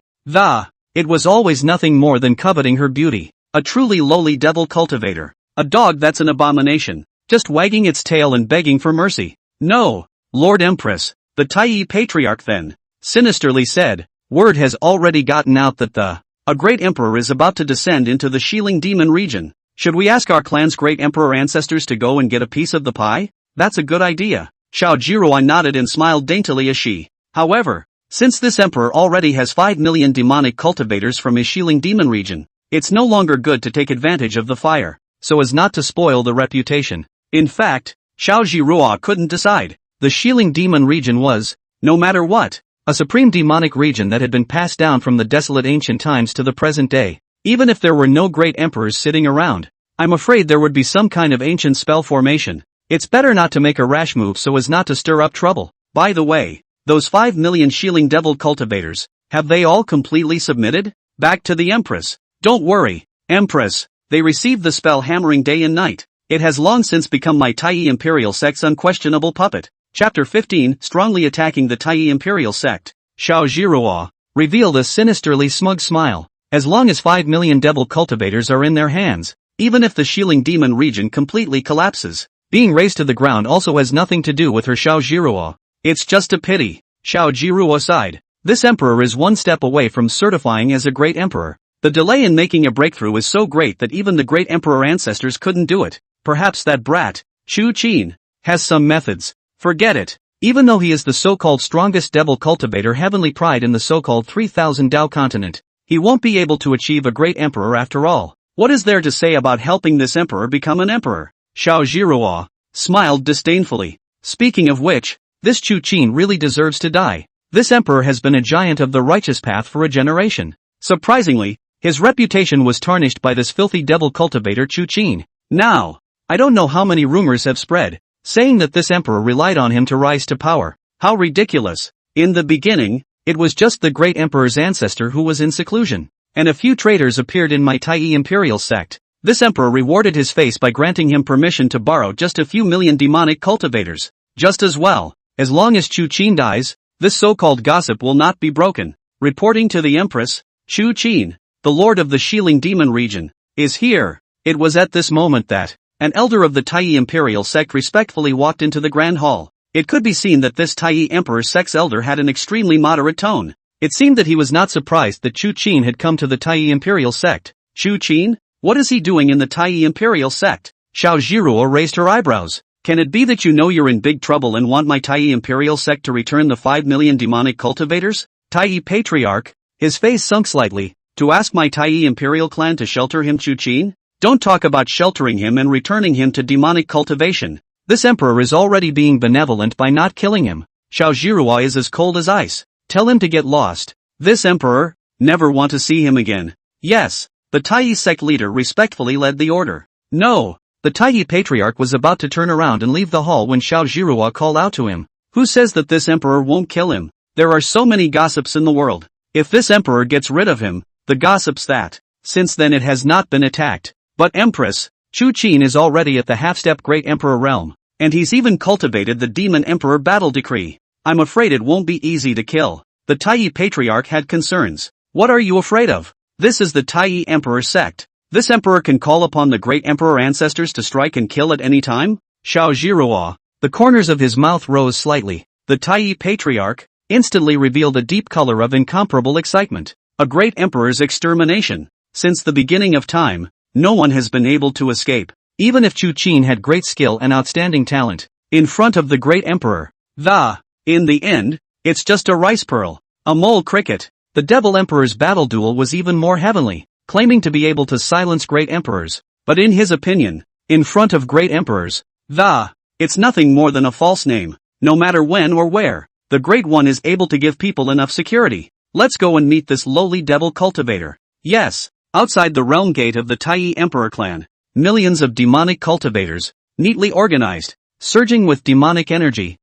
it was always nothing more than coveting her beauty. A truly lowly devil cultivator. A dog that's an abomination, just wagging its tail and begging for mercy. No, Lord Empress, the Taiyi Patriarch then sinisterly said, word has already gotten out that a great emperor is about to descend into the Xiling Demon Region. Should we ask our clan's great emperor ancestors to go and get a piece of the pie? That's a good idea. Zhiruo nodded and smiled daintily as she. However, since this emperor already has 5 million demonic cultivators from his Xiling Demon Region, it's no longer good to take advantage of the fire, so as not to spoil the reputation. In fact, Zhiruo couldn't decide. The Xiling Demon Region was, no matter what, a supreme demonic region that had been passed down from the desolate ancient times to the present day. Even if there were no great emperors sitting around, I'm afraid there would be some kind of ancient spell formation. It's better not to make a rash move so as not to stir up trouble. By the way, those 5 million Xiling devil cultivators, have they all completely submitted? Back to the Empress. Don't worry, Empress, they received the spell hammering day and night. It has long since become my Taiyi Imperial Sect's unquestionable puppet. Chapter 15, Strongly Attacking the Taiyi Imperial Sect. Zhiruo revealed a sinisterly smug smile. As long as 5 million devil cultivators are in their hands, even if the Xiling Demon Region completely collapses, being razed to the ground also has nothing to do with her. Zhiruo. It's just a pity. Zhiruo sighed. This emperor is one step away from certifying as a great emperor. The delay in making a breakthrough is so great that even the great emperor ancestors couldn't do it. Perhaps that brat, Chu Qin, has some methods. Forget it. Even though he is the so-called strongest devil cultivator heavenly pride in the so-called 3000 Dao continent, he won't be able to achieve a great emperor after all. What is there to say about helping this emperor become an emperor? Zhiruo smiled disdainfully. Speaking of which, this Chu Qin really deserves to die. This emperor has been a giant of the righteous path for a generation. Surprisingly, his reputation was tarnished by this filthy devil cultivator Chu Qin. Now, I don't know how many rumors have spread, saying that this emperor relied on him to rise to power. How ridiculous. In the beginning, it was just the great emperor's ancestor who was in seclusion, and a few traitors appeared in my Taiyi Imperial Sect. This emperor rewarded his face by granting him permission to borrow just a few million demonic cultivators. Just as well, as long as Chu Qin dies, this so-called gossip will not be broken. Reporting to the Empress, Chu Qin, the lord of the Xiling Demon Region, is here. It was at this moment that an elder of the Taiyi Imperial Sect respectfully walked into the Grand Hall. It could be seen that this Taiyi Emperor Sect's elder had an extremely moderate tone. It seemed that he was not surprised that Chu Qin had come to the Taiyi Imperial Sect. Chu Qin? What is he doing in the Taiyi Imperial Sect? Zhiruo raised her eyebrows. Can it be that you know you're in big trouble and want my Taiyi Imperial Sect to return the 5 million demonic cultivators? Taiyi Patriarch, his face sunk slightly, to ask my Taiyi Imperial clan to shelter him? Chu Qin? Don't talk about sheltering him and returning him to demonic cultivation. This emperor is already being benevolent by not killing him. Zhiruo is as cold as ice. Tell him to get lost. This emperor? Never want to see him again. Yes, the Taiyi sect leader respectfully led the order. No, the Taiyi Patriarch was about to turn around and leave the hall when Zhiruo called out to him. Who says that this emperor won't kill him? There are so many gossips in the world. If this emperor gets rid of him, the gossips that, since then it has not been attacked. But Empress, Chu Qin is already at the half-step Great Emperor realm, and he's even cultivated the Demon Emperor battle decree. I'm afraid it won't be easy to kill. The Taiyi Patriarch had concerns. What are you afraid of? This is the Taiyi Emperor Sect. This emperor can call upon the Great Emperor ancestors to strike and kill at any time? Zhiruo, the corners of his mouth rose slightly. The Taiyi Patriarch instantly revealed a deep color of incomparable excitement. A great emperor's extermination. Since the beginning of time, no one has been able to escape. Even if Chu Qin had great skill and outstanding talent, in front of the great emperor, in the end, it's just a rice pearl, a mole cricket. The Devil Emperor's battle duel was even more heavenly. claiming to be able to silence great emperors. But in his opinion, in front of great emperors, it's nothing more than a false name. No matter when or where, the Great One is able to give people enough security. Let's go and meet this lowly devil cultivator. Yes, outside the realm gate of the Taiyi Emperor clan, millions of demonic cultivators, neatly organized, surging with demonic energy.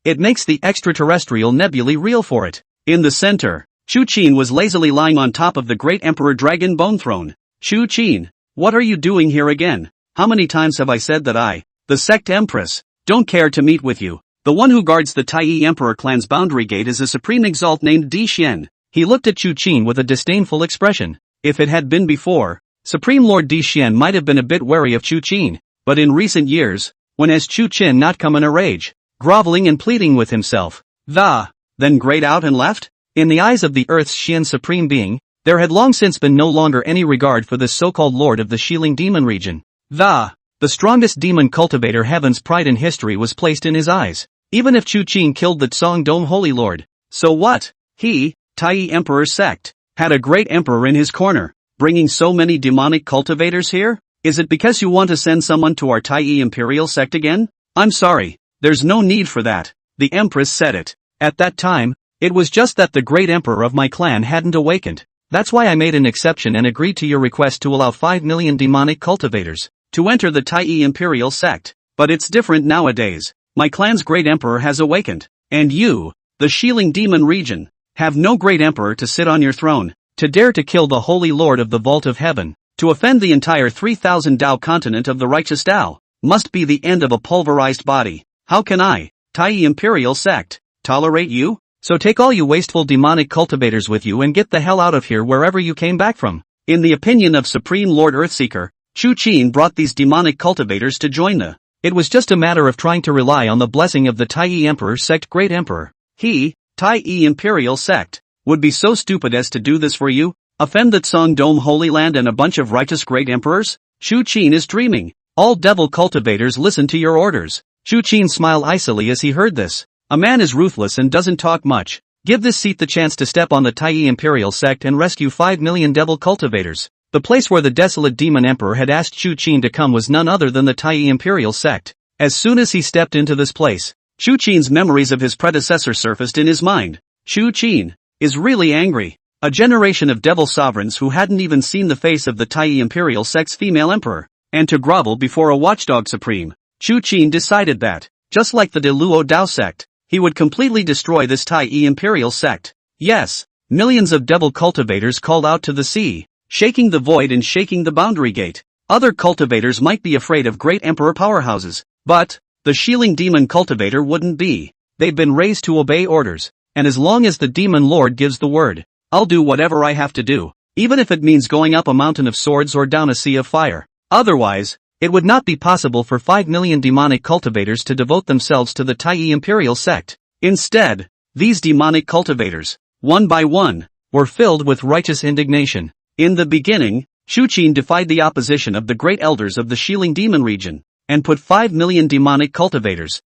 It makes the extraterrestrial nebulae real for it. In the center, Chu Qin was lazily lying on top of the Great Emperor Dragon Bone Throne. Chu Qin, what are you doing here again? How many times have I said that I, the sect Empress, don't care to meet with you? The one who guards the Taiyi Emperor clan's boundary gate is a supreme exalt named Di Xian. He looked at Chu Qin with a disdainful expression. If it had been before, Supreme Lord Di Xian might have been a bit wary of Chu Qin, but in recent years, when has Chu Qin not come in a rage, groveling and pleading with himself, then grayed out and left? In the eyes of the Earth's Xian Supreme Being, there had long since been no longer any regard for this so-called Lord of the Xiling Demon region. The strongest demon cultivator Heaven's pride in history was placed in his eyes. Even if Chu Qin killed the Tsong Dome Holy Lord, so what? He, Taiyi Emperor Sect, had a great emperor in his corner, bringing so many demonic cultivators here? Is it because you want to send someone to our Taiyi Imperial Sect again? I'm sorry, there's no need for that. The Empress said it. At that time, it was just that the great emperor of my clan hadn't awakened. That's why I made an exception and agreed to your request to allow 5 million demonic cultivators to enter the Taiyi Imperial Sect. But it's different nowadays. My clan's great emperor has awakened, and you, the Xiling Demon region, have no great emperor to sit on your throne. To dare to kill the Holy Lord of the Vault of Heaven, to offend the entire 3,000 Dao continent of the righteous Dao, must be the end of a pulverized body. How can I, Taiyi Imperial Sect, tolerate you? So take all you wasteful demonic cultivators with you and get the hell out of here wherever you came back from. In the opinion of Supreme Lord Earthseeker, Chu Qin brought these demonic cultivators to join the. It was just a matter of trying to rely on the blessing of the Taiyi Emperor Sect Great Emperor. He, Taiyi Imperial Sect, would be so stupid as to do this for you? Offend the Tsong Dome Holy Land and a bunch of righteous great emperors? Chu Qin is dreaming. All devil cultivators listen to your orders. Chu Qin smiled icily as he heard this. A man is ruthless and doesn't talk much. Give this seat the chance to step on the Taiyi Imperial Sect and rescue 5 million devil cultivators. The place where the desolate demon emperor had asked Chu Qin to come was none other than the Taiyi Imperial Sect. As soon as he stepped into this place, Chu Qin's memories of his predecessor surfaced in his mind. Chu Qin is really angry. A generation of devil sovereigns who hadn't even seen the face of the Taiyi Imperial Sect's female emperor, and to grovel before a watchdog supreme. Chu Qin decided that, just like the Great Luo Dao Sect, he would completely destroy this Taiyi Imperial Sect. Yes, millions of devil cultivators called out to the sea, shaking the void and shaking the boundary gate. Other cultivators might be afraid of great emperor powerhouses, but the Xiling demon cultivator wouldn't be. They've been raised to obey orders, and as long as the demon lord gives the word, I'll do whatever I have to do, even if it means going up a mountain of swords or down a sea of fire. Otherwise, it would not be possible for 5 million demonic cultivators to devote themselves to the Taiyi Imperial Sect. Instead, these demonic cultivators, one by one, were filled with righteous indignation. In the beginning, Chu Qin defied the opposition of the great elders of the Xiling Demon region, and put 5 million demonic cultivators.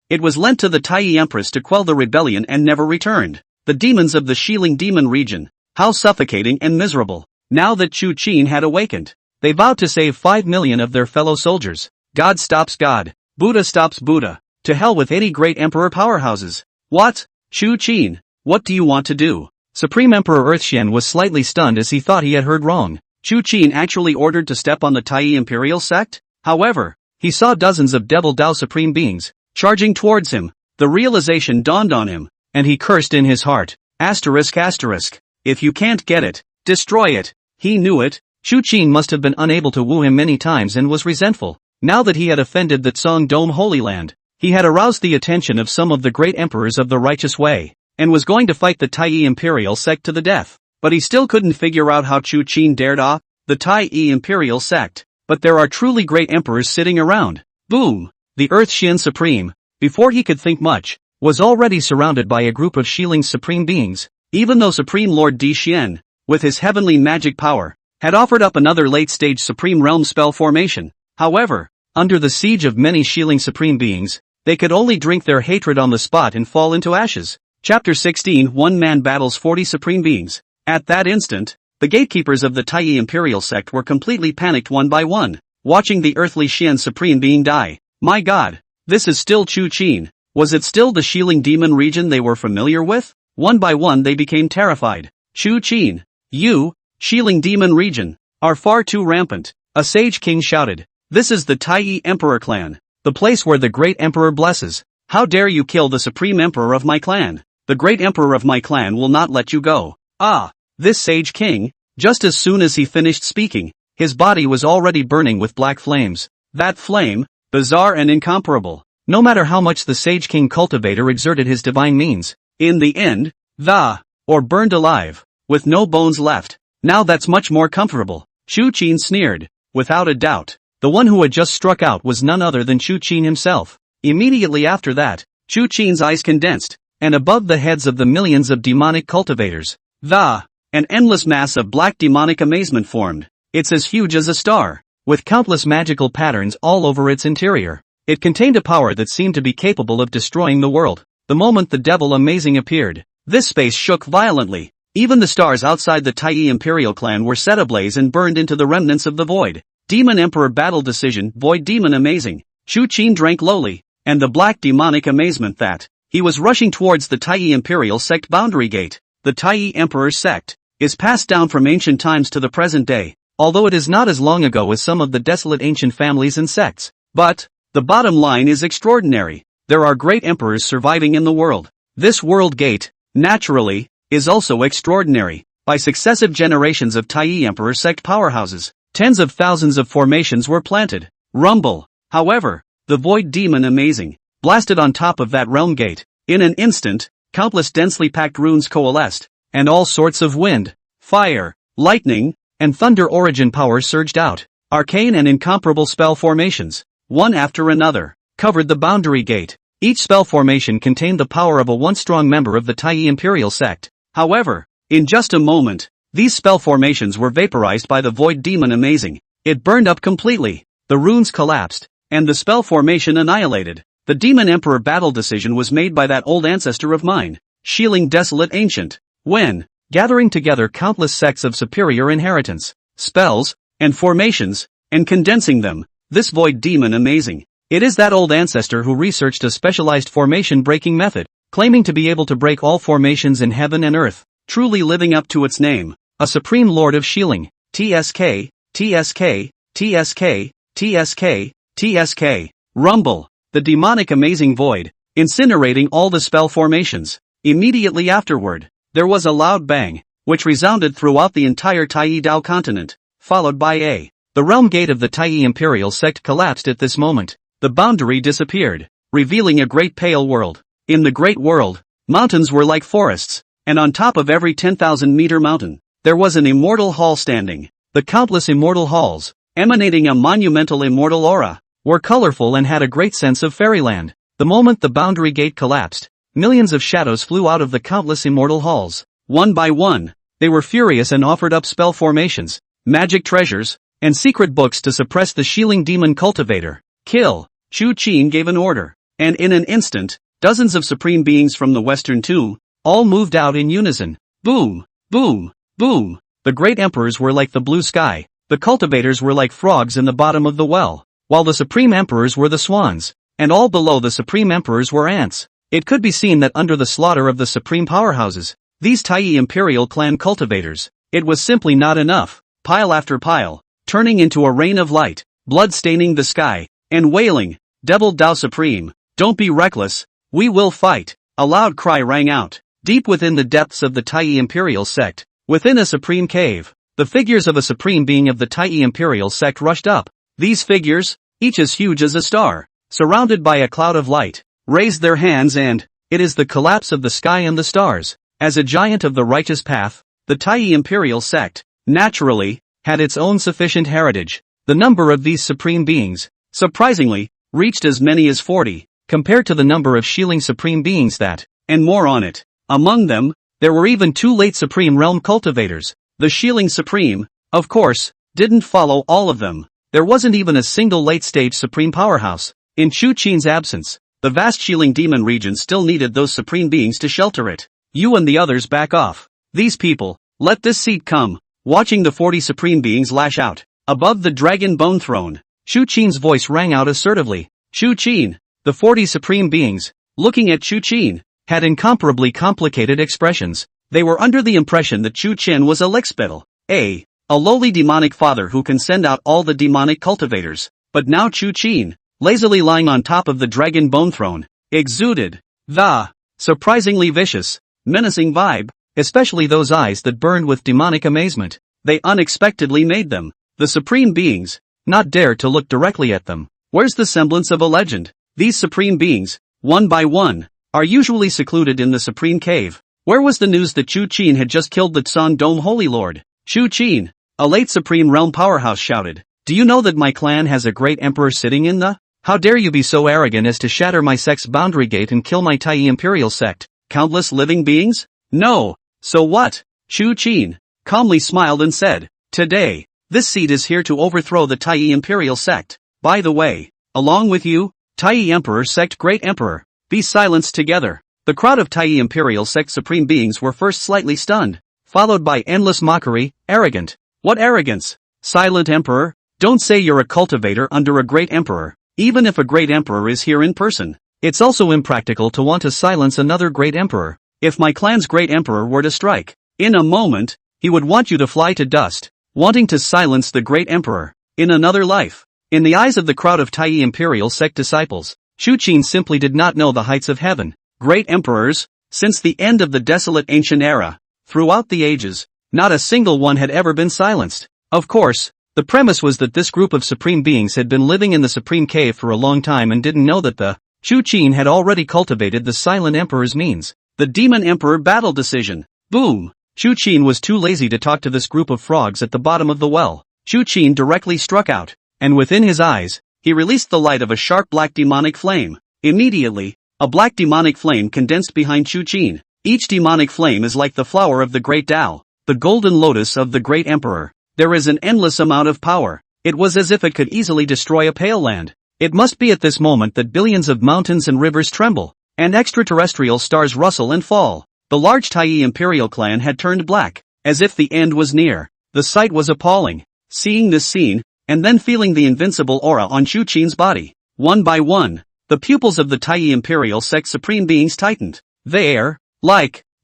It was lent to the Taiyi Empress to quell the rebellion and never returned. The demons of the Xiling Demon region, how suffocating and miserable. Now that Chu Qin had awakened, they vowed to save 5 million of their fellow soldiers. God stops God. Buddha stops Buddha. To hell with any great emperor powerhouses. What? Chu Qin, what do you want to do? Supreme Emperor Earthshen was slightly stunned as he thought he had heard wrong. Chu Qin actually ordered to step on the Taiyi Imperial Sect? However, he saw dozens of devil Dao Supreme beings charging towards him. The realization dawned on him, and he cursed in his heart. Asterisk. If you can't get it, destroy it. He knew it. Chu Qin must have been unable to woo him many times and was resentful. Now that he had offended the Tsong Dome Holy Land, he had aroused the attention of some of the great emperors of the righteous way, and was going to fight the Taiyi Imperial Sect to the death. But he still couldn't figure out how Chu Qin dared the Taiyi Imperial Sect. But there are truly great emperors sitting around. Boom! The Earth Shin Supreme, before he could think much, was already surrounded by a group of Xiling's supreme beings. Even though Supreme Lord Di Xian, with his heavenly magic power, had offered up another late-stage Supreme Realm spell formation. However, under the siege of many Xiling supreme beings, they could only drink their hatred on the spot and fall into ashes. Chapter 16 One man battles 40 supreme beings. At that instant, the gatekeepers of the Taiyi imperial sect were completely panicked one by one, watching the earthly Xian supreme being die. My god, this is still Chu Qin. Was it still the Xiling Demon region they were familiar with? One by one they became terrified. Chu Qin, you, Xiling Demon region, are far too rampant, a sage king shouted. This is the Taiyi Emperor clan, the place where the great emperor blesses. How dare you kill the supreme emperor of my clan? The great emperor of my clan will not let you go. Ah, this sage king, just as soon as he finished speaking, his body was already burning with black flames. That flame, bizarre and incomparable. No matter how much the sage king cultivator exerted his divine means, in the end, or burned alive, with no bones left. Now that's much more comfortable. Chu Qin sneered. Without a doubt, the one who had just struck out was none other than Chu Qin himself. Immediately after that, Chu Qin's eyes condensed, and above the heads of the millions of demonic cultivators, an endless mass of black demonic amazement formed. It's as huge as a star, with countless magical patterns all over its interior. It contained a power that seemed to be capable of destroying the world. The moment the devil amazing appeared, this space shook violently. Even the stars outside the Taiyi imperial clan were set ablaze and burned into the remnants of the void. Demon Emperor Battle Decision, Void Demon Amazing. Chu Qin drank lowly, and the black demonic amazement that he was rushing towards the Taiyi imperial sect boundary gate. The Taiyi Emperor sect is passed down from ancient times to the present day, although it is not as long ago as some of the desolate ancient families and sects. But the bottom line is extraordinary. There are great emperors surviving in the world. This world gate, naturally, is also extraordinary. By successive generations of Taiyi Emperor sect powerhouses, tens of thousands of formations were planted. Rumble. However, the void demon amazing, blasted on top of that realm gate. In an instant, countless densely packed runes coalesced, and all sorts of wind, fire, lightning, and thunder origin power surged out. Arcane and incomparable spell formations, one after another, covered the boundary gate. Each spell formation contained the power of a once strong member of the Taiyi imperial sect. However, in just a moment, these spell formations were vaporized by the void demon amazing. It burned up completely, the runes collapsed, and the spell formation annihilated. The demon emperor battle decision was made by that old ancestor of mine, Xiling Desolate Ancient, when, gathering together countless sects of superior inheritance, spells, and formations, and condensing them, this void demon amazing. It is that old ancestor who researched a specialized formation breaking method, claiming to be able to break all formations in heaven and earth, truly living up to its name, a supreme lord of Xiling. TSK, TSK, TSK, TSK, TSK. Rumble, the demonic amazing void, incinerating all the spell formations. Immediately afterward, there was a loud bang, which resounded throughout the entire Taiyi Dao continent, followed by the realm gate of the Taiyi imperial sect collapsed at this moment. The boundary disappeared, revealing a great pale world. In the great world, mountains were like forests, and on top of every 10,000-meter mountain, there was an immortal hall standing. The countless immortal halls, emanating a monumental immortal aura, were colorful and had a great sense of fairyland. The moment the boundary gate collapsed, millions of shadows flew out of the countless immortal halls. One by one, they were furious and offered up spell formations, magic treasures, and secret books to suppress the Xiling demon cultivator. Kill. Chu Qin gave an order, and in an instant, dozens of supreme beings from the western tomb, all moved out in unison. Boom, boom, boom. The great emperors were like the blue sky, the cultivators were like frogs in the bottom of the well, while the supreme emperors were the swans, and all below the supreme emperors were ants. It could be seen that under the slaughter of the supreme powerhouses, these Taiyi imperial clan cultivators, it was simply not enough. Pile after pile, turning into a rain of light, blood staining the sky, and wailing, "Devil Dao Supreme, don't be reckless, we will fight." A loud cry rang out, deep within the depths of the Taiyi imperial sect, within a supreme cave. The figures of a supreme being of the Taiyi imperial sect rushed up. These figures, each as huge as a star, surrounded by a cloud of light, raised their hands and, it is the collapse of the sky and the stars. As a giant of the righteous path, the Taiyi imperial sect, naturally, had its own sufficient heritage. The number of these supreme beings, surprisingly, reached as many as 40, compared to the number of Xiling supreme beings that, and more on it. Among them, there were even 2 late supreme realm cultivators. The Xiling supreme, of course, didn't follow all of them. There wasn't even a single late-stage supreme powerhouse. In Chu Qin's absence, the vast Xiling demon region still needed those supreme beings to shelter it. You and the others back off. These people, let this seat come. watching the 40 supreme beings lash out. Above the dragon bone throne, Chu Qin's voice rang out assertively. Chu Qin, the 40 supreme beings, looking at Chu Qin, had incomparably complicated expressions. They were under the impression that Chu Qin was a lickspittle, a lowly demonic father who can send out all the demonic cultivators. But now Chu Qin, lazily lying on top of the dragon bone throne, exuded the surprisingly vicious, menacing vibe, especially those eyes that burned with demonic amazement. They unexpectedly made them, the supreme beings, not dare to look directly at them. Where's the semblance of a legend? These supreme beings, one by one, are usually secluded in the supreme cave. Where was the news that Chu Qin had just killed the Tsan Dome Holy Lord? Chu Qin, a late supreme realm powerhouse, shouted. Do you know that my clan has a great emperor sitting in the? How dare you be so arrogant as to shatter my sect's boundary gate and kill my Taiyi imperial sect? Countless living beings? No. So what? Chu Qin calmly smiled and said, today, this seed is here to overthrow the Taiyi imperial sect. By the way, along with you, Taiyi emperor sect great emperor, be silenced together. The crowd of Taiyi imperial sect supreme beings were first slightly stunned, followed by endless mockery. Arrogant. What arrogance? Silent emperor? Don't say you're a cultivator under a great emperor, even if a great emperor is here in person. It's also impractical to want to silence another great emperor. If my clan's great emperor were to strike, in a moment, he would want you to fly to dust, wanting to silence the great emperor, in another life. In the eyes of the crowd of Taiyi imperial sect disciples, Chu Qin simply did not know the heights of heaven. Great emperors, since the end of the desolate ancient era, throughout the ages, not a single one had ever been silenced. Of course, the premise was that this group of supreme beings had been living in the supreme cave for a long time and didn't know that the Chu Qin had already cultivated the silent emperor's means. The demon emperor battle decision. Boom! Chu Qin was too lazy to talk to this group of frogs at the bottom of the well. Chu Qin directly struck out, and within his eyes, he released the light of a sharp black demonic flame. Immediately, a black demonic flame condensed behind Chu Qin. Each demonic flame is like the flower of the great Tao, the golden lotus of the great emperor. There is an endless amount of power. It was as if it could easily destroy a pale land. It must be at this moment that billions of mountains and rivers tremble, and extraterrestrial stars rustle and fall. The large Taiyi imperial clan had turned black, as if the end was near. The sight was appalling. Seeing this scene, and then feeling the invincible aura on Chu Qin's body, one by one, the pupils of the Taiyi imperial sect supreme beings tightened. They are,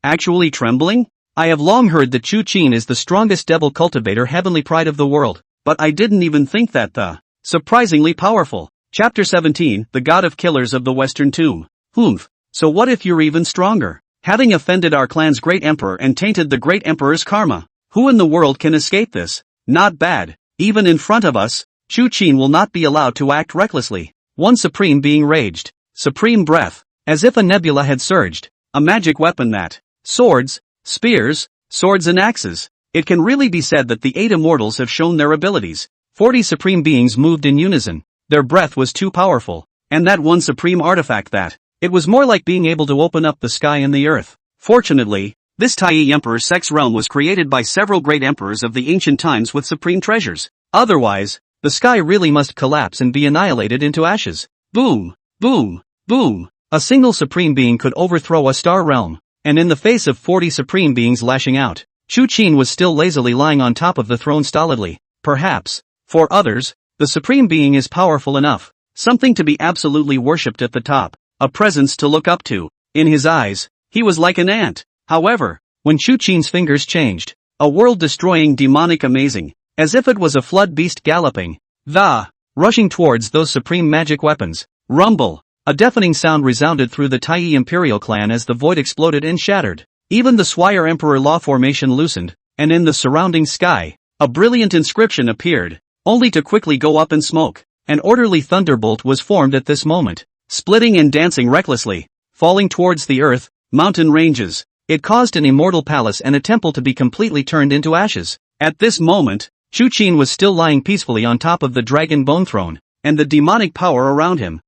actually trembling? I have long heard that Chu Qin is the strongest devil cultivator, heavenly pride of the world, but I didn't even think that the surprisingly powerful. Chapter 17, the God of Killers of the Western Tomb. Humph. So what if you're even stronger? Having offended our clan's great emperor and tainted the great emperor's karma, who in the world can escape this? Not bad. Even in front of us, Chu Qin will not be allowed to act recklessly. One supreme being raged. Supreme breath. As if a nebula had surged. A magic weapon that. Swords, spears, swords and axes. It can really be said that the 8 immortals have shown their abilities. 40 supreme beings moved in unison. Their breath was too powerful. And that one supreme artifact that. It was more like being able to open up the sky and the earth. Fortunately, this Taiyi Emperor Sect's realm was created by several great emperors of the ancient times with supreme treasures. Otherwise, the sky really must collapse and be annihilated into ashes. Boom, boom, boom. A single supreme being could overthrow a star realm. And in the face of 40 supreme beings lashing out, Chu Qin was still lazily lying on top of the throne stolidly. Perhaps, for others, the supreme being is powerful enough. Something to be absolutely worshipped at the top. A presence to look up to. In his eyes, he was like an ant. However, when Chu Qin's fingers changed, a world-destroying demonic amazing, as if it was a flood beast galloping, rushing towards those supreme magic weapons. Rumble. A deafening sound resounded through the Taiyi imperial clan as the void exploded and shattered. Even the Swire Emperor Law formation loosened, and in the surrounding sky, a brilliant inscription appeared, only to quickly go up in smoke. An orderly thunderbolt was formed at this moment, splitting and dancing recklessly, falling towards the earth, mountain ranges. It caused an immortal palace and a temple to be completely turned into ashes. At this moment, Chu Qin was still lying peacefully on top of the dragon bone throne, and the demonic power around him.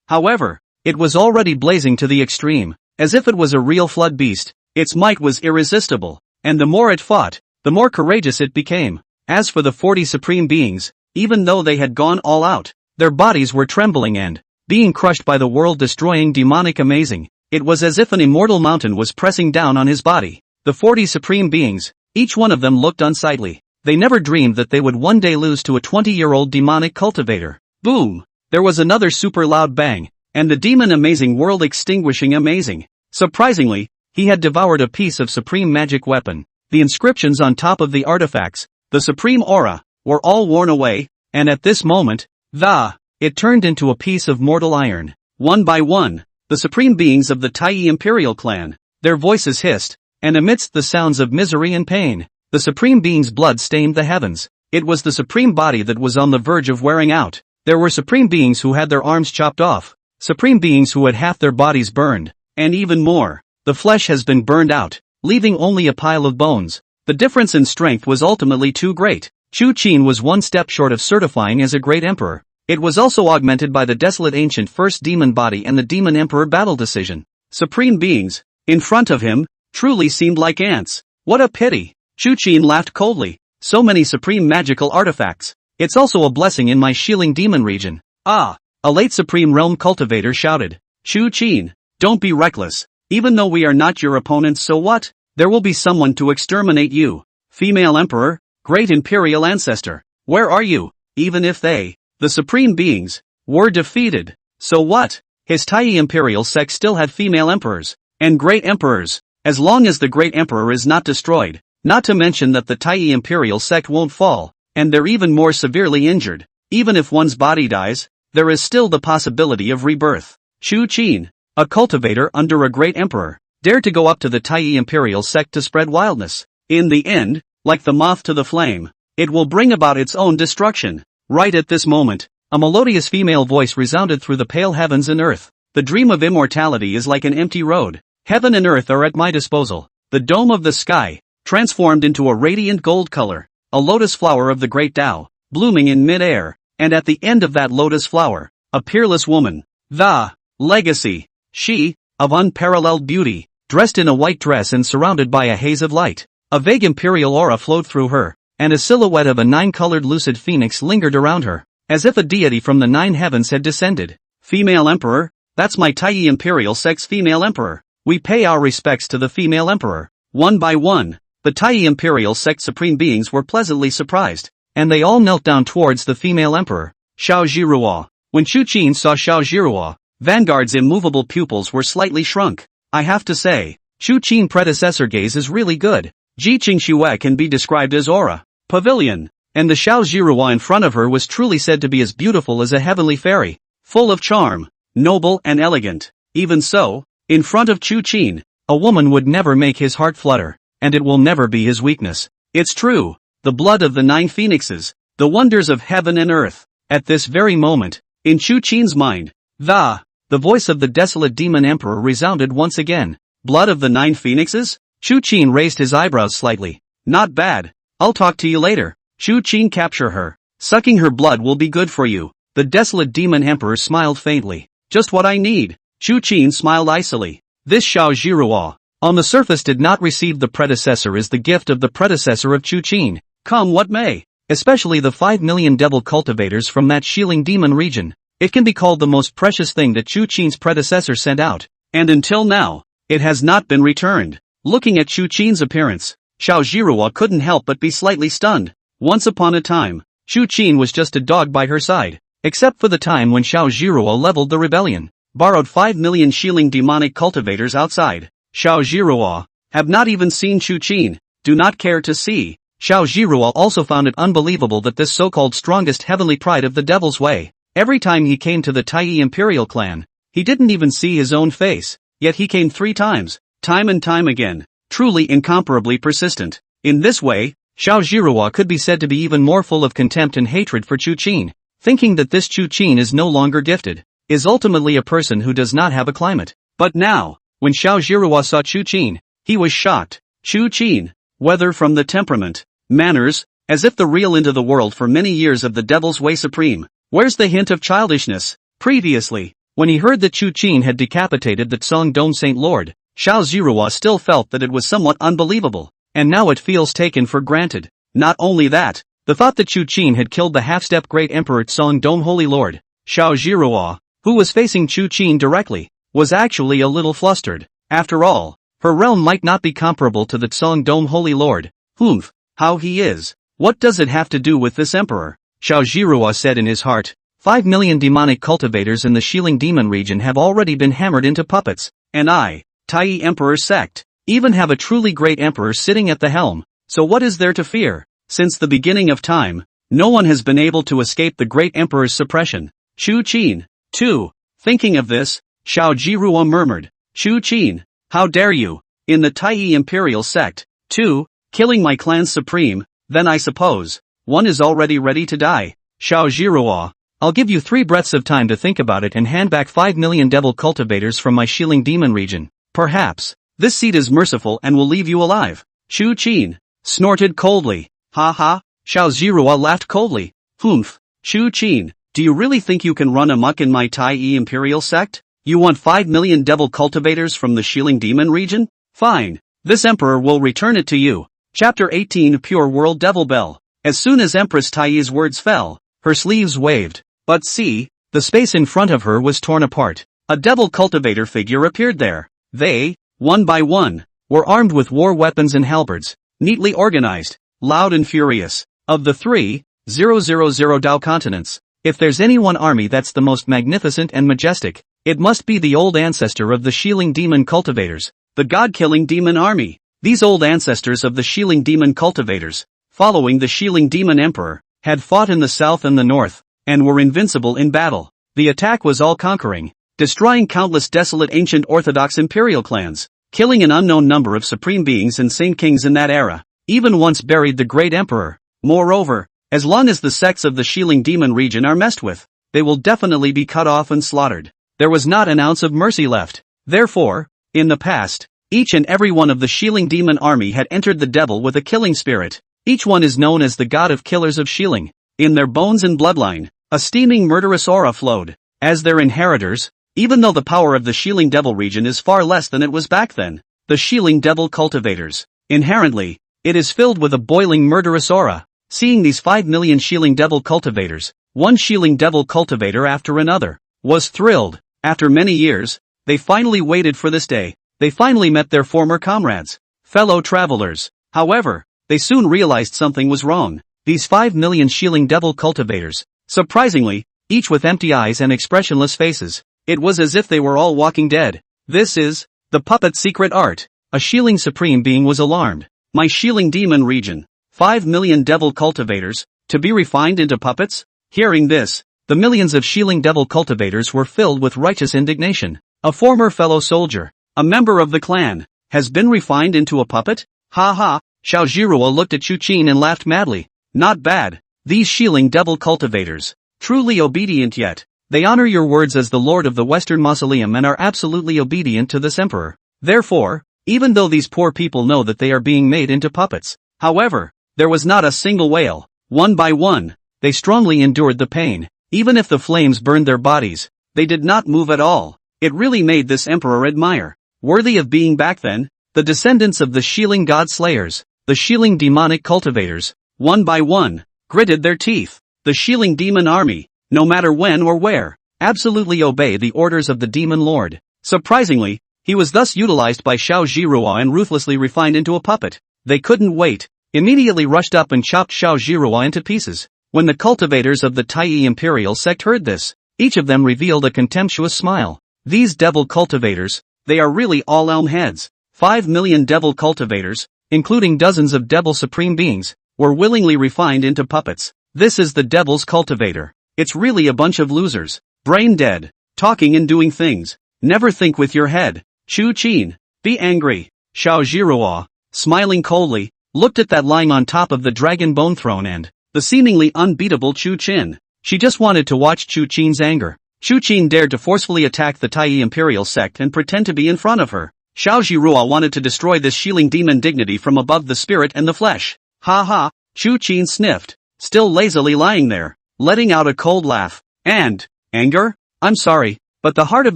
However, it was already blazing to the extreme, as if it was a real flood beast. Its might was irresistible, and the more it fought, the more courageous it became. As for the 40 supreme beings, even though they had gone all out, their bodies were trembling and being crushed by the world-destroying demonic amazing. It was as if an immortal mountain was pressing down on his body. The 40 supreme beings, Each one of them looked unsightly. They never dreamed that they would one day lose to a 20-year-old demonic cultivator. Boom! There was another super loud bang, and the demon amazing world extinguishing amazing. Surprisingly, he had devoured a piece of supreme magic weapon. The inscriptions on top of the artifacts, the supreme aura, were all worn away, and at this moment, it turned into a piece of mortal iron. One by one, the supreme beings of the Taiyi imperial clan, their voices hissed, and amidst the sounds of misery and pain, the supreme being's blood stained the heavens. It was the supreme body that was on the verge of wearing out. There were supreme beings who had their arms chopped off, supreme beings who had half their bodies burned, and even more, the flesh has been burned out, leaving only a pile of bones. The difference in strength was ultimately too great. Chu Qin was one step short of certifying as a great emperor. It was also augmented by the desolate ancient first demon body and the demon emperor battle decision. Supreme beings, in front of him, truly seemed like ants. What a pity! Chu Qin laughed coldly. So many supreme magical artifacts. It's also a blessing in my Xiling Demon region. Ah! A late supreme realm cultivator shouted. Chu Qin, don't be reckless. Even though we are not your opponents, so what? There will be someone to exterminate you. Female emperor, great imperial ancestor, where are you? Even if they, the supreme beings, were defeated, so what? His Taiyi imperial sect still had female emperors, and great emperors, as long as the great emperor is not destroyed. Not to mention that the Taiyi imperial sect won't fall, and they're even more severely injured. Even if one's body dies, there is still the possibility of rebirth. Chu Qin, a cultivator under a great emperor, dared to go up to the Taiyi imperial sect to spread wildness. In the end, like the moth to the flame, it will bring about its own destruction. Right at this moment, a melodious female voice resounded through the pale heavens and earth. The dream of immortality is like an empty road. Heaven and earth are at my disposal. The dome of the sky, transformed into a radiant gold color, a lotus flower of the great Tao, blooming in mid-air, and at the end of that lotus flower, a peerless woman, the legacy, she, of unparalleled beauty, dressed in a white dress and surrounded by a haze of light. A vague imperial aura flowed through her, and a silhouette of a nine-colored lucid phoenix lingered around her, as if a deity from the nine heavens had descended. Female emperor, that's my Taiyi imperial sect's female emperor. We pay our respects to the female emperor. One by one, the Taiyi imperial sect supreme beings were pleasantly surprised, and they all knelt down towards the female emperor. Zhiruo. When Chu Qin saw Zhiruo, Vanguard's immovable pupils were slightly shrunk. I have to say, Chu Qin predecessor gaze is really good. Ji Qingxue can be described as aura, pavilion, and the Zhiruo in front of her was truly said to be as beautiful as a heavenly fairy, full of charm, noble and elegant. Even so, in front of Chu Qin, a woman would never make his heart flutter, and it will never be his weakness. It's true, the blood of the nine phoenixes, the wonders of heaven and earth. At this very moment, in Chu Qin's mind, the voice of the desolate demon emperor resounded once again. Blood of the nine phoenixes? Chu Qin raised his eyebrows slightly. Not bad. I'll talk to you later. Chu Qin, capture her. Sucking her blood will be good for you. The desolate demon emperor smiled faintly. Just what I need. Chu Qin smiled icily. This Zhiruo, on the surface, did not receive the predecessor as the gift of the predecessor of Chu Qin. Come what may. Especially the 5 million devil cultivators from that Xiling Demon region. It can be called the most precious thing that Chu Qin's predecessor sent out. And until now, it has not been returned. Looking at Chu Qin's appearance, Zhiruo couldn't help but be slightly stunned. Once upon a time, Chu Qin was just a dog by her side. Except for the time when Zhiruo leveled the rebellion, borrowed 5 million Xiling demonic cultivators outside. Zhiruo have not even seen Chu Qin, do not care to see. Zhiruo also found it unbelievable that this so-called strongest heavenly pride of the devil's way, every time he came to the Taiyi imperial clan, he didn't even see his own face, yet he came 3 times. Time and time again, truly incomparably persistent. In this way, Zhiruo could be said to be even more full of contempt and hatred for Chu Qin, thinking that this Chu Qin is no longer gifted, is ultimately a person who does not have a climate. But now, when Zhiruo saw Chu Qin, he was shocked. Chu Qin, whether from the temperament, manners, as if the real into the world for many years of the devil's way supreme, where's the hint of childishness? Previously, when he heard that Chu Qin had decapitated the Tsong Dome Saint Lord, Zhiruo still felt that it was somewhat unbelievable, and now it feels taken for granted. Not only that, the thought that Chu Qin had killed the half-step great emperor Tsong Dome Holy Lord, Zhiruo, who was facing Chu Qin directly, was actually a little flustered. After all, her realm might not be comparable to the Tsong Dome Holy Lord, Humph, how he is. What does it have to do with this emperor? Zhiruo said in his heart. 5 million demonic cultivators in the Xiling Demon region have already been hammered into puppets, and I, Taiyi Emperor Sect, even have a truly great emperor sitting at the helm, so what is there to fear? Since the beginning of time, no one has been able to escape the great emperor's suppression. Chu Qin, too. Thinking of this, Zhiruo murmured, Chu Qin, how dare you, in the Taiyi Imperial Sect, too, killing my clan's supreme, then I suppose, one is already ready to die. Zhiruo, I'll give you 3 breaths of time to think about it and hand back 5 million devil cultivators from my Xiling Demon region. Perhaps, this seed is merciful and will leave you alive. Chu Qin snorted coldly. Ha ha, Zhiruo laughed coldly. Humph, Chu Qin, do you really think you can run amok in my Taiyi Imperial Sect? You want 5 million devil cultivators from the Xiling Demon region? Fine, this emperor will return it to you. Chapter 18 Pure World Devil Bell. As soon as Empress Taiyi's words fell, her sleeves waved. But see, the space in front of her was torn apart. A devil cultivator figure appeared there. They, one by one, were armed with war weapons and halberds, neatly organized, loud and furious. Of the 3,000 Dao continents, if there's any one army that's the most magnificent and majestic, it must be the old ancestor of the Xiling Demon cultivators, the god-killing demon army. These old ancestors of the Xiling Demon cultivators, following the Xiling Demon Emperor, had fought in the south and the north, and were invincible in battle. The attack was all-conquering, destroying countless desolate ancient orthodox imperial clans, killing an unknown number of supreme beings and saint kings in that era, even once buried the great emperor. Moreover, as long as the sects of the Xiling Demon region are messed with, they will definitely be cut off and slaughtered. There was not an ounce of mercy left. Therefore, in the past, each and every one of the Xiling Demon army had entered the devil with a killing spirit. Each one is known as the god of killers of Xiling. In their bones and bloodline, a steaming murderous aura flowed. As their inheritors, even though the power of the Xiling Devil region is far less than it was back then, the Xiling Devil cultivators, inherently, it is filled with a boiling murderous aura. Seeing these 5 million Xiling Devil cultivators, one Xiling Devil cultivator after another, was thrilled. After many years, they finally waited for this day. They finally met their former comrades, fellow travelers. However, they soon realized something was wrong. These 5 million Xiling Devil cultivators, surprisingly, each with empty eyes and expressionless faces, it was as if they were all walking dead. This is the puppet secret art. A Xiling supreme being was alarmed. My Xiling Demon region, 5 million devil cultivators, to be refined into puppets? Hearing this, the millions of Xiling Devil cultivators were filled with righteous indignation. A former fellow soldier, a member of the clan, has been refined into a puppet? Ha ha, Zhiruo looked at Chu Qin and laughed madly. Not bad. These Xiling Devil cultivators, truly obedient yet. They honor your words as the Lord of the Western Mausoleum and are absolutely obedient to this emperor. Therefore, even though these poor people know that they are being made into puppets, however, there was not a single wail. One by one, they strongly endured the pain. Even if the flames burned their bodies, they did not move at all. It really made this emperor admire. Worthy of being back then, the descendants of the Xiling God Slayers, the Xiling Demonic Cultivators, one by one, gritted their teeth. The Xiling Demon Army, no matter when or where, absolutely obey the orders of the Demon Lord. Surprisingly, he was thus utilized by Zhiruo and ruthlessly refined into a puppet. They couldn't wait, immediately rushed up and chopped Zhiruo into pieces. When the cultivators of the Taiyi Imperial Sect heard this, each of them revealed a contemptuous smile. These devil cultivators, they are really all elm heads. 5 million devil cultivators, including dozens of devil supreme beings, were willingly refined into puppets. This is the devil's cultivator. It's really a bunch of losers. Brain dead. Talking and doing things. Never think with your head. Chu Qin, be angry. Zhiruo, smiling coldly, looked at that lying on top of the dragon bone throne and the seemingly unbeatable Chu Qin. She just wanted to watch Chu Qin's anger. Chu Qin dared to forcefully attack the Taiyi Imperial Sect and pretend to be in front of her. Zhiruo wanted to destroy this Xiling demon dignity from above the spirit and the flesh. Ha ha, Chu Qin sniffed, still lazily lying there, letting out a cold laugh. And, anger? I'm sorry, but the heart of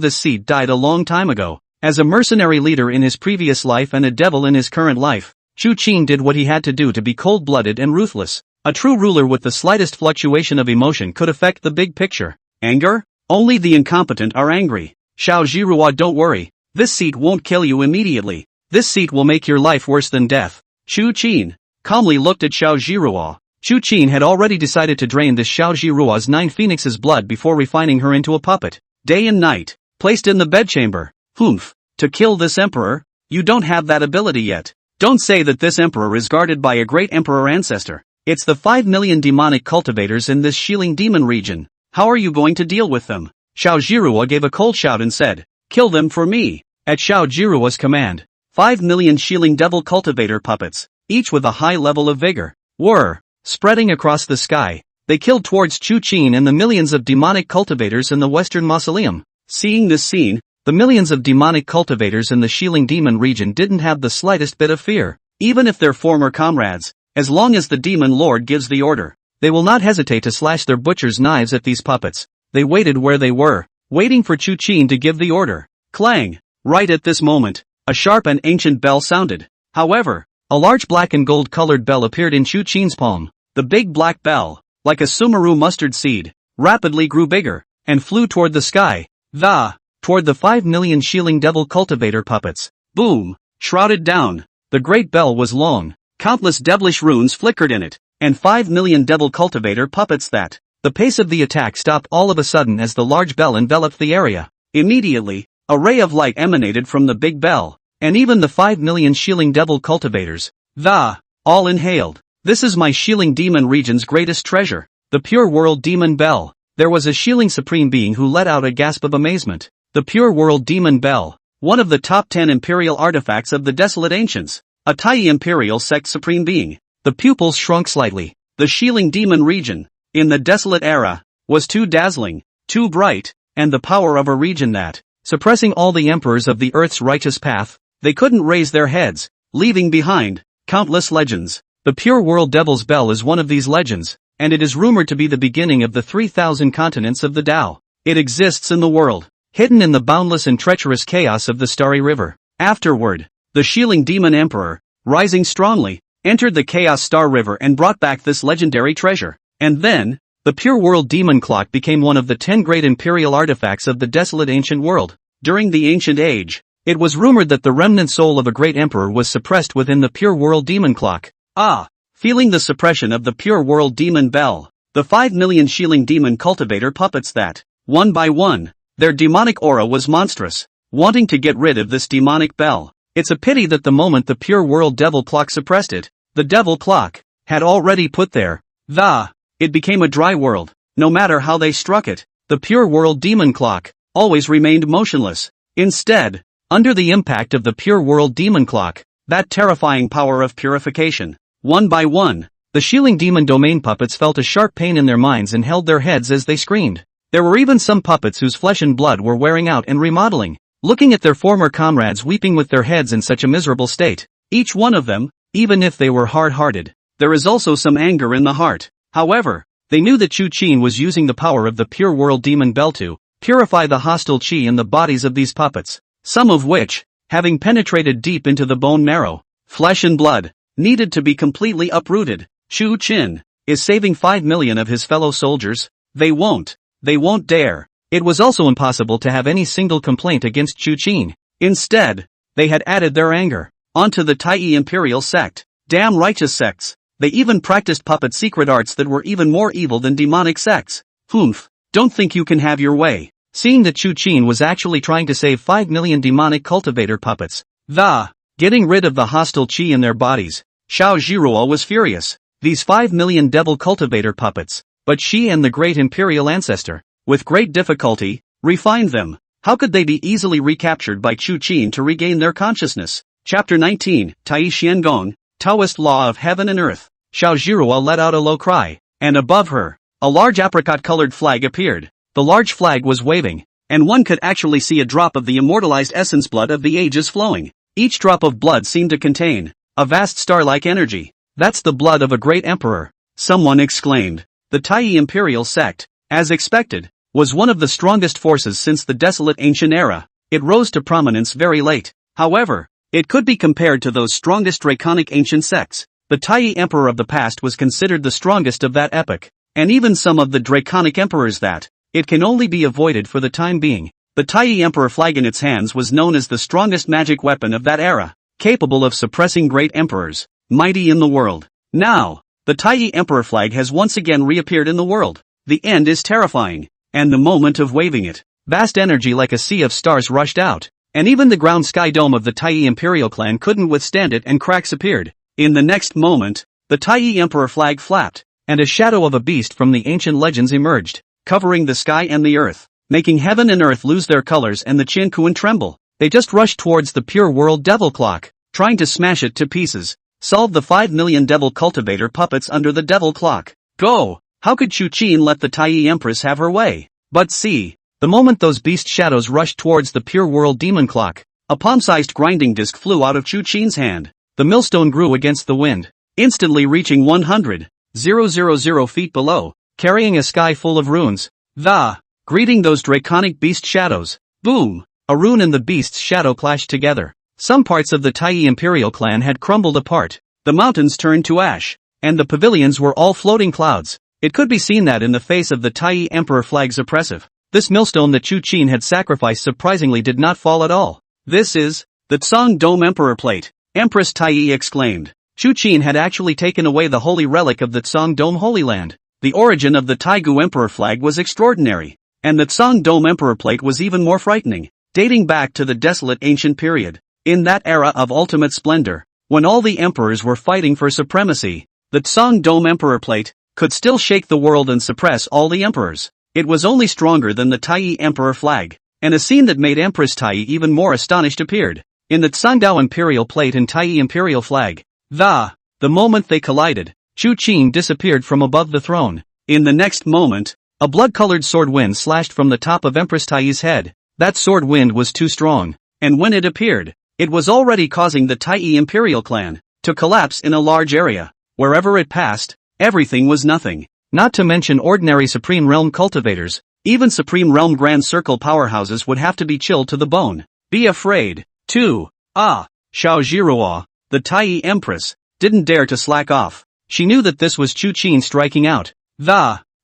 this seed died a long time ago. As a mercenary leader in his previous life and a devil in his current life, Chu Qin did what he had to do to be cold-blooded and ruthless. A true ruler with the slightest fluctuation of emotion could affect the big picture. Anger? Only the incompetent are angry. Zhiruo, don't worry. This seat won't kill you immediately. This seat will make your life worse than death. Chu Qin, calmly looked at Xiao Zhiruo. Chu Qin had already decided to drain this Xiao Zhiruo's 9 phoenixes' blood before refining her into a puppet. Day and night, placed in the bedchamber. To kill this emperor? You don't have that ability yet. Don't say that this emperor is guarded by a great emperor ancestor. It's the 5 million demonic cultivators in this Xiling Demon region. How are you going to deal with them? Xiao Zhiruo gave a cold shout and said, "Kill them for me." At Xiao Zhiruo's command, 5 million Xiling devil cultivator puppets, each with a high level of vigor, were spreading across the sky. They killed towards Chu Qin and the millions of demonic cultivators in the Western Mausoleum. Seeing this scene, the millions of demonic cultivators in the Xiling Demon region didn't have the slightest bit of fear, even if they're former comrades. As long as the Demon Lord gives the order, they will not hesitate to slash their butcher's knives at these puppets. They waited where they were, waiting for Chu Qin to give the order. Clang! Right at this moment, a sharp and ancient bell sounded. However, a large black and gold colored bell appeared in Chu Qin's palm. The big black bell, like a sumaru mustard seed, rapidly grew bigger, and flew toward the sky. Toward the 5 million Xiling devil cultivator puppets. Boom! Shrouded down. The great bell was long. Countless devilish runes flickered in it, and 5 million devil cultivator puppets that. The pace of the attack stopped all of a sudden as the large bell enveloped the area. Immediately, a ray of light emanated from the big bell, and even the 5 million Xiling devil cultivators, all inhaled. This is my Xiling Demon region's greatest treasure, the Pure World Demon Bell. There was a Xiling Supreme Being who let out a gasp of amazement. The Pure World Demon Bell, one of the top 10 imperial artifacts of the desolate ancients, a Taiyi imperial sect supreme being. The pupils shrunk slightly. The Xiling Demon region, in the desolate era, was too dazzling, too bright, and the power of a region that, suppressing all the emperors of the earth's righteous path, they couldn't raise their heads, leaving behind countless legends. The Pure World Devil's Bell is one of these legends, and it is rumored to be the beginning of the 3,000 continents of the Tao. It exists in the world, hidden in the boundless and treacherous chaos of the Starry River. Afterward, the Xiling Demon Emperor, rising strongly, entered the Chaos Star River and brought back this legendary treasure. And then, the Pure World Demon Clock became one of the 10 great imperial artifacts of the desolate ancient world. During the ancient age, it was rumored that the remnant soul of a great emperor was suppressed within the Pure World Demon Clock. Feeling the suppression of the Pure World Demon Bell, the 5 million Xiling Demon cultivator puppets that, one by one, their demonic aura was monstrous, wanting to get rid of this demonic bell. It's a pity that the moment the Pure World Devil Clock suppressed it, the Devil Clock had already put there. It became a dry world. No matter how they struck it, the Pure World Demon Clock always remained motionless. Instead, under the impact of the Pure World Demon Clock, that terrifying power of purification, one by one, the Xiling Demon Domain puppets felt a sharp pain in their minds and held their heads as they screamed. There were even some puppets whose flesh and blood were wearing out and remodeling, looking at their former comrades weeping with their heads in such a miserable state. Each one of them, even if they were hard-hearted, there is also some anger in the heart. However, they knew that Chu Qin was using the power of the Pure World Demon Bell to purify the hostile chi in the bodies of these puppets, some of which, having penetrated deep into the bone marrow, flesh and blood, needed to be completely uprooted. Chu Qin is saving 5 million of his fellow soldiers. They won't dare. It was also impossible to have any single complaint against Chu Qin. Instead, they had added their anger onto the Taiyi imperial sect. Damn righteous sects. They even practiced puppet secret arts that were even more evil than demonic sects. Don't think you can have your way. Seeing that Chu Qin was actually trying to save 5 million demonic cultivator puppets, getting rid of the hostile chi in their bodies, Xiao Zhiruo was furious. These 5 million devil cultivator puppets, but she and the great imperial ancestor, with great difficulty, refined them. How could they be easily recaptured by Chu Qin to regain their consciousness? Chapter 19, Taiyi Xiangong, Taoist Law of Heaven and Earth. Xiao Zhiruo let out a low cry, and above her, a large apricot-colored flag appeared. The large flag was waving, and one could actually see a drop of the immortalized essence blood of the ages flowing. Each drop of blood seemed to contain a vast star-like energy. That's the blood of a great emperor, someone exclaimed. The Taiyi imperial sect, as expected, was one of the strongest forces since the desolate ancient era. It rose to prominence very late. However, it could be compared to those strongest draconic ancient sects. The Taiyi emperor of the past was considered the strongest of that epoch, and even some of the draconic emperors that it can only be avoided for the time being. The Taiyi emperor flag in its hands was known as the strongest magic weapon of that era, capable of suppressing great emperors, mighty in the world. Now, the Taiyi Emperor flag has once again reappeared in the world. The end is terrifying. And the moment of waving it, vast energy like a sea of stars rushed out. And even the ground sky dome of the Taiyi Imperial clan couldn't withstand it and cracks appeared. In the next moment, the Taiyi Emperor flag flapped, and a shadow of a beast from the ancient legends emerged, covering the sky and the earth, making heaven and earth lose their colors and the Qin tremble. They just rushed towards the pure world devil clock, trying to smash it to pieces. Solve the 5 million devil cultivator puppets under the devil clock. Go! How could Chu Qin let the Taiyi Empress have her way? But see, the moment those beast shadows rushed towards the pure world demon clock, a palm-sized grinding disc flew out of Chu Qin's hand. The millstone grew against the wind, instantly reaching 100,000 feet below, carrying a sky full of runes. Greeting those draconic beast shadows. Boom! A rune and the beast's shadow clashed together. Some parts of the Taiyi Imperial clan had crumbled apart. The mountains turned to ash, and the pavilions were all floating clouds. It could be seen that in the face of the Taiyi Emperor flag's oppressive, this millstone that Chu Qin had sacrificed surprisingly did not fall at all. This is the Tsang Dome Emperor Plate, Empress Taiyi exclaimed. Chu Qin had actually taken away the holy relic of the Tsang Dome Holy Land. The origin of the Taigu Emperor flag was extraordinary, and the Tsang Dome Emperor Plate was even more frightening, dating back to the desolate ancient period. In that era of ultimate splendor, when all the emperors were fighting for supremacy, the Tsang Dome Emperor Plate could still shake the world and suppress all the emperors. It was only stronger than the Taiyi Emperor flag, and a scene that made Empress Taiyi even more astonished appeared. In the Tsangdao Imperial Plate and Taiyi Imperial flag, the moment they collided, Chu Qin disappeared from above the throne. In the next moment, a blood-colored sword wind slashed from the top of Empress Taiyi's head. That sword wind was too strong, and when it appeared, it was already causing the Taiyi Imperial clan to collapse in a large area. Wherever it passed, everything was nothing. Not to mention ordinary Supreme Realm cultivators, even Supreme Realm Grand Circle powerhouses would have to be chilled to the bone. Be afraid, too. Xiao Zhiruo, the Taiyi Empress, didn't dare to slack off. She knew that this was Chu Qin striking out.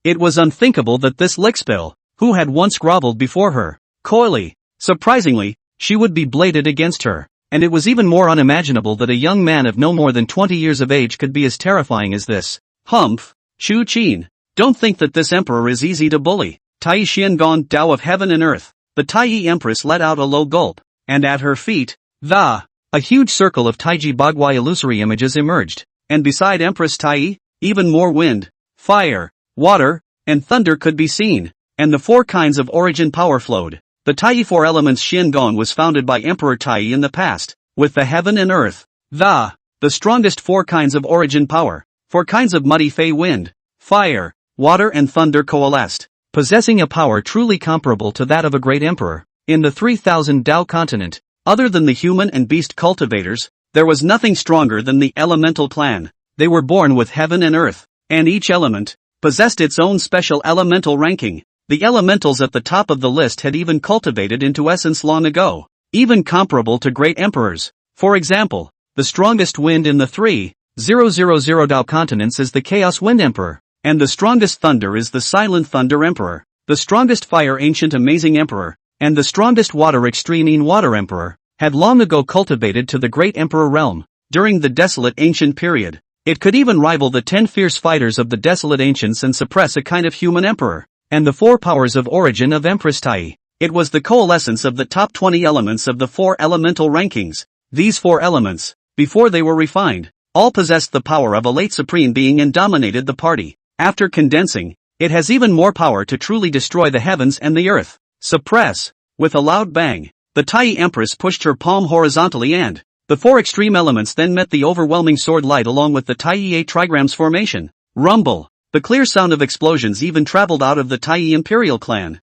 It was unthinkable that this lickspill, who had once groveled before her, coyly, surprisingly, she would be bladed against her. And it was even more unimaginable that a young man of no more than 20 years of age could be as terrifying as this. Humph! Chu Qin, don't think that this emperor is easy to bully. Taiyi Xiangong Dao of heaven and earth. The Taiyi Empress let out a low gulp, and at her feet, a huge circle of Taiji Bagua illusory images emerged, and beside Empress Taiyi, even more wind, fire, water, and thunder could be seen, and the 4 kinds of origin power flowed. The Taiyi 4 elements Xiangong was founded by Emperor Taiyi in the past, with the heaven and earth, the strongest 4 kinds of origin power, 4 kinds of muddy fey wind, fire, water and thunder coalesced, possessing a power truly comparable to that of a great emperor. In the 3000 Dao continent, other than the human and beast cultivators, there was nothing stronger than the elemental clan. They were born with heaven and earth, and each element possessed its own special elemental ranking. The elementals at the top of the list had even cultivated into essence long ago, even comparable to great emperors. For example, the strongest wind in the 3000 Dao continents is the Chaos Wind Emperor, and the strongest thunder is the Silent Thunder Emperor, the strongest fire Ancient Amazing Emperor, and the strongest water Extreme Water Emperor, had long ago cultivated to the Great Emperor realm. During the Desolate Ancient period, it could even rival the 10 fierce fighters of the Desolate Ancients and suppress a kind of human emperor. And the 4 powers of origin of Empress Taiyi. It was the coalescence of the top 20 elements of the 4 elemental rankings. These 4 elements, before they were refined, all possessed the power of a late supreme being and dominated the party. After condensing, it has even more power to truly destroy the heavens and the earth. Suppress. With a loud bang, the Taiyi Empress pushed her palm horizontally and the 4 extreme elements then met the overwhelming sword light along with the Taiyi 8 trigrams formation. Rumble. The clear sound of explosions even traveled out of the Taiyi Imperial clan.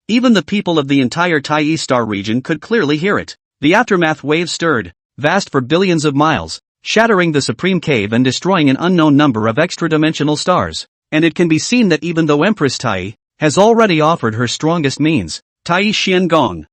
Even the people of the entire Taiyi star region could clearly hear it. The aftermath wave stirred, vast for billions of miles, shattering the supreme cave and destroying an unknown number of extra-dimensional stars. And it can be seen that even though Empress Taiyi has already offered her strongest means, Taiyi Xiangong,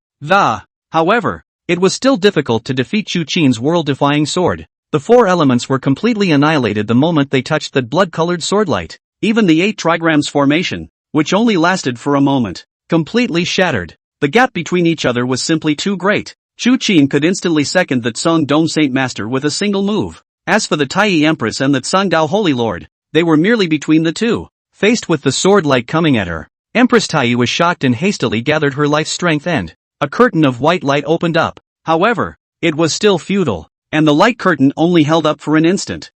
however, it was still difficult to defeat Chu Qin's world-defying sword. The 4 elements were completely annihilated the moment they touched that blood-colored swordlight. Even the 8 trigrams formation, which only lasted for a moment, completely shattered. The gap between each other was simply too great. Chu Qin could instantly second the Tsang Dome Saint Master with a single move. As for the Taiyi Empress and the Tsangdao Holy Lord, they were merely between the two. Faced with the sword light coming at her, Empress Taiyi was shocked and hastily gathered her life's strength and a curtain of white light opened up. However, it was still futile, and the light curtain only held up for an instant.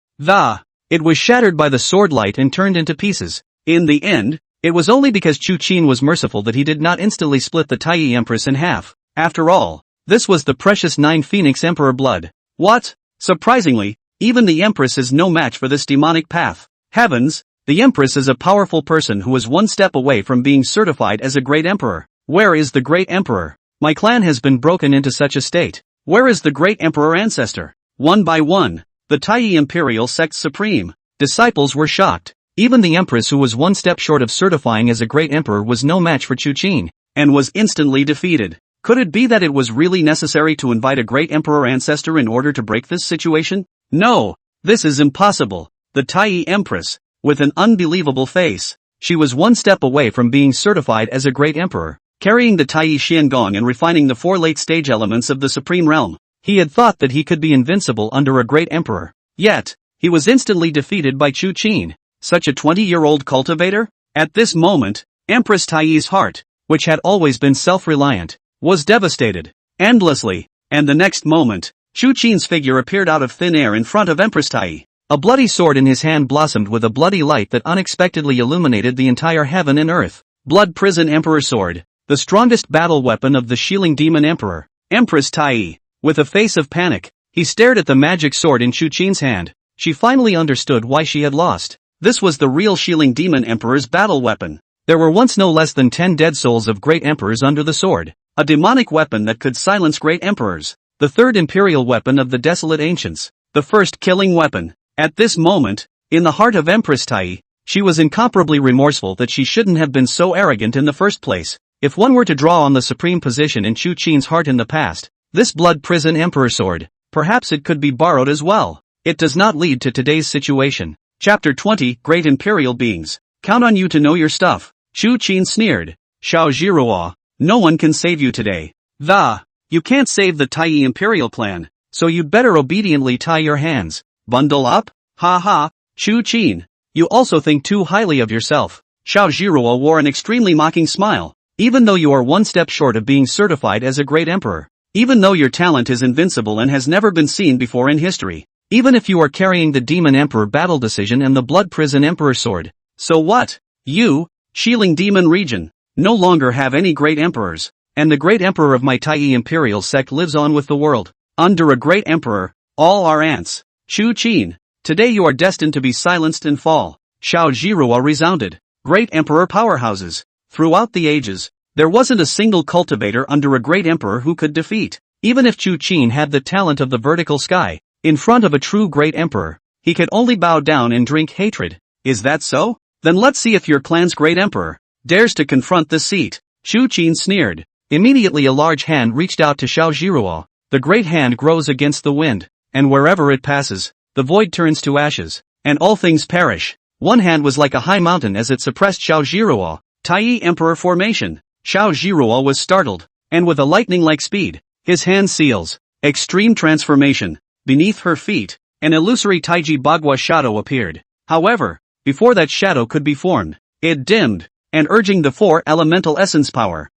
It was shattered by the sword light and turned into pieces. In the end, it was only because Chu Qin was merciful that he did not instantly split the Taiyi Empress in half. After all, this was the precious 9 Phoenix Emperor blood. What? Surprisingly, even the Empress is no match for this demonic path. Heavens, the Empress is a powerful person who is one step away from being certified as a great emperor. Where is the great emperor? My clan has been broken into such a state. Where is the great emperor ancestor? One by one, the Taiyi Imperial Sect Supreme disciples were shocked. Even the Empress, who was one step short of certifying as a great emperor, was no match for Chu Qin, and was instantly defeated. Could it be that it was really necessary to invite a great emperor ancestor in order to break this situation? No, this is impossible. The Taiyi Empress, with an unbelievable face, she was one step away from being certified as a great emperor, carrying the Taiyi Xiangong and refining the 4 late-stage elements of the supreme realm. He had thought that he could be invincible under a great emperor. Yet, he was instantly defeated by Chu Qin, such a 20-year-old cultivator? At this moment, Empress Taiyi's heart, which had always been self-reliant, was devastated, endlessly, and the next moment, Chu Qin's figure appeared out of thin air in front of Empress Taiyi. A bloody sword in his hand blossomed with a bloody light that unexpectedly illuminated the entire heaven and earth. Blood Prison Emperor Sword, the strongest battle weapon of the Xiling Demon Emperor. Empress Taiyi, with a face of panic, he stared at the magic sword in Chu Qin's hand. She finally understood why she had lost. This was the real Xiling Demon Emperor's battle weapon. There were once no less than 10 dead souls of great emperors under the sword. A demonic weapon that could silence great emperors. The third imperial weapon of the desolate ancients. The first killing weapon. At this moment, in the heart of Empress Taiyi, she was incomparably remorseful that she shouldn't have been so arrogant in the first place. If one were to draw on the supreme position in Chu Qin's heart in the past, this Blood Prison Emperor Sword, perhaps it could be borrowed as well. It does not lead to today's situation. Chapter 20, Great Imperial Beings. Count on you to know your stuff. Chu Qin sneered. Zhiruo, no one can save you today. You can't save the Taiyi Imperial Clan, so you'd better obediently tie your hands. Bundle up? Ha ha, Chu Qin. You also think too highly of yourself. Zhiruo wore an extremely mocking smile. Even though you are one step short of being certified as a great emperor. Even though your talent is invincible and has never been seen before in history. Even if you are carrying the Demon Emperor Battle Decision and the Blood Prison Emperor Sword. So what? You, Xiling Demon Region, no longer have any great emperors. And the great emperor of my Taiyi Imperial Sect lives on with the world. Under a great emperor, all are ants. Chu Qin, today you are destined to be silenced and fall. Zhiruo resounded. Great emperor powerhouses. Throughout the ages, there wasn't a single cultivator under a great emperor who could defeat. Even if Chu Qin had the talent of the vertical sky, in front of a true great emperor, he could only bow down and drink hatred. Is that so? Then let's see if your clan's great emperor dares to confront the seat. Chu Qin sneered. Immediately a large hand reached out to Zhiruo. The great hand grows against the wind, and wherever it passes, the void turns to ashes, and all things perish. One hand was like a high mountain as it suppressed Zhiruo. Taiyi Emperor Formation. Zhiruo was startled, and with a lightning-like speed, his hand seals. Extreme Transformation. Beneath her feet, an illusory Taiji Bagua shadow appeared. However, before that shadow could be formed, it dimmed, and urging the 4 elemental essence power.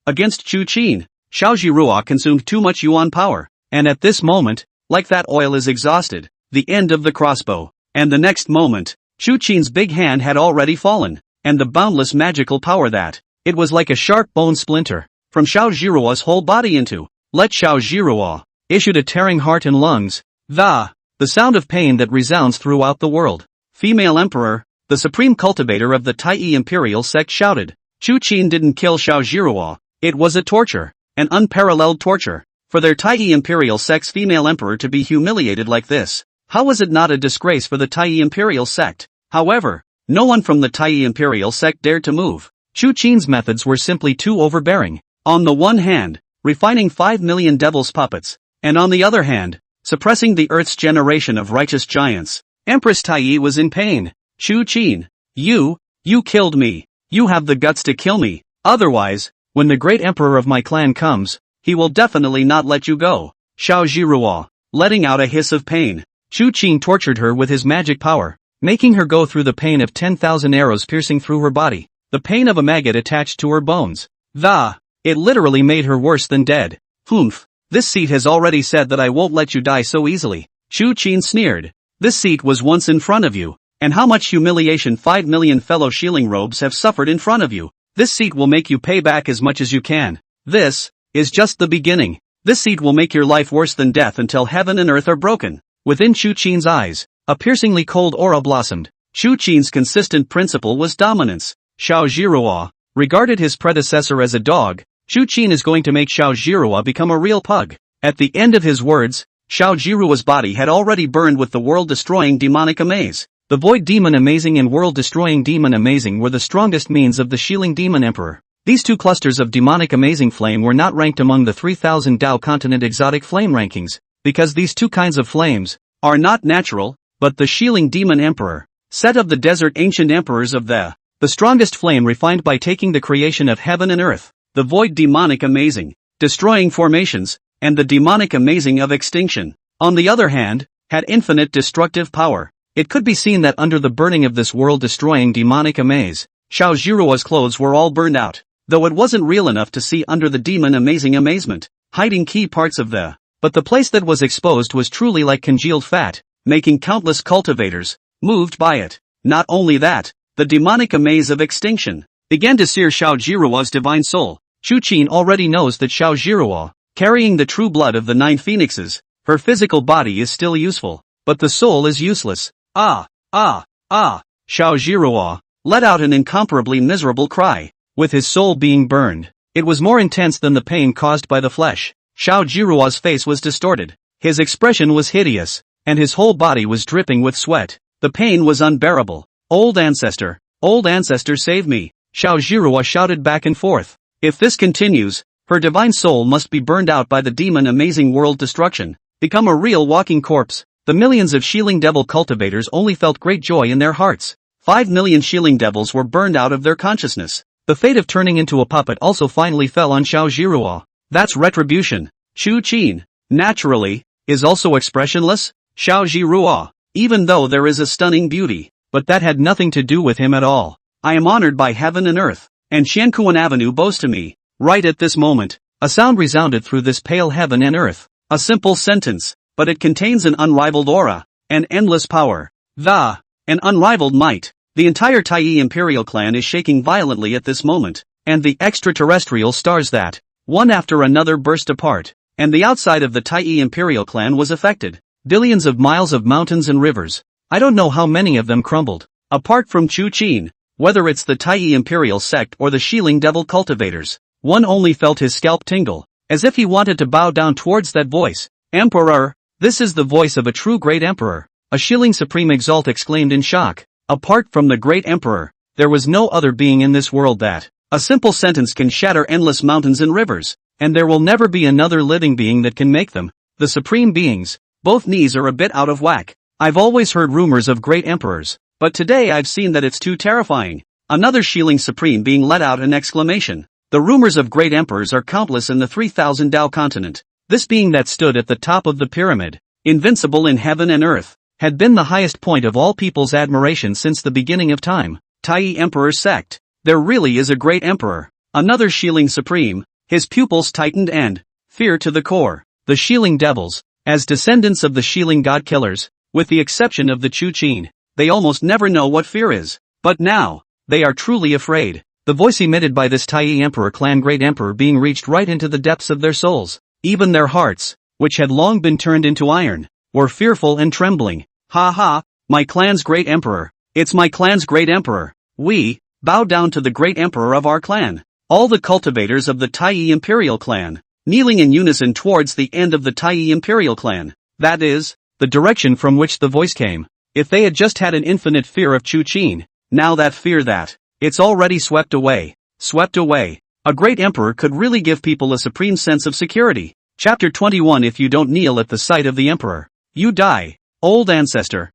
Against Chu Qin, Zhiruo consumed too much yuan power, and at this moment, like that oil is exhausted, the end of the crossbow, and the next moment, Chu Qin's big hand had already fallen, and the boundless magical power that, it was like a sharp bone splinter, from Zhiruo's whole body into, let Zhiruo, issued a tearing heart and lungs, the sound of pain that resounds throughout the world. Female Emperor, the supreme cultivator of the Taiyi Imperial Sect shouted. Chu Qin didn't kill Zhiruo, it was a torture, an unparalleled torture, for their Taiyi Imperial Sect's female emperor to be humiliated like this. How was it not a disgrace for the Taiyi Imperial Sect? However, no one from the Taiyi Imperial Sect dared to move. Chu Qin's methods were simply too overbearing. On the one hand, refining 5 million devil's puppets, and on the other hand, suppressing the Earth's generation of righteous giants. Empress Taiyi was in pain. Chu Qin, you killed me. You have the guts to kill me. Otherwise, when the great emperor of my clan comes, he will definitely not let you go. Zhiruo, letting out a hiss of pain. Chu Qin tortured her with his magic power, making her go through the pain of 10,000 arrows piercing through her body, the pain of a maggot attached to her bones. It literally made her worse than dead. Humph, this seat has already said that I won't let you die so easily. Chu Qin sneered. This seat was once in front of you, and how much humiliation 5 million fellow Xiling robes have suffered in front of you. This seat will make you pay back as much as you can. This is just the beginning. This seat will make your life worse than death until heaven and earth are broken. Within Chu Qin's eyes, a piercingly cold aura blossomed. Chu Qin's consistent principle was dominance. Xiao Zhiruo regarded his predecessor as a dog. Chu Qin is going to make Xiao Zhiruo become a real pug. At the end of his words, Xiao Zhiruo's body had already burned with the world-destroying demonic amaze. The Void Demon Amazing and World-Destroying Demon Amazing were the strongest means of the Xiling Demon Emperor. These two clusters of demonic amazing flame were not ranked among the 3000 Dao continent exotic flame rankings, because these two kinds of flames are not natural, but the Xiling Demon Emperor, set of the desert ancient emperors of the strongest flame refined by taking the creation of heaven and earth, the Void Demonic Amazing, destroying formations, and the Demonic Amazing of extinction, on the other hand, had infinite destructive power. It could be seen that under the burning of this world-destroying demonic amaze, Xiao Zhiruo's clothes were all burned out, though it wasn't real enough to see under the demon amazing amazement, hiding key parts of but the place that was exposed was truly like congealed fat, making countless cultivators moved by it. Not only that, the demonic amaze of extinction began to sear Xiao Zhiruo's divine soul. Chu Qin already knows that Xiao Zhiruo, carrying the true blood of the 9 phoenixes, her physical body is still useful, but the soul is useless. Xiao Zhiruo let out an incomparably miserable cry. With his soul being burned, it was more intense than the pain caused by the flesh. Xiao Zhiruo's face was distorted, his expression was hideous, and his whole body was dripping with sweat. The pain was unbearable. Old ancestor, save me, Xiao Zhiruo shouted back and forth. If this continues, her divine soul must be burned out by the demon amazing world destruction, become a real walking corpse. The millions of Xiling devil cultivators only felt great joy in their hearts. 5 million Xiling devils were burned out of their consciousness. The fate of turning into a puppet also finally fell on Xiao Zhiruo. That's retribution. Chu Qin, naturally, is also expressionless. Xiao Zhiruo, even though there is a stunning beauty, but that had nothing to do with him at all. I am honored by heaven and earth, and Xiankuan Avenue bows to me. Right at this moment, a sound resounded through this pale heaven and earth. A simple sentence, but it contains an unrivaled aura, an endless power, an unrivaled might. The entire Taiyi imperial clan is shaking violently at this moment, and the extraterrestrial stars that, one after another burst apart, and the outside of the Taiyi imperial clan was affected. Billions of miles of mountains and rivers. I don't know how many of them crumbled. Apart from Chu Qin, whether it's the Taiyi imperial sect or the Xiling devil cultivators, one only felt his scalp tingle, as if he wanted to bow down towards that voice. Emperor, this is the voice of a true great emperor, a Xiling supreme exalt exclaimed in shock. Apart from the great emperor, there was no other being in this world that, a simple sentence can shatter endless mountains and rivers, and there will never be another living being that can make them. The supreme beings, both knees are a bit out of whack. I've always heard rumors of great emperors, but today I've seen that it's too terrifying. Another Xiling supreme being let out an exclamation. The rumors of great emperors are countless in the 3000 Dao continent. This being that stood at the top of the pyramid, invincible in heaven and earth, had been the highest point of all people's admiration since the beginning of time. Taiyi Emperor Sect. There really is a great emperor. Another Xiling supreme, his pupils tightened and fear to the core. The Xiling devils, as descendants of the Xiling god-killers, with the exception of the Chu Qin, they almost never know what fear is. But now, they are truly afraid. The voice emitted by this Taiyi Emperor clan great emperor being reached right into the depths of their souls. Even their hearts, which had long been turned into iron, were fearful and trembling. My clan's great emperor. It's my clan's great emperor. We bow down to the great emperor of our clan. All the cultivators of the Taiyi imperial clan, kneeling in unison towards the end of the Taiyi imperial clan. That is, the direction from which the voice came. If they had just had an infinite fear of Chu Qin, now that fear it's already swept away. A great emperor could really give people a supreme sense of security. Chapter 21. If you don't kneel at the sight of the emperor, you die. Old ancestor,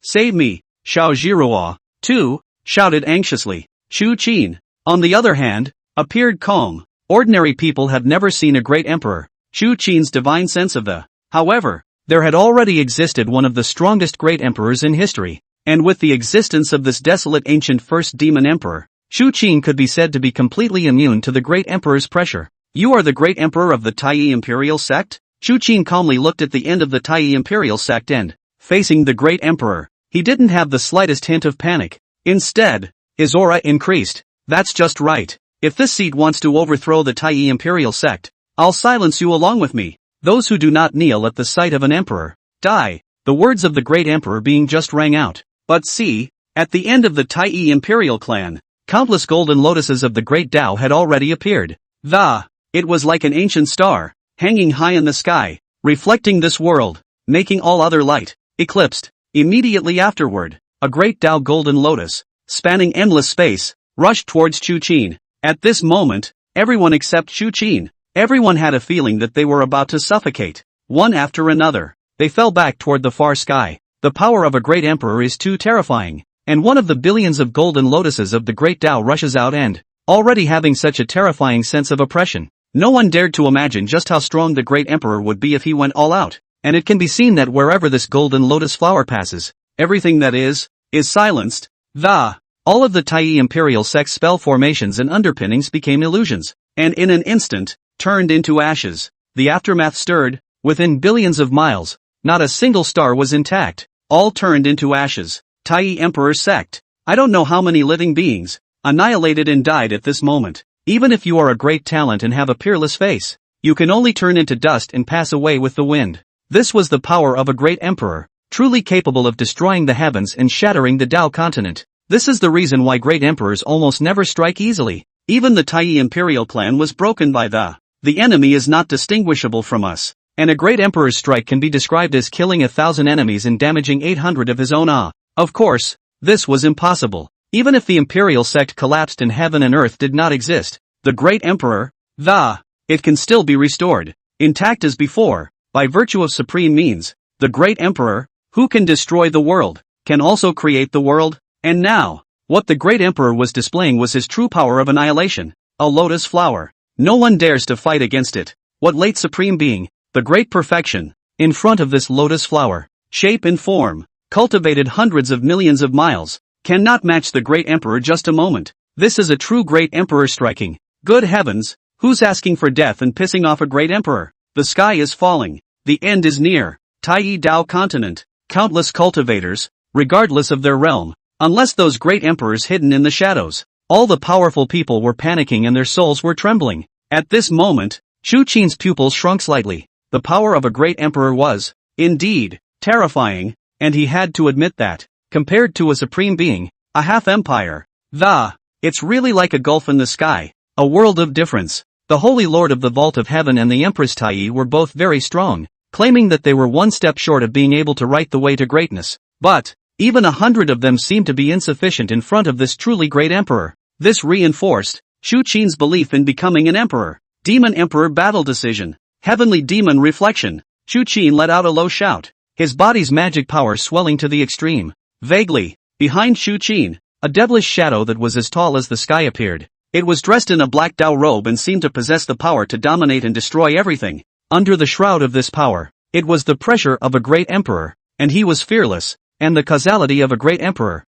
save me, Xiao Zhiruo, too, shouted anxiously. Chu Qin, on the other hand, appeared calm. Ordinary people have never seen a great emperor. Chu Qin's divine sense of however, There had already existed one of the strongest great emperors in history, and with the existence of this desolate ancient first demon emperor, Chu Qin could be said to be completely immune to the great emperor's pressure. You are the great emperor of the Taiyi imperial sect? Chu Qin calmly looked at the end of the Taiyi imperial sect and, facing the great emperor, he didn't have the slightest hint of panic. Instead, his aura increased. That's just right. If this seat wants to overthrow the Taiyi imperial sect, I'll silence you along with me. Those who do not kneel at the sight of an emperor, die. The words of the great emperor being just rang out. But see, at the end of the Taiyi imperial clan, countless golden lotuses of the great Tao had already appeared. It was like an ancient star, hanging high in the sky, reflecting this world, making all other light, eclipsed. Immediately afterward, a great Tao golden lotus, spanning endless space, rushed towards Chu Qin. At this moment, everyone except Chu Qin, everyone had a feeling that they were about to suffocate. One after another, they fell back toward the far sky. The power of a great emperor is too terrifying, and one of the billions of golden lotuses of the great Tao rushes out and, already having such a terrifying sense of oppression, no one dared to imagine just how strong the great emperor would be if he went all out. And it can be seen that wherever this golden lotus flower passes, everything that is silenced. All of the Taiyi imperial sect spell formations and underpinnings became illusions, and in an instant, turned into ashes. The aftermath stirred, within billions of miles, not a single star was intact, all turned into ashes. Taiyi Emperor Sect. I don't know how many living beings, annihilated and died at this moment. Even if you are a great talent and have a peerless face, you can only turn into dust and pass away with the wind. This was the power of a great emperor, truly capable of destroying the heavens and shattering the Tao continent. This is the reason why great emperors almost never strike easily. Even the Taiyi imperial clan was broken by the enemy is not distinguishable from us, and a great emperor's strike can be described as killing 1,000 enemies and damaging 800 of his own. Of course, this was impossible. Even if the imperial sect collapsed and heaven and earth did not exist, the great emperor, it can still be restored, intact as before, by virtue of supreme means. The great emperor, who can destroy the world, can also create the world. And now, what the great emperor was displaying was his true power of annihilation, a lotus flower. No one dares to fight against it. What late supreme being, the great perfection, in front of this lotus flower, shape and form, cultivated hundreds of millions of miles, cannot match the great emperor just a moment. This is a true great emperor striking. Good heavens, who's asking for death and pissing off a great emperor? The sky is falling. The end is near. Taiyi Dao continent, countless cultivators, regardless of their realm, unless those great emperors hidden in the shadows. All the powerful people were panicking and their souls were trembling. At this moment, Chu Qin's pupils shrunk slightly. The power of a great emperor was, indeed, terrifying, and he had to admit that, compared to a supreme being, a half-empire, it's really like a gulf in the sky, a world of difference. The Holy Lord of the Vault of Heaven and the Empress Taiyi were both very strong, claiming that they were one step short of being able to right the way to greatness. But, even 100 of them seemed to be insufficient in front of this truly great emperor. This reinforced Chu Qin's belief in becoming an emperor. Demon Emperor Battle Decision. Heavenly Demon Reflection. Chu Qin let out a low shout, his body's magic power swelling to the extreme. Vaguely, behind Chu Qin, a devilish shadow that was as tall as the sky appeared. It was dressed in a black Tao robe and seemed to possess the power to dominate and destroy everything. Under the shroud of this power, it was the pressure of a great emperor, and he was fearless, and the causality of a great emperor.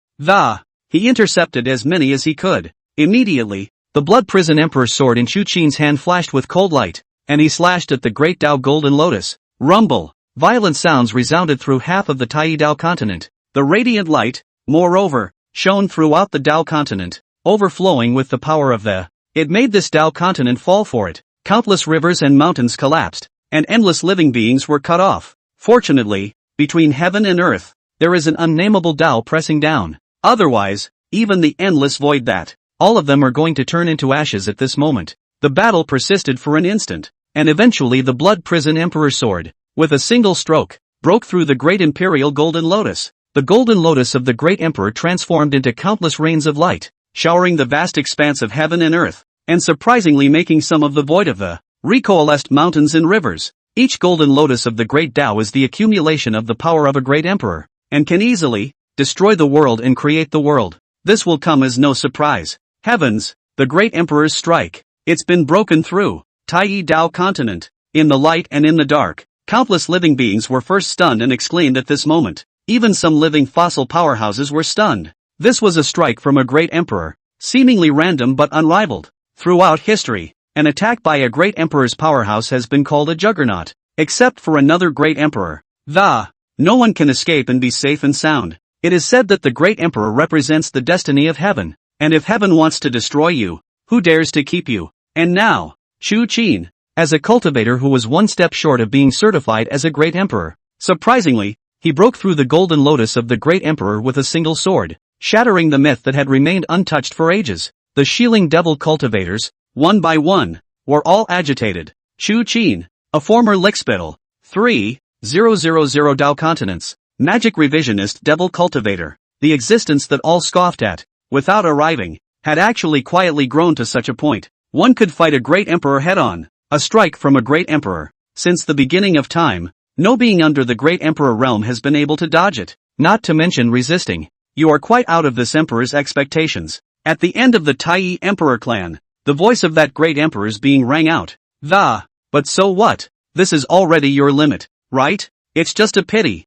He intercepted as many as he could. Immediately, the blood prison emperor's sword in Chu Qin's hand flashed with cold light, and he slashed at the great Tao golden lotus. Rumble! Violent sounds resounded through half of the Taiyi Dao continent. The radiant light, moreover, shone throughout the Dao continent, overflowing with the power of it made this Dao continent fall for it. Countless rivers and mountains collapsed, and endless living beings were cut off. Fortunately, between heaven and earth, there is an unnameable Tao pressing down. Otherwise, even the endless void that, all of them are going to turn into ashes at this moment. The battle persisted for an instant, and eventually the blood prison emperor's sword, with a single stroke, broke through the great imperial golden lotus. The golden lotus of the great emperor transformed into countless rains of light, showering the vast expanse of heaven and earth, and surprisingly making some of the void of the recoalesced mountains and rivers. Each golden lotus of the great Tao is the accumulation of the power of a great emperor, and can easily destroy the world and create the world. This will come as no surprise. Heavens, the great emperor's strike. It's been broken through. Taiyi Dao continent. In the light and in the dark, Countless living beings were first stunned and exclaimed at this moment. Even some living fossil powerhouses were stunned. This was a strike from a great emperor, seemingly random but unrivaled. Throughout history, an attack by a great emperor's powerhouse has been called a juggernaut. Except for another great emperor, no one can escape and be safe and sound. It is said that the great emperor represents the destiny of heaven, and if heaven wants to destroy you, who dares to keep you? And now, Chu Qin, as a cultivator who was one step short of being certified as a great emperor. Surprisingly, he broke through the golden lotus of the great emperor with a single sword, shattering the myth that had remained untouched for ages. The Xiling devil cultivators, one by one, were all agitated. Chu Qin, a former lickspittle, 3,000 Dao continents, magic revisionist devil cultivator, the existence that all scoffed at, without arriving, had actually quietly grown to such a point. One could fight a great emperor head-on, a strike from a great emperor. Since the beginning of time, no being under the great emperor realm has been able to dodge it, not to mention resisting. You are quite out of this emperor's expectations. At the end of the Taiyi emperor clan, the voice of that great emperor's being rang out. But so what? This is already your limit, right? It's just a pity.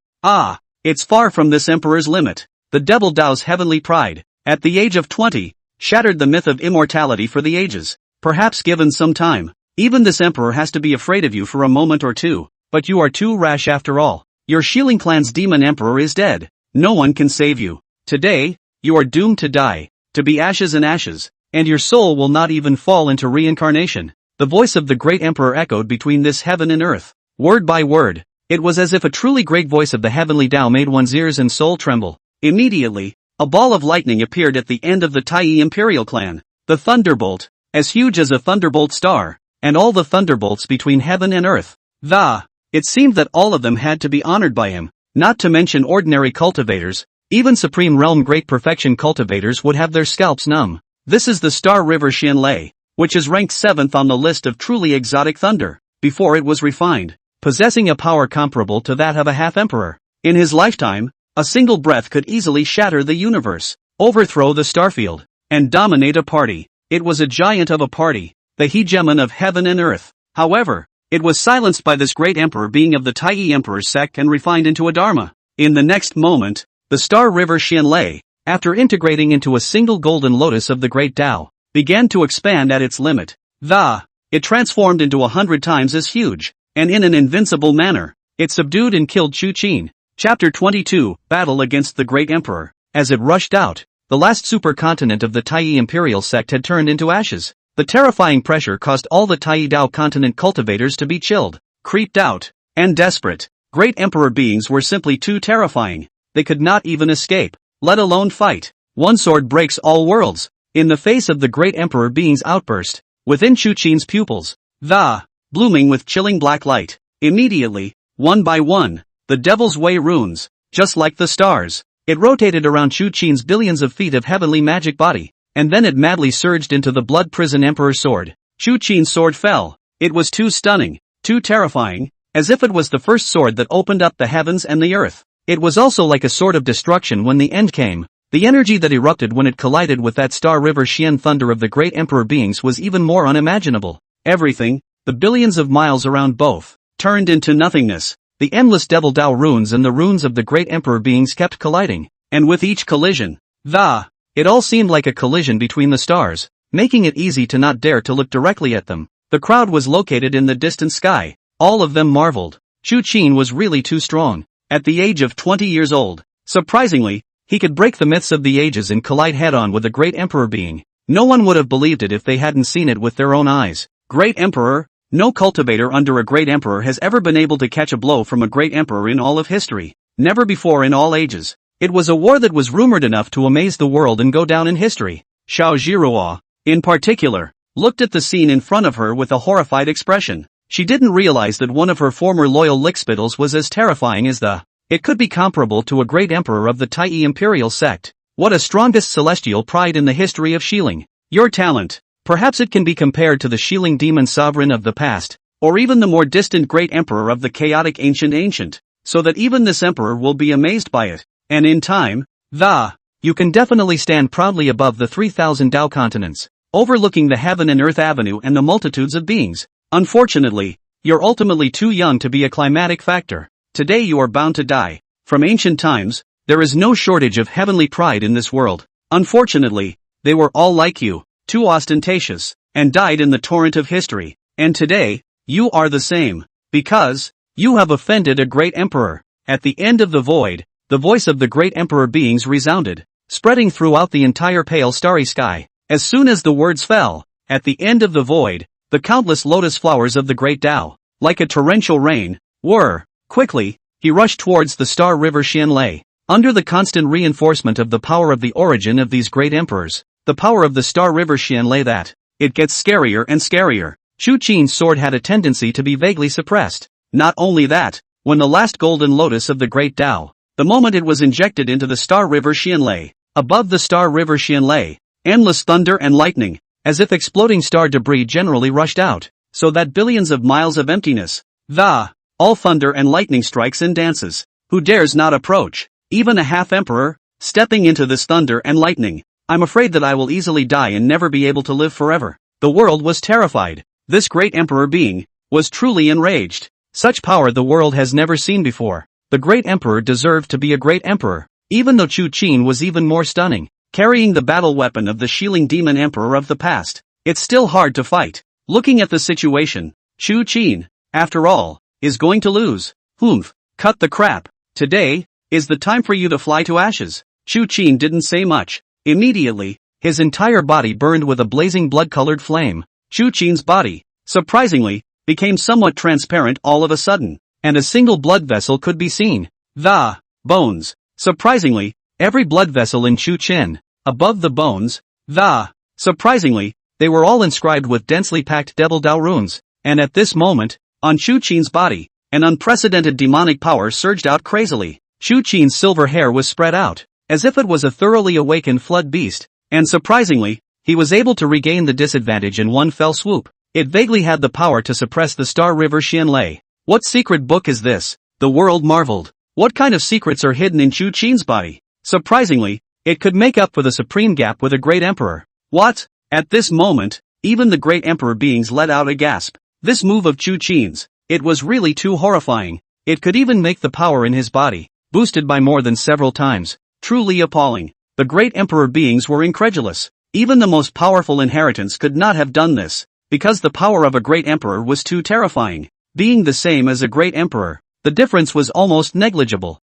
It's far from this emperor's limit. The devil Dao's heavenly pride, at the age of 20, shattered the myth of immortality for the ages. Perhaps given some time, even this emperor has to be afraid of you for a moment or two. But you are too rash after all. Your Xiling clan's demon emperor is dead. No one can save you. Today, you are doomed to die, to be ashes and ashes, and your soul will not even fall into reincarnation. The voice of the great emperor echoed between this heaven and earth, word by word. It was as if a truly great voice of the heavenly Dao made one's ears and soul tremble. Immediately, a ball of lightning appeared at the end of the Taiyi imperial clan. The thunderbolt, as huge as a thunderbolt star, and all the thunderbolts between heaven and earth. It seemed that all of them had to be honored by him, not to mention ordinary cultivators. Even Supreme Realm Great Perfection cultivators would have their scalps numb. This is the Star River Xianlei, which is ranked 7th on the list of truly exotic thunder, before it was refined, possessing a power comparable to that of a half-emperor. In his lifetime, a single breath could easily shatter the universe, overthrow the starfield, and dominate a party. It was a giant of a party, the hegemon of heaven and earth. However, it was silenced by this great emperor being of the Taiyi Emperor's sect and refined into a dharma. In the next moment, the Star River Xianlei, after integrating into a single golden lotus of the Great Dao, began to expand at its limit. It transformed into 100 times as huge, and in an invincible manner, it subdued and killed Chu Qin. Chapter 22, Battle Against the Great Emperor. As it rushed out, the last supercontinent of the Taiyi Imperial sect had turned into ashes. The terrifying pressure caused all the Taiyi Dao continent cultivators to be chilled, creeped out, and desperate. Great emperor beings were simply too terrifying. They could not even escape, let alone fight. One sword breaks all worlds. In the face of the great emperor being's outburst, within Chu Qin's pupils, blooming with chilling black light. Immediately, one by one, the Devil's Way runes, just like the stars, it rotated around Chu Qin's billions of feet of heavenly magic body, and then it madly surged into the blood prison emperor's sword. Chu Qin's sword fell. It was too stunning, too terrifying, as if it was the first sword that opened up the heavens and the earth. It was also like a sword of destruction when the end came. The energy that erupted when it collided with that Star River Xian thunder of the great emperor beings was even more unimaginable. Everything, the billions of miles around both, turned into nothingness. The endless Devil Dao runes and the runes of the great emperor beings kept colliding, and with each collision, it all seemed like a collision between the stars, making it easy to not dare to look directly at them. The crowd was located in the distant sky. All of them marveled. Chu Qin was really too strong. At the age of 20 years old, surprisingly, he could break the myths of the ages and collide head-on with a great emperor being. No one would have believed it if they hadn't seen it with their own eyes. Great emperor? No cultivator under a great emperor has ever been able to catch a blow from a great emperor in all of history. Never before in all ages. It was a war that was rumored enough to amaze the world and go down in history. Zhiruo, in particular, looked at the scene in front of her with a horrified expression. She didn't realize that one of her former loyal lickspittles was as terrifying as it could be comparable to a great emperor of the Taiyi Imperial sect. What a strongest celestial pride in the history of Xiling. Your talent. Perhaps it can be compared to the Xiling demon sovereign of the past, or even the more distant great emperor of the chaotic ancient, so that even this emperor will be amazed by it. And in time, you can definitely stand proudly above the 3,000 Dao continents, overlooking the heaven and earth avenue and the multitudes of beings. Unfortunately, You're ultimately too young to be a climatic factor. Today you are bound to die. From ancient times, there is no shortage of heavenly pride in this world. Unfortunately, they were all like you, too ostentatious, and died in the torrent of history. And today, you are the same. Because you have offended a great emperor. At the end of the void, the voice of the great emperor beings resounded, spreading throughout the entire pale starry sky. As soon as the words fell, at the end of the void, the countless lotus flowers of the great Tao, like a torrential rain, were. Quickly, he rushed towards the star river Xianlei. Under the constant reinforcement of the power of the origin of these great emperors, the power of the star river Xianlei that, it gets scarier and scarier. Chu Qin's sword had a tendency to be vaguely suppressed. Not only that, when the last golden lotus of the great Tao, the moment it was injected into the star river Xianlei, above the star river Xianlei, endless thunder and lightning, as if exploding star debris generally rushed out, so that billions of miles of emptiness, all thunder and lightning strikes and dances. Who dares not approach? Even a half-emperor, stepping into this thunder and lightning. I'm afraid that I will easily die and never be able to live forever. The world was terrified. This great emperor being was truly enraged. Such power the world has never seen before. The great emperor deserved to be a great emperor, even though Chu Qin was even more stunning, carrying the battle weapon of the Xiling Demon Emperor of the past. It's still hard to fight. Looking at the situation, Chu Qin, after all, is going to lose. Cut the crap. Today is the time for you to fly to ashes. Chu Qin didn't say much. Immediately, his entire body burned with a blazing blood-colored flame. Chu Qin's body, surprisingly, became somewhat transparent all of a sudden, and a single blood vessel could be seen. The bones. Surprisingly, every blood vessel in Chu Qin, above the bones, surprisingly, they were all inscribed with densely packed devil Dao runes, and at this moment, on Chu Qin's body, an unprecedented demonic power surged out crazily. Chu Qin's silver hair was spread out, as if it was a thoroughly awakened flood beast, and surprisingly, he was able to regain the disadvantage in one fell swoop. It vaguely had the power to suppress the star river Xianlei. What secret book is this? The world marveled. What kind of secrets are hidden in Chu Qin's body? Surprisingly, it could make up for the supreme gap with a great emperor. What? At this moment, even the great emperor beings let out a gasp. This move of Chu Qin's, it was really too horrifying. It could even make the power in his body, boosted by more than several times, truly appalling. The great emperor beings were incredulous. Even the most powerful inheritance could not have done this, because the power of a great emperor was too terrifying. Being the same as a great emperor, the difference was almost negligible.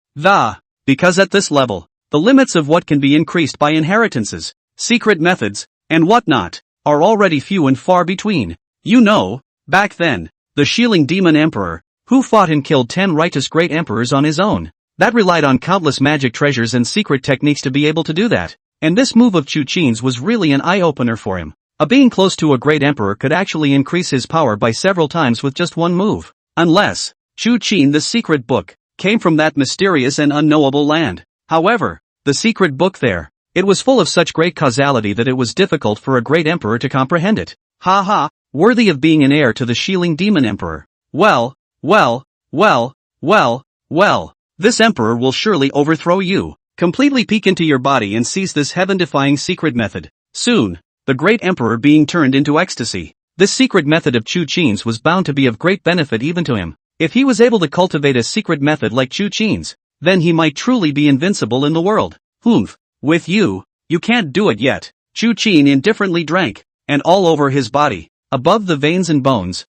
Because at this level, the limits of what can be increased by inheritances, secret methods, and whatnot, are already few and far between. You know, back then, the Xiling Demon Emperor, who fought and killed 10 righteous great emperors on his own, that relied on countless magic treasures and secret techniques to be able to do that. And this move of Chu Qin's was really an eye-opener for him. A being close to a great emperor could actually increase his power by several times with just one move. Unless, Chu Qin the secret book, came from that mysterious and unknowable land. However, the secret book there, it was full of such great causality that it was difficult for a great emperor to comprehend it. Worthy of being an heir to the Xiling Demon Emperor. Well, this emperor will surely overthrow you. Completely peek into your body and seize this heaven-defying secret method. Soon, the great emperor being turned into ecstasy. This secret method of Chu Qin's was bound to be of great benefit even to him. If he was able to cultivate a secret method like Chu Qin's, then he might truly be invincible in the world. With you can't do it yet. Chu Qin indifferently drank, and all over his body, above the veins and bones,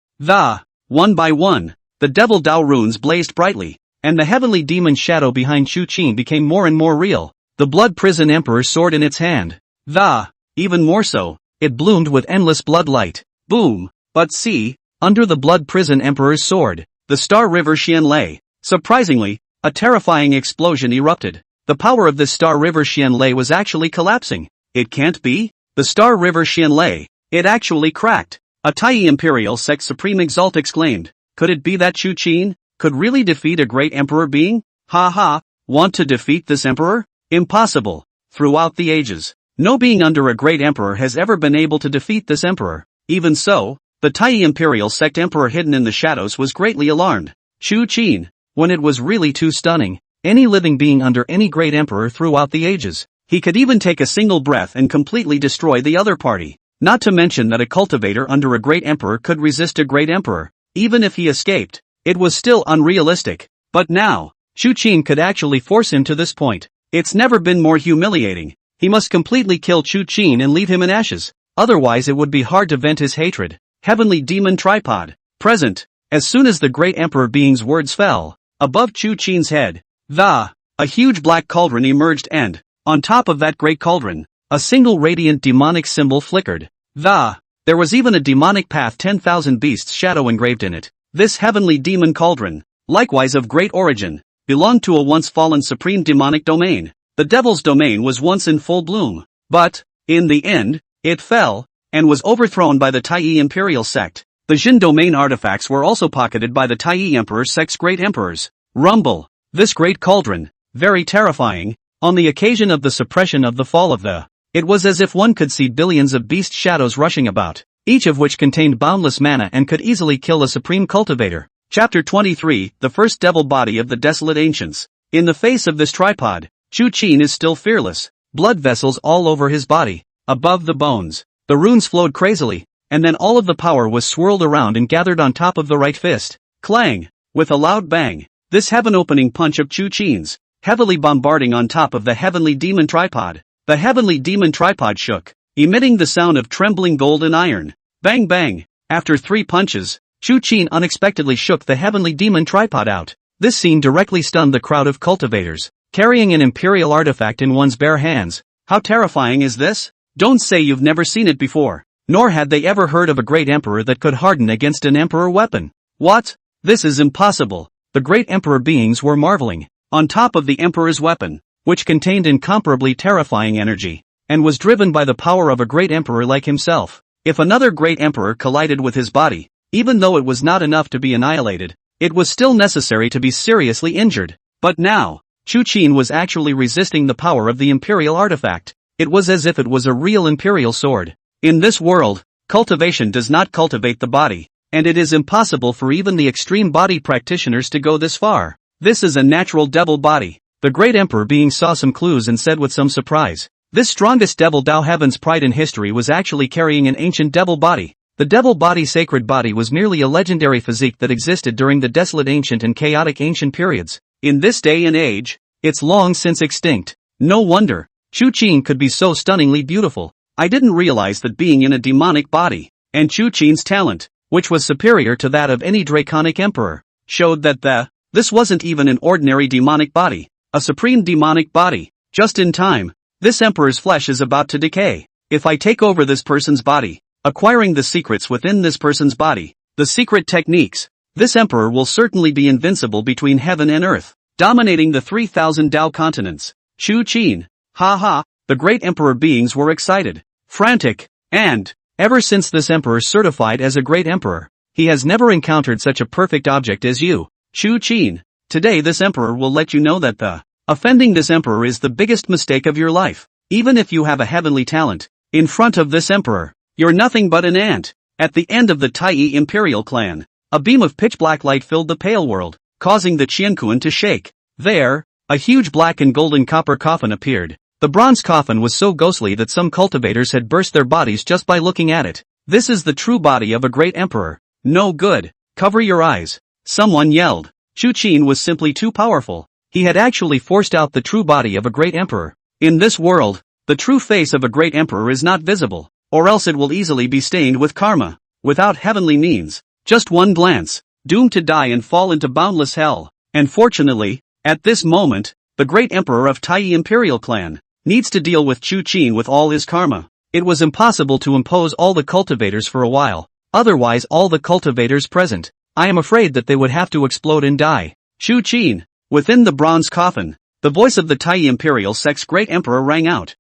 one by one, the devil Dao runes blazed brightly, and the heavenly demon shadow behind Chu Qin became more and more real. The blood prison emperor's sword in its hand. Even more so, it bloomed with endless blood light. Boom! But see, under the blood prison emperor's sword, the star river Xianlei. Surprisingly, a terrifying explosion erupted. The power of this star river Xianlei was actually collapsing. It can't be? The star river Xianlei, it actually cracked. A Taiyi imperial sect supreme exalt exclaimed. Could it be that Chu Qin could really defeat a great emperor being? Want to defeat this emperor? Impossible. Throughout the ages, no being under a great emperor has ever been able to defeat this emperor. Even so, the Taiyi imperial sect emperor hidden in the shadows was greatly alarmed. Chu Qin, when it was really too stunning, any living being under any great emperor throughout the ages, he could even take a single breath and completely destroy the other party. Not to mention that a cultivator under a great emperor could resist a great emperor. even if he escaped, it was still unrealistic. But now, Chu Qin could actually force him to this point. It's never been more humiliating. He must completely kill Chu Qin and leave him in ashes. Otherwise it would be hard to vent his hatred. Heavenly Demon Tripod. Present. As soon as the great emperor being's words fell, above Chu Qin's head, a huge black cauldron emerged and, on top of that great cauldron, a single radiant demonic symbol flickered. There was even a demonic path 10,000 beasts shadow engraved in it. This heavenly demon cauldron, likewise of great origin, belonged to a once fallen supreme demonic domain. The devil's domain was once in full bloom, but, in the end, it fell, and was overthrown by the Taiyi imperial sect. The Jin domain artifacts were also pocketed by the Taiyi emperor sect's great emperors. Rumble. This great cauldron, very terrifying, on the occasion of the suppression of the fall of the. It was as if one could see billions of beast shadows rushing about, each of which contained boundless mana and could easily kill a supreme cultivator. Chapter 23, The First Devil Body of the Desolate Ancients. In the face of this tripod, Chu Qin is still fearless, blood vessels all over his body. Above the bones, the runes flowed crazily, and then all of the power was swirled around and gathered on top of the right fist. Clang! With a loud bang, this heaven-opening punch of Chu Qin's, heavily bombarding on top of the heavenly demon tripod. The heavenly demon tripod shook, emitting the sound of trembling gold and iron. Bang bang! After 3 punches, Chu Qin unexpectedly shook the heavenly demon tripod out. This scene directly stunned the crowd of cultivators. Carrying an imperial artifact in one's bare hands. How terrifying is this? Don't say you've never seen it before. Nor had they ever heard of a great emperor that could harden against an emperor weapon. What? This is impossible. The great emperor beings were marveling. On top of the emperor's weapon, which contained incomparably terrifying energy, and was driven by the power of a great emperor like himself. If another great emperor collided with his body, even though it was not enough to be annihilated, it was still necessary to be seriously injured. But now, Chu Qin was actually resisting the power of the imperial artifact. It was as if it was a real imperial sword. In this world, cultivation does not cultivate the body, and it is impossible for even the extreme body practitioners to go this far. This is a natural devil body. The great emperor being saw some clues and said with some surprise, this strongest devil Dao Heaven's pride in history was actually carrying an ancient devil body. The devil body sacred body was merely a legendary physique that existed during the desolate ancient and chaotic ancient periods. In this day and age, it's long since extinct. No wonder, Chu Qin could be so stunningly beautiful. I didn't realize that being in a demonic body, and Chu Qin's talent, which was superior to that of any draconic emperor, showed that this wasn't even an ordinary demonic body, a supreme demonic body. Just in time, this emperor's flesh is about to decay. If I take over this person's body, acquiring the secrets within this person's body, the secret techniques, this emperor will certainly be invincible between heaven and earth, dominating the 3,000 Dao continents. Chu Qin, ha! The great emperor beings were excited, frantic, and, ever since this emperor certified as a great emperor, he has never encountered such a perfect object as you, Chu Qin. Today this emperor will let you know that offending this emperor is the biggest mistake of your life. Even if you have a heavenly talent, in front of this emperor, you're nothing but an ant. At the end of the Taiyi imperial clan, a beam of pitch black light filled the pale world, causing the Qianquan to shake. There, a huge black and golden copper coffin appeared. The bronze coffin was so ghostly that some cultivators had burst their bodies just by looking at it. This is the true body of a great emperor. No good. Cover your eyes. Someone yelled. Chu Qin was simply too powerful. He had actually forced out the true body of a great emperor. In this world, the true face of a great emperor is not visible, or else it will easily be stained with karma. Without heavenly means, just one glance, doomed to die and fall into boundless hell. And fortunately, at this moment, the great emperor of Taiyi imperial clan needs to deal with Chu Qin with all his karma. It was impossible to impose all the cultivators for a while, otherwise all the cultivators present, I am afraid that they would have to explode and die. Chu Qin, within the bronze coffin, the voice of the Taiyi imperial sect's great emperor rang out.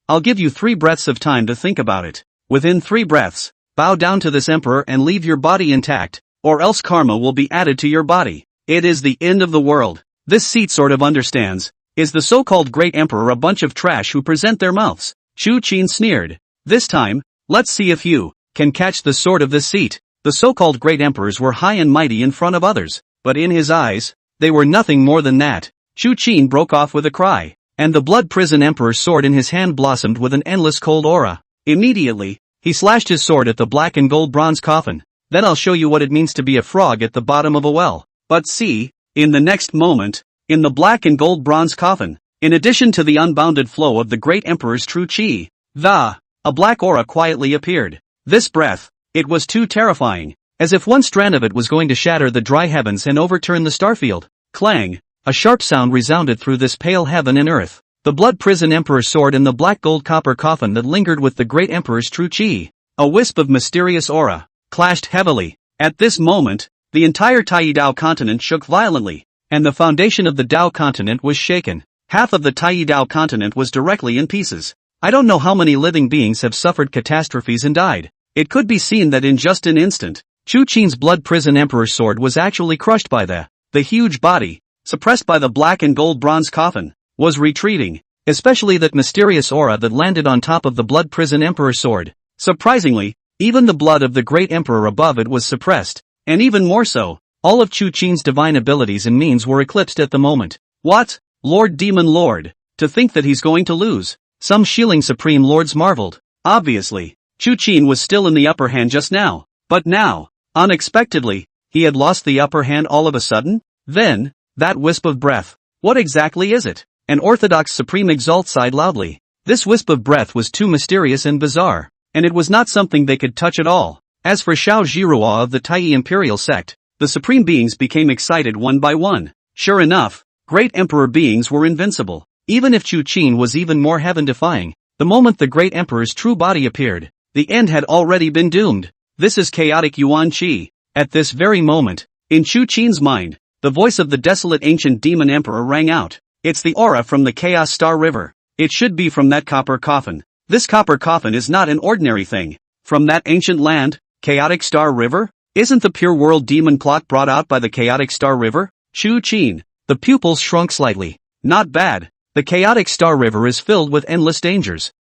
I'll give you 3 breaths of time to think about it. Within 3 breaths, bow down to this emperor and leave your body intact, or else karma will be added to your body. It is the end of the world. This seat sort of understands. Is the so-called great emperor a bunch of trash who present their mouths? Chu Qin sneered. This time, let's see if you can catch the sword of this seat. The so-called great emperors were high and mighty in front of others, but in his eyes, they were nothing more than that. Chu Qin broke off with a cry, and the blood prison emperor's sword in his hand blossomed with an endless cold aura. Immediately, he slashed his sword at the black and gold bronze coffin. then I'll show you what it means to be a frog at the bottom of a well. But see, in the next moment, in the black and gold bronze coffin, in addition to the unbounded flow of the great emperor's true chi, a black aura quietly appeared. This breath, it was too terrifying, as if one strand of it was going to shatter the dry heavens and overturn the starfield. Clang! A sharp sound resounded through this pale heaven and earth. The blood prison emperor's sword and the black gold copper coffin that lingered with the great emperor's true chi, a wisp of mysterious aura, clashed heavily. At this moment, the entire Taiyi Dao continent shook violently, and the foundation of the Dao continent was shaken. Half of the Taiyi Dao continent was directly in pieces. I don't know how many living beings have suffered catastrophes and died. It could be seen that in just an instant, Chu Qin's blood prison emperor's sword was actually crushed by the huge body, suppressed by the black and gold bronze coffin, was retreating, especially that mysterious aura that landed on top of the blood prison emperor's sword. Surprisingly, even the blood of the great emperor above it was suppressed, and even more so, all of Chu Qin's divine abilities and means were eclipsed at the moment. What? Lord Demon Lord, to think that he's going to lose. Some Xiling Supreme Lords marveled. Obviously, Chu Qin was still in the upper hand just now, but now, unexpectedly, he had lost the upper hand all of a sudden? Then, that wisp of breath, what exactly is it? An Orthodox Supreme Exalt sighed loudly. This wisp of breath was too mysterious and bizarre, and it was not something they could touch at all. As for Zhiruo of the Taiyi Imperial Sect, the Supreme Beings became excited one by one. Sure enough, Great Emperor beings were invincible. Even if Chu Qin was even more heaven-defying, the moment the Great Emperor's true body appeared, the end had already been doomed. This is chaotic Yuan Qi. At this very moment, in Chu Qin's mind, the voice of the desolate ancient demon emperor rang out. It's the aura from the Chaos Star River. It should be from that copper coffin. This copper coffin is not an ordinary thing. From that ancient land, Chaotic Star River? Isn't the pure world demon clock brought out by the Chaotic Star River? Chu Qin. The pupils shrunk slightly. Not bad. The Chaotic Star River is filled with endless dangers.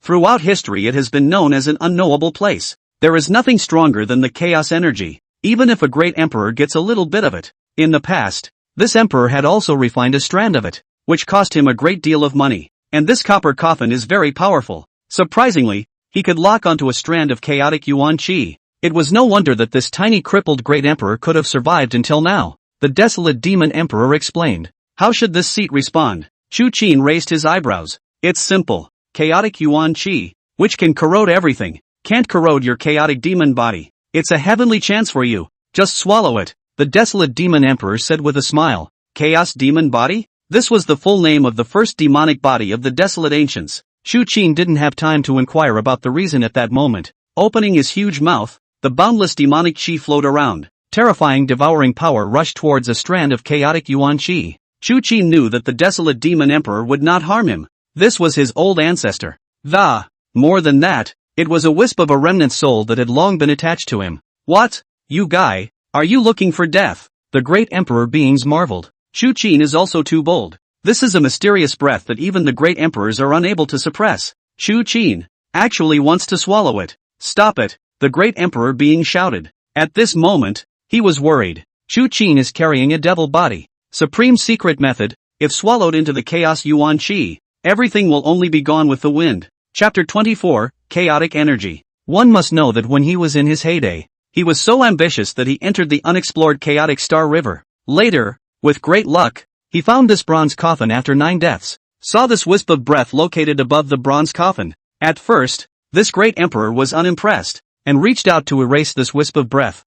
Throughout history it has been known as an unknowable place. There is nothing stronger than the chaos energy, even if a great emperor gets a little bit of it. In the past, this emperor had also refined a strand of it, which cost him a great deal of money. And this copper coffin is very powerful. Surprisingly, he could lock onto a strand of chaotic Yuan Qi. It was no wonder that this tiny crippled great emperor could have survived until now. The desolate demon emperor explained. How should this seat respond? Chu Qin raised his eyebrows. It's simple. Chaotic Yuan Qi, which can corrode everything, can't corrode your chaotic demon body. It's a heavenly chance for you. Just swallow it. The desolate demon emperor said with a smile. Chaos demon body? This was the full name of the first demonic body of the desolate ancients. Chu Qin didn't have time to inquire about the reason at that moment. Opening his huge mouth, the boundless demonic qi flowed around. Terrifying devouring power rushed towards a strand of chaotic Yuan Qi. Chu Qin knew that the desolate demon emperor would not harm him. This was his old ancestor. More than that, it was a wisp of a remnant soul that had long been attached to him. What? You guy, are you looking for death? The great emperor beings marveled. Chu Qin is also too bold. This is a mysterious breath that even the great emperors are unable to suppress. Chu Qin actually wants to swallow it. Stop it, the great emperor being shouted. At this moment, he was worried. Chu Qin is carrying a devil body. Supreme secret method, if swallowed into the chaos Yuan Qi, everything will only be gone with the wind. Chapter 24, Chaotic Energy. One must know that when he was in his heyday, he was so ambitious that he entered the unexplored Chaotic Star River. Later, with great luck, he found this bronze coffin after 9 deaths. Saw this wisp of breath located above the bronze coffin. At first, this great emperor was unimpressed, and reached out to erase this wisp of breath.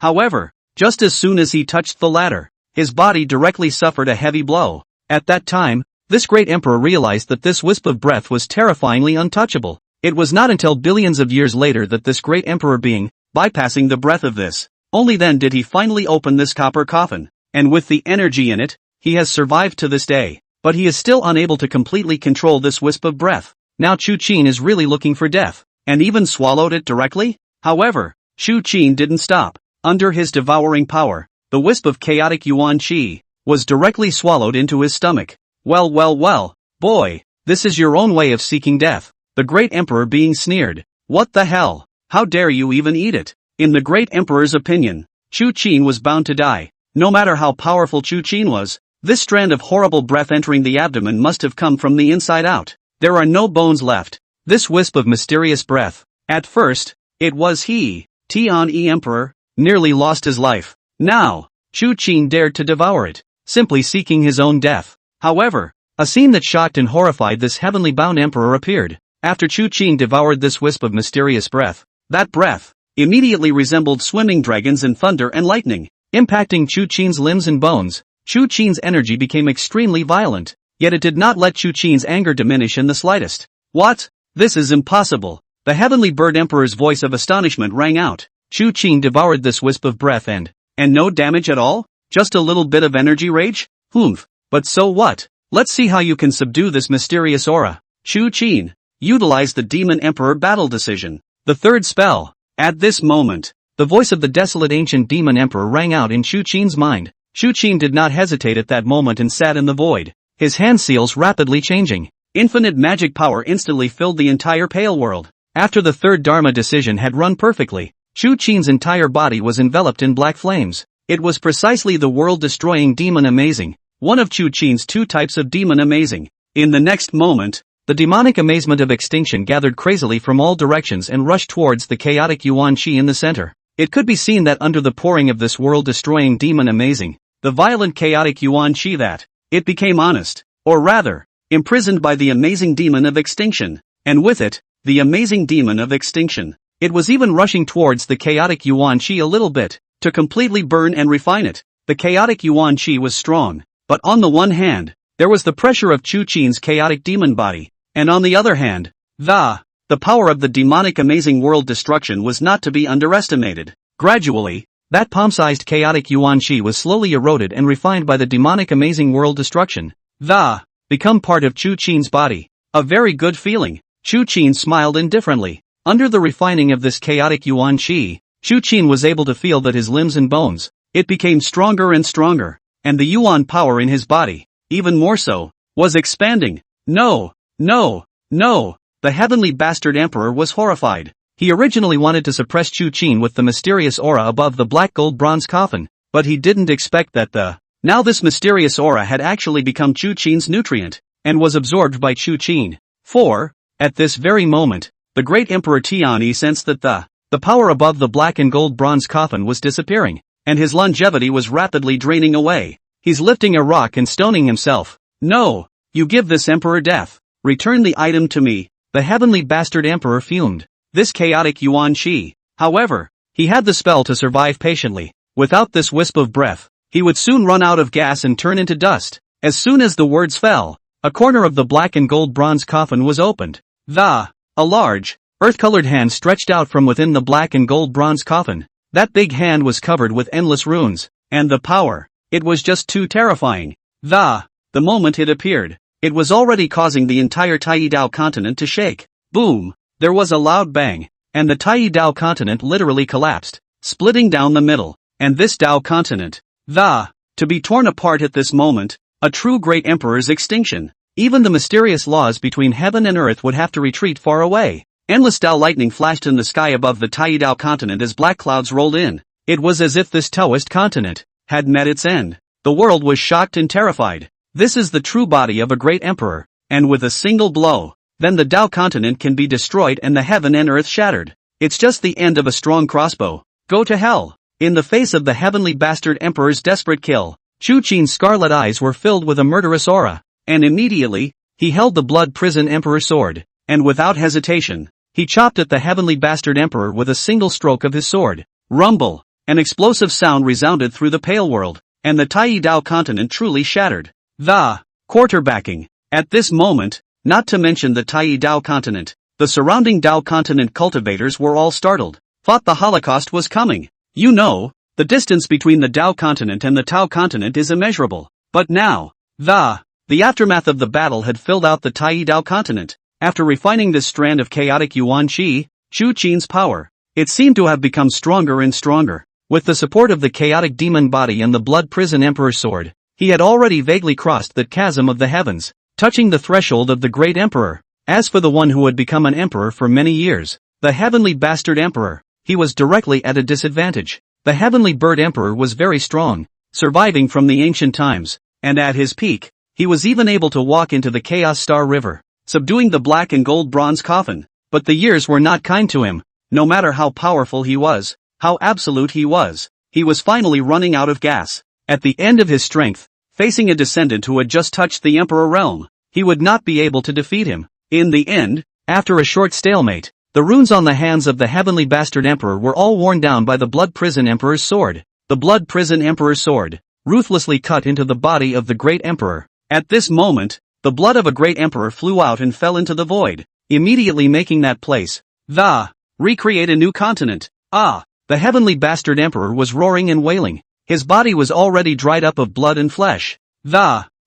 However, just as soon as he touched the latter, his body directly suffered a heavy blow. At that time, this great emperor realized that this wisp of breath was terrifyingly untouchable. It was not until billions of years later that this great emperor being, bypassing the breath of this, only then did he finally open this copper coffin. And with the energy in it, he has survived to this day. But he is still unable to completely control this wisp of breath. Now Chu Qin is really looking for death, and even swallowed it directly? However, Chu Qin didn't stop. Under his devouring power, the wisp of chaotic Yuan Qi was directly swallowed into his stomach. Well, boy, this is your own way of seeking death. The great emperor being sneered. What the hell? How dare you even eat it? In the great emperor's opinion, Chu Qin was bound to die. No matter how powerful Chu Qin was, this strand of horrible breath entering the abdomen must have come from the inside out. There are no bones left. This wisp of mysterious breath. At first, it was he. Taiyi Emperor, nearly lost his life. Now, Chu Qin dared to devour it, simply seeking his own death. However, a scene that shocked and horrified this heavenly bound emperor appeared. After Chu Qin devoured this wisp of mysterious breath, that breath immediately resembled swimming dragons in thunder and lightning, impacting Chu Qin's limbs and bones. Chu Qin's energy became extremely violent, yet it did not let Chu Qin's anger diminish in the slightest. What? This is impossible. The heavenly bird emperor's voice of astonishment rang out. Chu Qin devoured this wisp of breath and no damage at all? Just a little bit of energy rage? Humph. But so what? Let's see how you can subdue this mysterious aura. Chu Qin, utilize the demon emperor battle decision. The third spell. At this moment, the voice of the desolate ancient demon emperor rang out in Chu Qin's mind. Chu Qin did not hesitate at that moment and sat in the void, his hand seals rapidly changing. Infinite magic power instantly filled the entire pale world. After the third Dharma decision had run perfectly, Chu Qin's entire body was enveloped in black flames. It was precisely the world-destroying demon amazing, one of Chu Qin's two types of demon amazing. In the next moment, the demonic amazement of extinction gathered crazily from all directions and rushed towards the chaotic Yuan Qi in the center. It could be seen that under the pouring of this world-destroying demon amazing, the violent chaotic Yuan Qi that it became honest, or rather, imprisoned by the amazing demon of extinction, and with it, the amazing demon of extinction. It was even rushing towards the chaotic Yuan Qi a little bit, to completely burn and refine it. The chaotic Yuan Qi was strong, but on the one hand, there was the pressure of Chu Qin's chaotic demon body, and on the other hand, the power of the demonic amazing world destruction was not to be underestimated. Gradually, that palm-sized chaotic Yuan Qi was slowly eroded and refined by the demonic amazing world destruction. Become part of Chu Qin's body. A very good feeling. Chu Qin smiled indifferently. Under the refining of this chaotic Yuan Qi, Chu Qin was able to feel that his limbs and bones, it became stronger and stronger, and the Yuan power in his body, even more so, was expanding. No! The heavenly bastard emperor was horrified. He originally wanted to suppress Chu Qin with the mysterious aura above the black gold bronze coffin, but he didn't expect that now this mysterious aura had actually become Chu Qin's nutrient, and was absorbed by Chu Qin. At this very moment, the great Emperor Taiyi sensed that the power above the black and gold bronze coffin was disappearing, and his longevity was rapidly draining away. He's lifting a rock and stoning himself. No! You give this emperor death. Return the item to me. The heavenly bastard emperor fumed. This chaotic Yuan Qi, however, he had the spell to survive patiently. Without this wisp of breath, he would soon run out of gas and turn into dust. As soon as the words fell, a corner of the black and gold bronze coffin was opened. A large, earth-colored hand stretched out from within the black and gold bronze coffin. That big hand was covered with endless runes, and the power, it was just too terrifying. The moment it appeared, it was already causing the entire Taiyi Dao continent to shake. Boom! There was a loud bang, and the Taiyi Dao continent literally collapsed, splitting down the middle. And this Dao continent, to be torn apart at this moment, a true great emperor's extinction. Even the mysterious laws between heaven and earth would have to retreat far away. Endless Dao lightning flashed in the sky above the Taiyi Dao continent as black clouds rolled in. It was as if this Taoist continent had met its end. The world was shocked and terrified. This is the true body of a great emperor, and with a single blow, then the Dao continent can be destroyed and the heaven and earth shattered. It's just the end of a strong crossbow. Go to hell. In the face of the heavenly bastard emperor's desperate kill, Chu Qin's scarlet eyes were filled with a murderous aura, and immediately, he held the blood prison emperor sword, and without hesitation, he chopped at the heavenly bastard emperor with a single stroke of his sword. Rumble! An explosive sound resounded through the pale world, and the Taiyi Dao continent truly shattered. Quarterbacking. At this moment, not to mention the Taiyi Dao continent, the surrounding Dao continent cultivators were all startled. Thought the Holocaust was coming. You know, the distance between the Dao continent and the Tao continent is immeasurable. But now, the aftermath of the battle had filled out the Taiyi Dao continent. After refining this strand of chaotic Yuan Qi, Chu Qin's power, it seemed to have become stronger and stronger. With the support of the chaotic demon body and the blood prison emperor's sword, he had already vaguely crossed that chasm of the heavens, touching the threshold of the great emperor. As for the one who had become an emperor for many years, the heavenly bastard emperor, he was directly at a disadvantage. The heavenly bird emperor was very strong, surviving from the ancient times, and at his peak, he was even able to walk into the Chaos Star River, subduing the black and gold bronze coffin. But the years were not kind to him. no matter how powerful he was, how absolute he was finally running out of gas. At the end of his strength, facing a descendant who had just touched the Emperor realm, he would not be able to defeat him. In the end, after a short stalemate, the runes on the hands of the heavenly bastard emperor were all worn down by the Blood Prison Emperor's sword. The Blood Prison Emperor's sword ruthlessly cut into the body of the great emperor. At this moment, the blood of a great emperor flew out and fell into the void, immediately making that place, recreate a new continent. The heavenly bastard emperor was roaring and wailing. His body was already dried up of blood and flesh.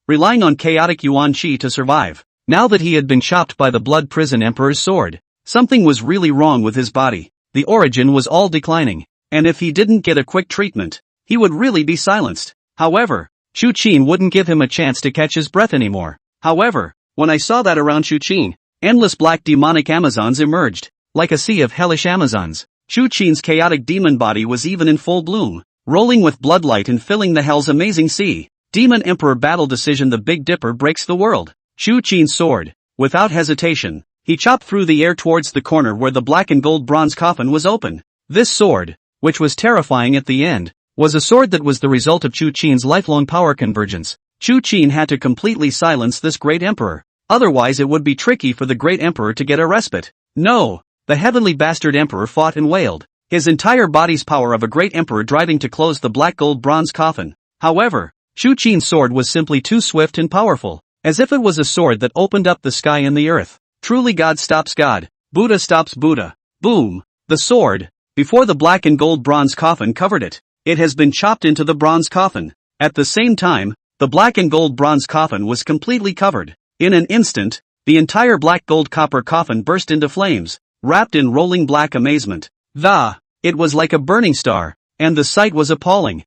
Relying on chaotic yuan qi to survive. Now that he had been chopped by the Blood Prison Emperor's sword, something was really wrong with his body. The origin was all declining, and if he didn't get a quick treatment, he would really be silenced. However, Chu Qin wouldn't give him a chance to catch his breath anymore. However, when I saw that around Chu Qin, endless black demonic Amazons emerged, like a sea of hellish Amazons. Chu Qin's chaotic demon body was even in full bloom, rolling with bloodlight and filling the hell's amazing sea. Demon Emperor Battle Decision. The Big Dipper breaks the world. Chu Qin's sword, without hesitation, he chopped through the air towards the corner where the black and gold bronze coffin was open. This sword, which was terrifying at the end, was a sword that was the result of Chu Qin's lifelong power convergence. Chu Qin had to completely silence this great emperor, otherwise it would be tricky for the great emperor to get a respite. No! The heavenly bastard emperor fought and wailed, his entire body's power of a great emperor driving to close the black gold bronze coffin. However, Chu Qin's sword was simply too swift and powerful, as if it was a sword that opened up the sky and the earth. Truly God stops God. Buddha stops Buddha. Boom! The sword, before the black and gold bronze coffin covered it, it has been chopped into the bronze coffin. At the same time, the black and gold bronze coffin was completely covered. In an instant, the entire black gold copper coffin burst into flames, wrapped in rolling black amazement. It was like a burning star, and the sight was appalling.